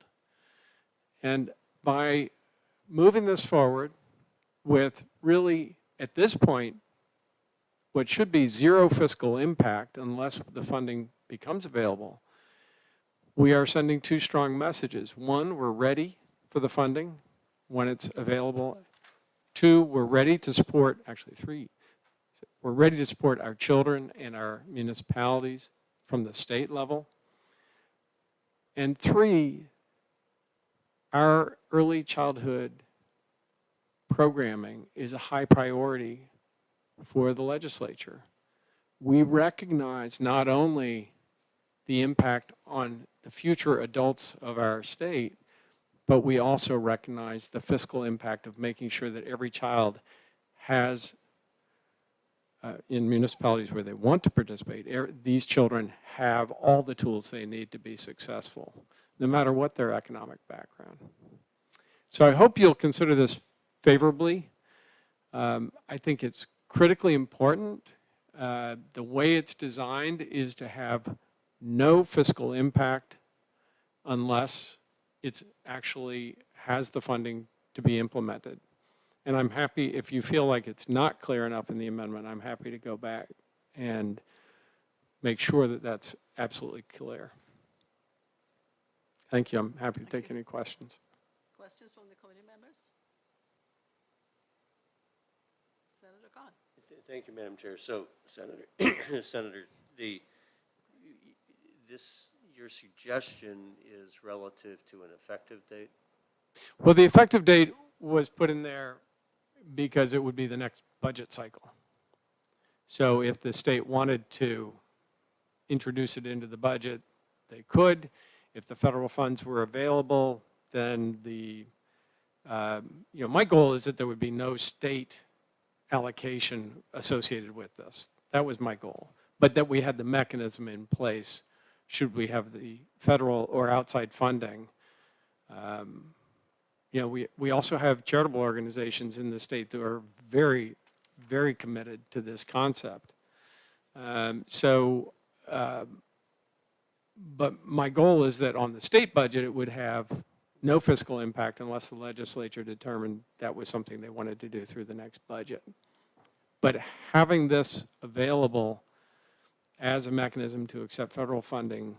Speaker 14: And by moving this forward with really, at this point, what should be zero fiscal impact unless the funding becomes available, we are sending two strong messages. One, we're ready for the funding when it's available. Two, we're ready to support, actually three, we're ready to support our children and our municipalities from the state level. And three, our early childhood programming is a high priority for the legislature. We recognize not only the impact on the future adults of our state, but we also recognize the fiscal impact of making sure that every child has, in municipalities where they want to participate, these children have all the tools they need to be successful, no matter what their economic background. So I hope you'll consider this favorably. I think it's critically important. The way it's designed is to have no fiscal impact unless it actually has the funding to be implemented. And I'm happy, if you feel like it's not clear enough in the amendment, I'm happy to go back and make sure that that's absolutely clear. Thank you. I'm happy to take any questions.
Speaker 1: Questions from the committee members? Senator Khan.
Speaker 4: Thank you, Madam Chair. So, Senator, your suggestion is relative to an effective date?
Speaker 14: Well, the effective date was put in there because it would be the next budget cycle. So if the state wanted to introduce it into the budget, they could. If the federal funds were available, then my goal is that there would be no state allocation associated with this. That was my goal. But that we had the mechanism in place should we have the federal or outside funding. We also have charitable organizations in the state that are very, very committed to this concept. But my goal is that on the state budget, it would have no fiscal impact unless the legislature determined that was something they wanted to do through the next budget. But having this available as a mechanism to accept federal funding,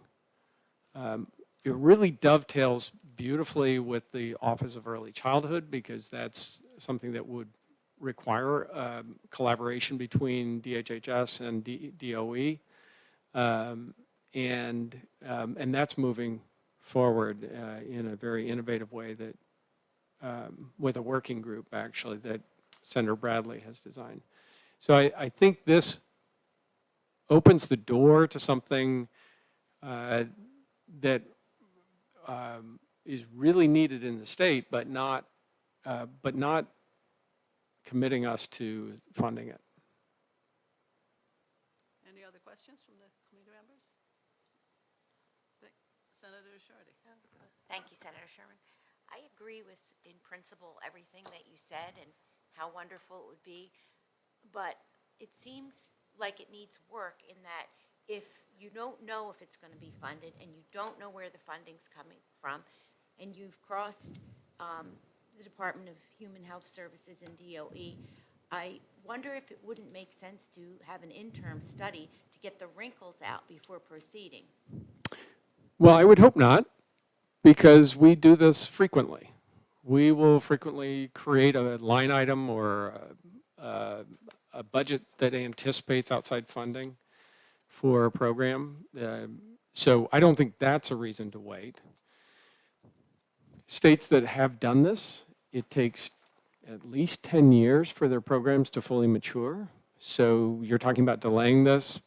Speaker 14: it really dovetails beautifully with the Office of Early Childhood, because that's something that would require collaboration between DHHS and DOE. And that's moving forward in a very innovative way that, with a working group actually that Senator Bradley has designed. So I think this opens the door to something that is really needed in the state, but not committing us to funding it.
Speaker 1: Any other questions from the
Speaker 13: Thank you, Senator Sherman. I agree with, in principle, everything that you said and how wonderful it would be. But it seems like it needs work in that if you don't know if it's going to be funded and you don't know where the funding's coming from, and you've crossed the Department of Human Health Services and DOE, I wonder if it wouldn't make sense to have an interim study to get the wrinkles out before proceeding.
Speaker 14: Well, I would hope not, because we do this frequently. We will frequently create a line item or a budget that anticipates outside funding for a program. So I don't think that's a reason to wait. States that have done this, it takes at least 10 years for their programs to fully mature. So you're talking about delaying this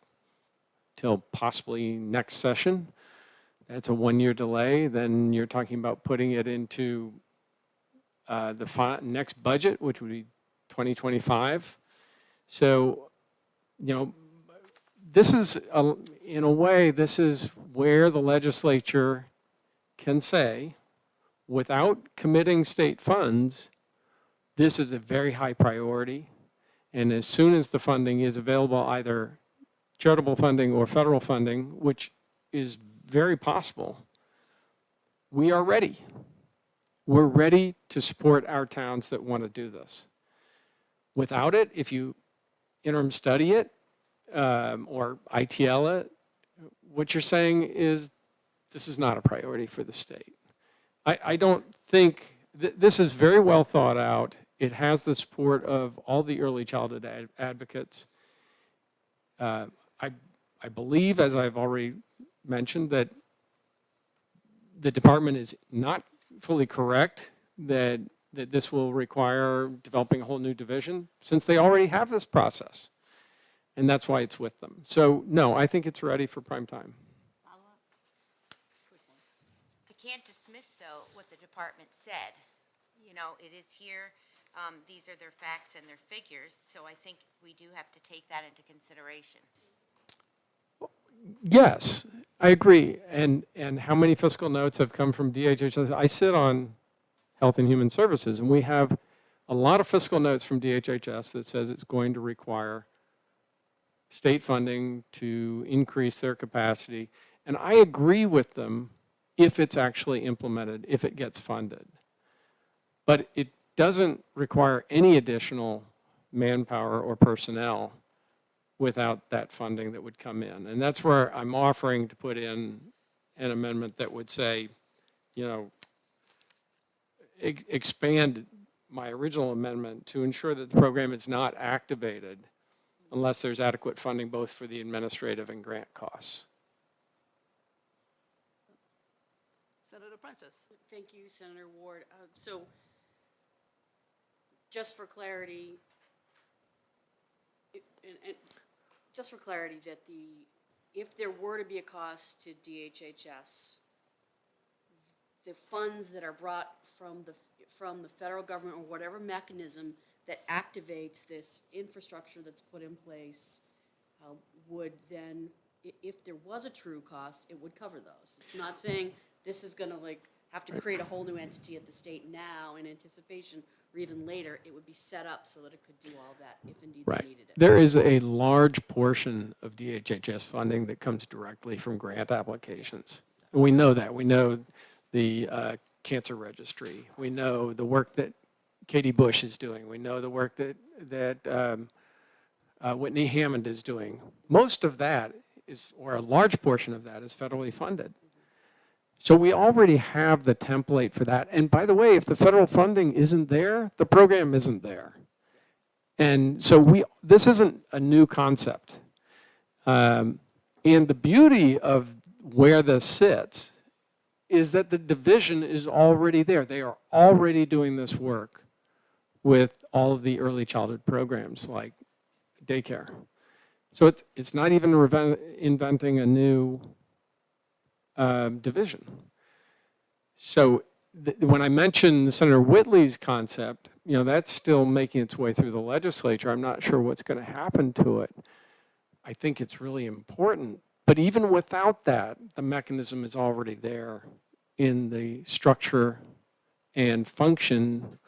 Speaker 14: till possibly next session. That's a 1-year delay. Then you're talking about putting it into the next budget, which would be 2025. So, this is, in a way, this is where the legislature can say, without committing state funds, this is a very high priority. And as soon as the funding is available, either charitable funding or federal funding, which is very possible, we are ready. We're ready to support our towns that want to do this. Without it, if you interim study it or ITL it, what you're saying is this is not a priority for the state. I don't think, this is very well thought out. It has the support of all the early childhood advocates. I believe, as I've already mentioned, that the department is not fully correct that this will require developing a whole new division, since they already have this process. And that's why it's with them. So, no, I think it's ready for prime time.
Speaker 13: Follow-up? I can't dismiss, though, what the department said. It is here, these are their facts and their figures, so I think we do have to take that into consideration.
Speaker 14: Yes, I agree. And how many fiscal notes have come from DHHS? I sit on Health and Human Services, and we have a lot of fiscal notes from DHHS that says it's going to require state funding to increase their capacity. And I agree with them if it's actually implemented, if it gets funded. But it doesn't require any additional manpower or personnel without that funding that would come in. And that's where I'm offering to put in an amendment that would say, expand my original amendment to ensure that the program is not activated unless there's adequate funding both for the administrative and grant costs.
Speaker 1: Senator Prentice.
Speaker 9: Thank you, Senator Ward. So, just for clarity, just for clarity, that if there were to be a cost to DHHS, the funds that are brought from the federal government or whatever mechanism that activates this infrastructure that's put in place would then, if there was a true cost, it would cover those. It's not saying this is going to have to create a whole new entity at the state now in anticipation, or even later. It would be set up so that it could do all that if indeed they needed it.
Speaker 14: There is a large portion of DHHS funding that comes directly from grant applications. And we know that. We know the cancer registry. We know the work that Katie Bush is doing. We know the work that Whitney Hammond is doing. Most of that is, or a large portion of that, is federally funded. So we already have the template for that. And by the way, if the federal funding isn't there, the program isn't there. And so this isn't a new concept. And the beauty of where this sits is that the division is already there. They are already doing this work with all of the early childhood programs like daycare. So it's not even inventing a new division. So when I mentioned Senator Whitley's concept, that's still making its way through the legislature. I'm not sure what's going to happen to it. I think it's really important. But even without that, the mechanism is already there in the structure and function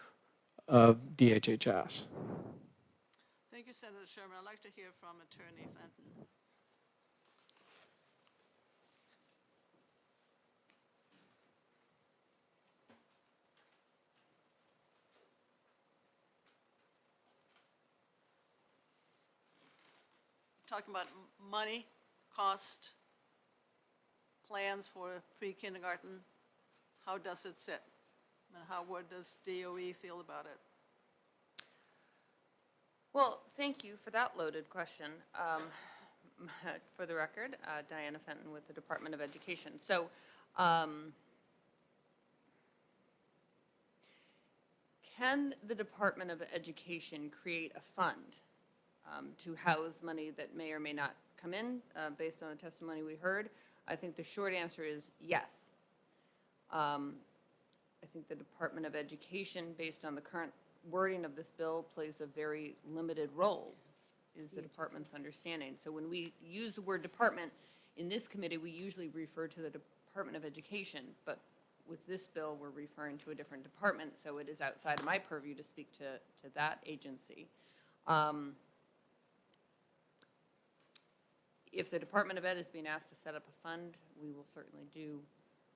Speaker 14: of DHHS.
Speaker 1: Thank you, Senator Sherman. I'd like to hear from Attorney Fenton. Talking about money, cost, plans for pre-kindergarten. How does it sit? And what does DOE feel about it?
Speaker 6: Well, thank you for that loaded question. For the record, Diana Fenton with the Department of Education. So, can the Department of Education create a fund to house money that may or may not come in based on the testimony we heard? I think the short answer is yes. I think the Department of Education, based on the current wording of this bill, plays a very limited role, is the department's understanding. So when we use the word department in this committee, we usually refer to the Department of Education, but with this bill, we're referring to a different department, so it is outside of my purview to speak to that agency. If the Department of Ed is being asked to set up a fund, we will certainly do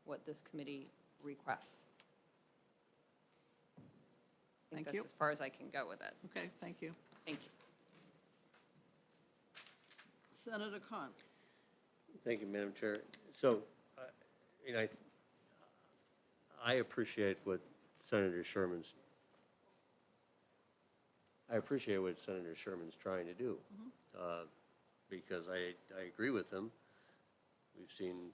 Speaker 6: what this committee requests. I think
Speaker 1: Thank you.
Speaker 6: that's as far as I can go with it.
Speaker 1: Okay, thank you.
Speaker 6: Thank you.
Speaker 1: Senator Khan.
Speaker 4: Thank you, Madam Chair. So, I appreciate what Senator Sherman's trying to do, because I agree with him. We've seen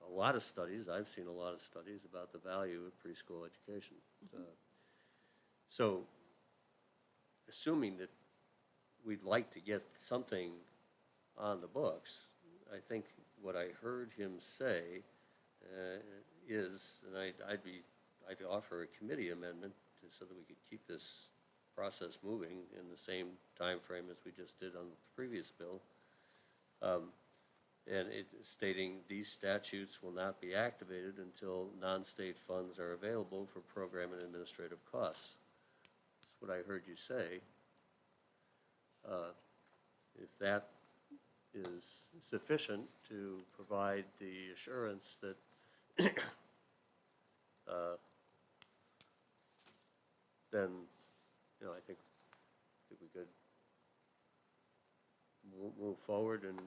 Speaker 4: a lot of studies, I've seen a lot of studies about the value of preschool education. So, assuming that we'd like to get something on the books, I think what I heard him say is, and I'd offer a committee amendment so that we could keep this process moving in the same time frame as we just did on the previous bill. And it stating these statutes will not be activated until non-state funds are available for program and administrative costs. That's what I heard you say. If that is sufficient to provide the assurance that then, I think we could move forward and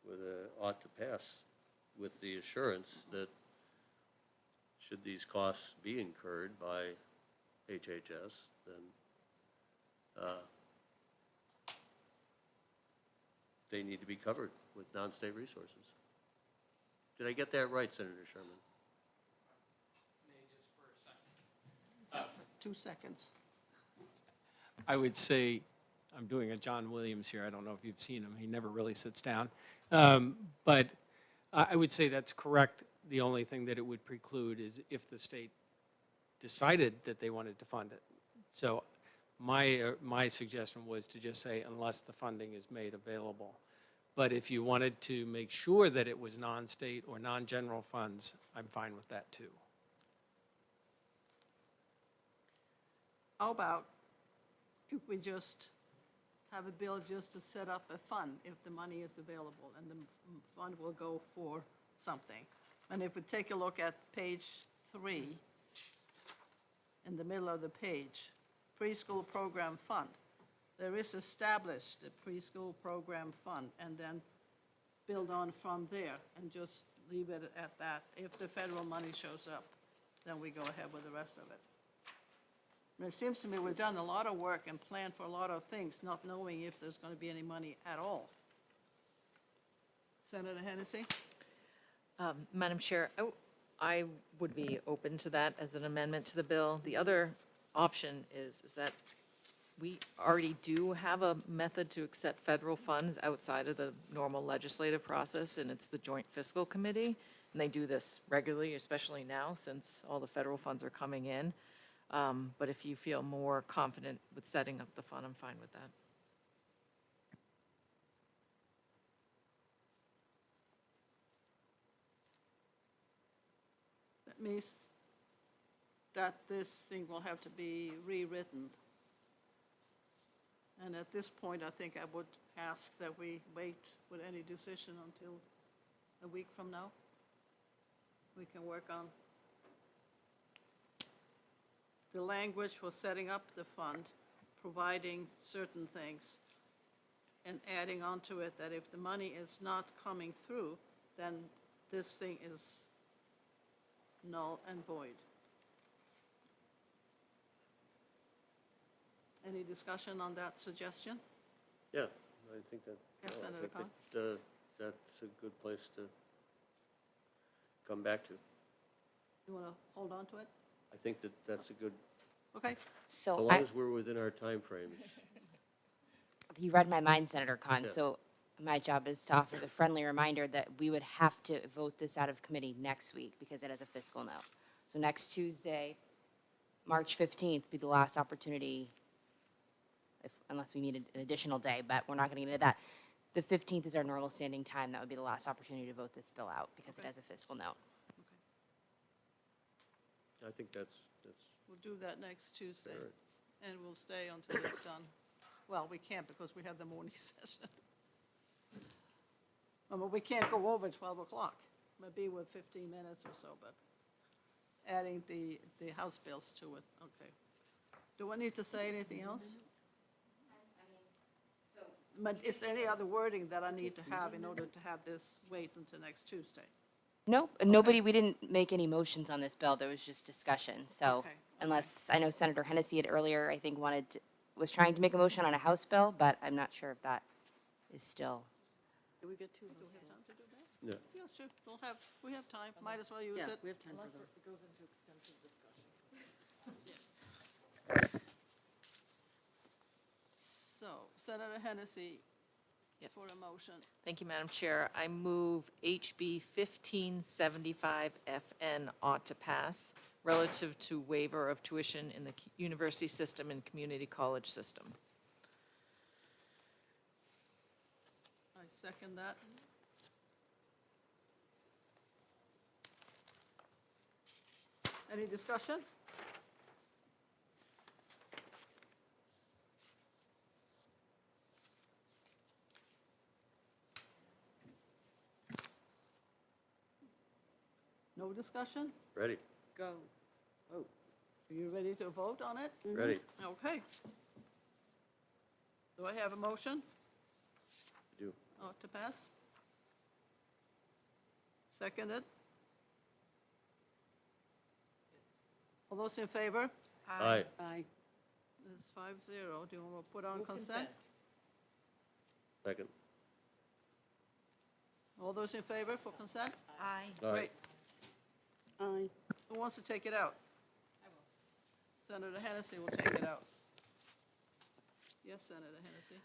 Speaker 4: with ought to pass with the assurance that should these costs be incurred by HHS, then they need to be covered with non-state resources. Did I get that right, Senator Sherman?
Speaker 1: 2 seconds.
Speaker 14: I would say, I'm doing a John Williams here. I don't know if you've seen him. He never really sits down. But I would say that's correct. The only thing that it would preclude is if the state decided that they wanted to fund it. So my suggestion was to just say unless the funding is made available. But if you wanted to make sure that it was non-state or non-general funds, I'm fine with that too.
Speaker 1: How about if we just have a bill just to set up a fund if the money is available, and the fund will go for something. And if we take a look at page 3, in the middle of the page, preschool program fund. There is established a preschool program fund, and then build on from there and just leave it at that. If the federal money shows up, then we go ahead with the rest of it. And it seems to me we've done a lot of work and planned for a lot of things, not knowing if there's going to be any money at all. Senator Hennessy?
Speaker 3: Madam Chair, I would be open to that as an amendment to the bill. The other option is that we already do have a method to accept federal funds outside of the normal legislative process, and it's the Joint Fiscal Committee. And they do this regularly, especially now, since all the federal funds are coming in. But if you feel more confident with setting up the fund, I'm fine with that.
Speaker 1: That means that this thing will have to be rewritten. And at this point, I think I would ask that we wait with any decision until a week from now. We can work on the language for setting up the fund, providing certain things, and adding on to it that if the money is not coming through, then this thing is null and void. Any discussion on that suggestion?
Speaker 4: Yeah, I think that,
Speaker 1: Yes,
Speaker 4: no, I
Speaker 1: Senator
Speaker 4: think that, that's a good place to come back to.
Speaker 1: You want to hold on to it?
Speaker 4: I think that that's a good,
Speaker 1: Okay,
Speaker 4: as
Speaker 13: So
Speaker 4: long as we're within our timeframes.
Speaker 13: you read my mind, Senator Khan,
Speaker 4: Yeah.
Speaker 13: so my job is to offer the friendly reminder that we would have to vote this out of committee next week because it has a fiscal note. So next Tuesday, March 15th, be the last opportunity, unless we need an additional day, but we're not going to get into that. The 15th is our normal standing time. That would be the last opportunity to vote this bill out because it has a fiscal note.
Speaker 4: I think that's
Speaker 1: we'll do that next Tuesday,
Speaker 4: fair.
Speaker 1: and we'll stay until it's done. Well, we can't because we have the morning session. But we can't go over 12 o'clock, maybe with 15 minutes or so, but adding the House bills to it, okay. Do I need to say anything else? But is there any other wording that I need to have in order to have this wait until next Tuesday?
Speaker 13: Nope, nobody, we didn't make any motions on this bill. There was just discussion. So
Speaker 1: Okay,
Speaker 13: unless, I know Senator Hennessy had earlier, I think, was trying to make a motion on a House bill, but I'm not sure if that is still.
Speaker 2: Do we get two?
Speaker 1: Do we have time to do that?
Speaker 4: Yeah.
Speaker 1: Yeah, sure, we have time, might as well use
Speaker 2: Yeah,
Speaker 1: it.
Speaker 2: we have time for those.
Speaker 1: It goes into extensive discussion. So, Senator Hennessy,
Speaker 3: Yep.
Speaker 1: for a motion.
Speaker 3: Thank you, Madam Chair. I move HB 1575 FN ought to pass relative to waiver of tuition in the university system and community college system.
Speaker 1: I second that. Any discussion? No discussion?
Speaker 4: Ready,
Speaker 2: Go.
Speaker 1: Are you ready to vote on it?
Speaker 4: ready.
Speaker 1: Okay. Do I have a motion?
Speaker 4: Do.
Speaker 1: To pass? Seconded? All those in favor?
Speaker 4: Aye.
Speaker 2: Aye.
Speaker 1: This is 5-0. Do you want to put on consent?
Speaker 4: Second.
Speaker 1: All those in favor for consent?
Speaker 13: Aye.
Speaker 4: Aye.
Speaker 1: Great.
Speaker 2: Aye.
Speaker 1: Who wants to take it out? I will. Senator Hennessy will take it out. Yes, Senator Hennessy.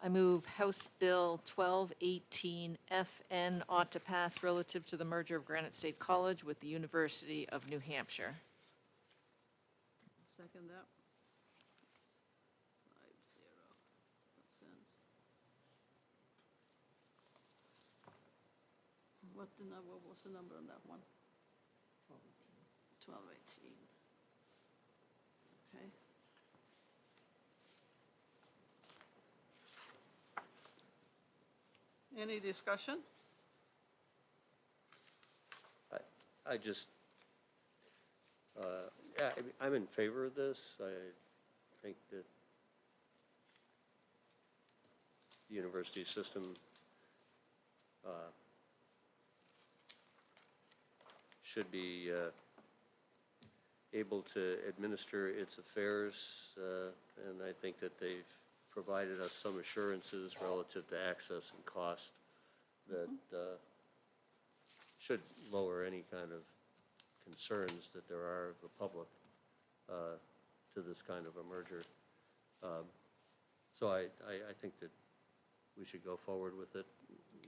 Speaker 3: I move House Bill 1218 FN ought to pass relative to the merger of Granite State College with the University of New Hampshire.
Speaker 1: Second that. 5-0%. What was the number on that one? 1218. Okay. Any discussion?
Speaker 4: I just, yeah, I'm in favor of this. I think that the university system should be able to administer its affairs, and I think that they've provided us some assurances relative to access and cost that should lower any kind of concerns that there are of the public to this kind of a merger. So I think that we should go forward with it.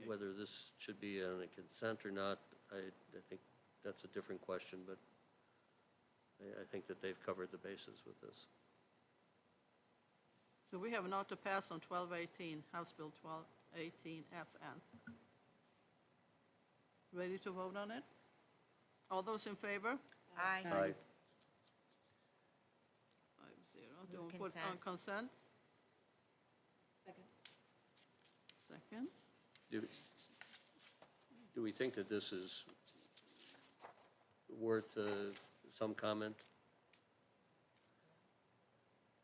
Speaker 4: Whether this should be on a consent or not, I think that's a different question, but I think that they've covered the bases with this.
Speaker 1: So we have an ought to pass on 1218, House Bill 1218 FN. Ready to vote on it? All those in favor?
Speaker 13: Aye.
Speaker 4: Aye.
Speaker 1: 5-0. Do we put on
Speaker 13: Consent.
Speaker 1: consent?
Speaker 9: Second.
Speaker 1: Second.
Speaker 4: Do we think that this is worth some comment?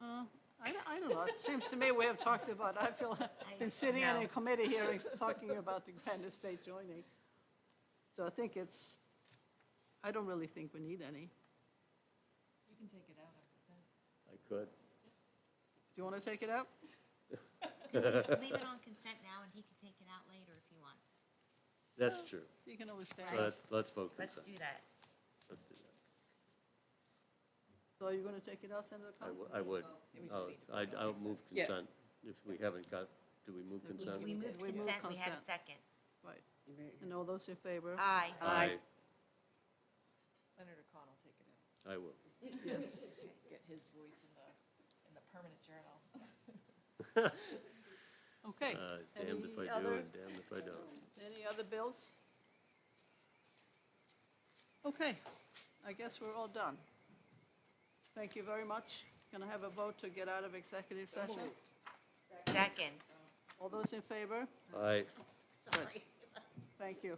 Speaker 1: I don't know. It seems to me we have talked about, I feel, been sitting in a
Speaker 13: no.
Speaker 1: committee hearings talking about the Granite State joining. So I think it's, I don't really think we need any.
Speaker 3: You can take it out on consent.
Speaker 4: I could.
Speaker 1: Do you want to take it out?
Speaker 13: Leave it on consent now, and he can take it out later if he wants.
Speaker 4: That's true.
Speaker 1: You can always stay.
Speaker 4: Let's vote
Speaker 13: Let's
Speaker 4: consent.
Speaker 13: do that.
Speaker 4: Let's do that.
Speaker 1: So are you going to take it out, Senator
Speaker 4: I
Speaker 1: Connell?
Speaker 4: w- I would.
Speaker 3: we just need to
Speaker 4: I'll move
Speaker 9: Yeah.
Speaker 4: consent. If we haven't got, do we move consent?
Speaker 13: We moved
Speaker 1: We moved
Speaker 13: consent, we had a
Speaker 1: consent.
Speaker 13: second.
Speaker 1: Right. And all those in favor?
Speaker 13: Aye.
Speaker 4: Aye.
Speaker 3: Senator Connell, take it out.
Speaker 4: I will.
Speaker 1: Yes.
Speaker 3: Get his voice in the permanent journal.
Speaker 1: Okay.
Speaker 4: Damned if
Speaker 1: Any
Speaker 4: I do
Speaker 1: other-
Speaker 4: and damned if I don't.
Speaker 1: Any other bills? Okay, I guess we're all done. Thank you very much. Can I have a vote to get out of executive session?
Speaker 13: Second.
Speaker 1: All those in favor?
Speaker 4: Aye.
Speaker 1: Good. Thank you.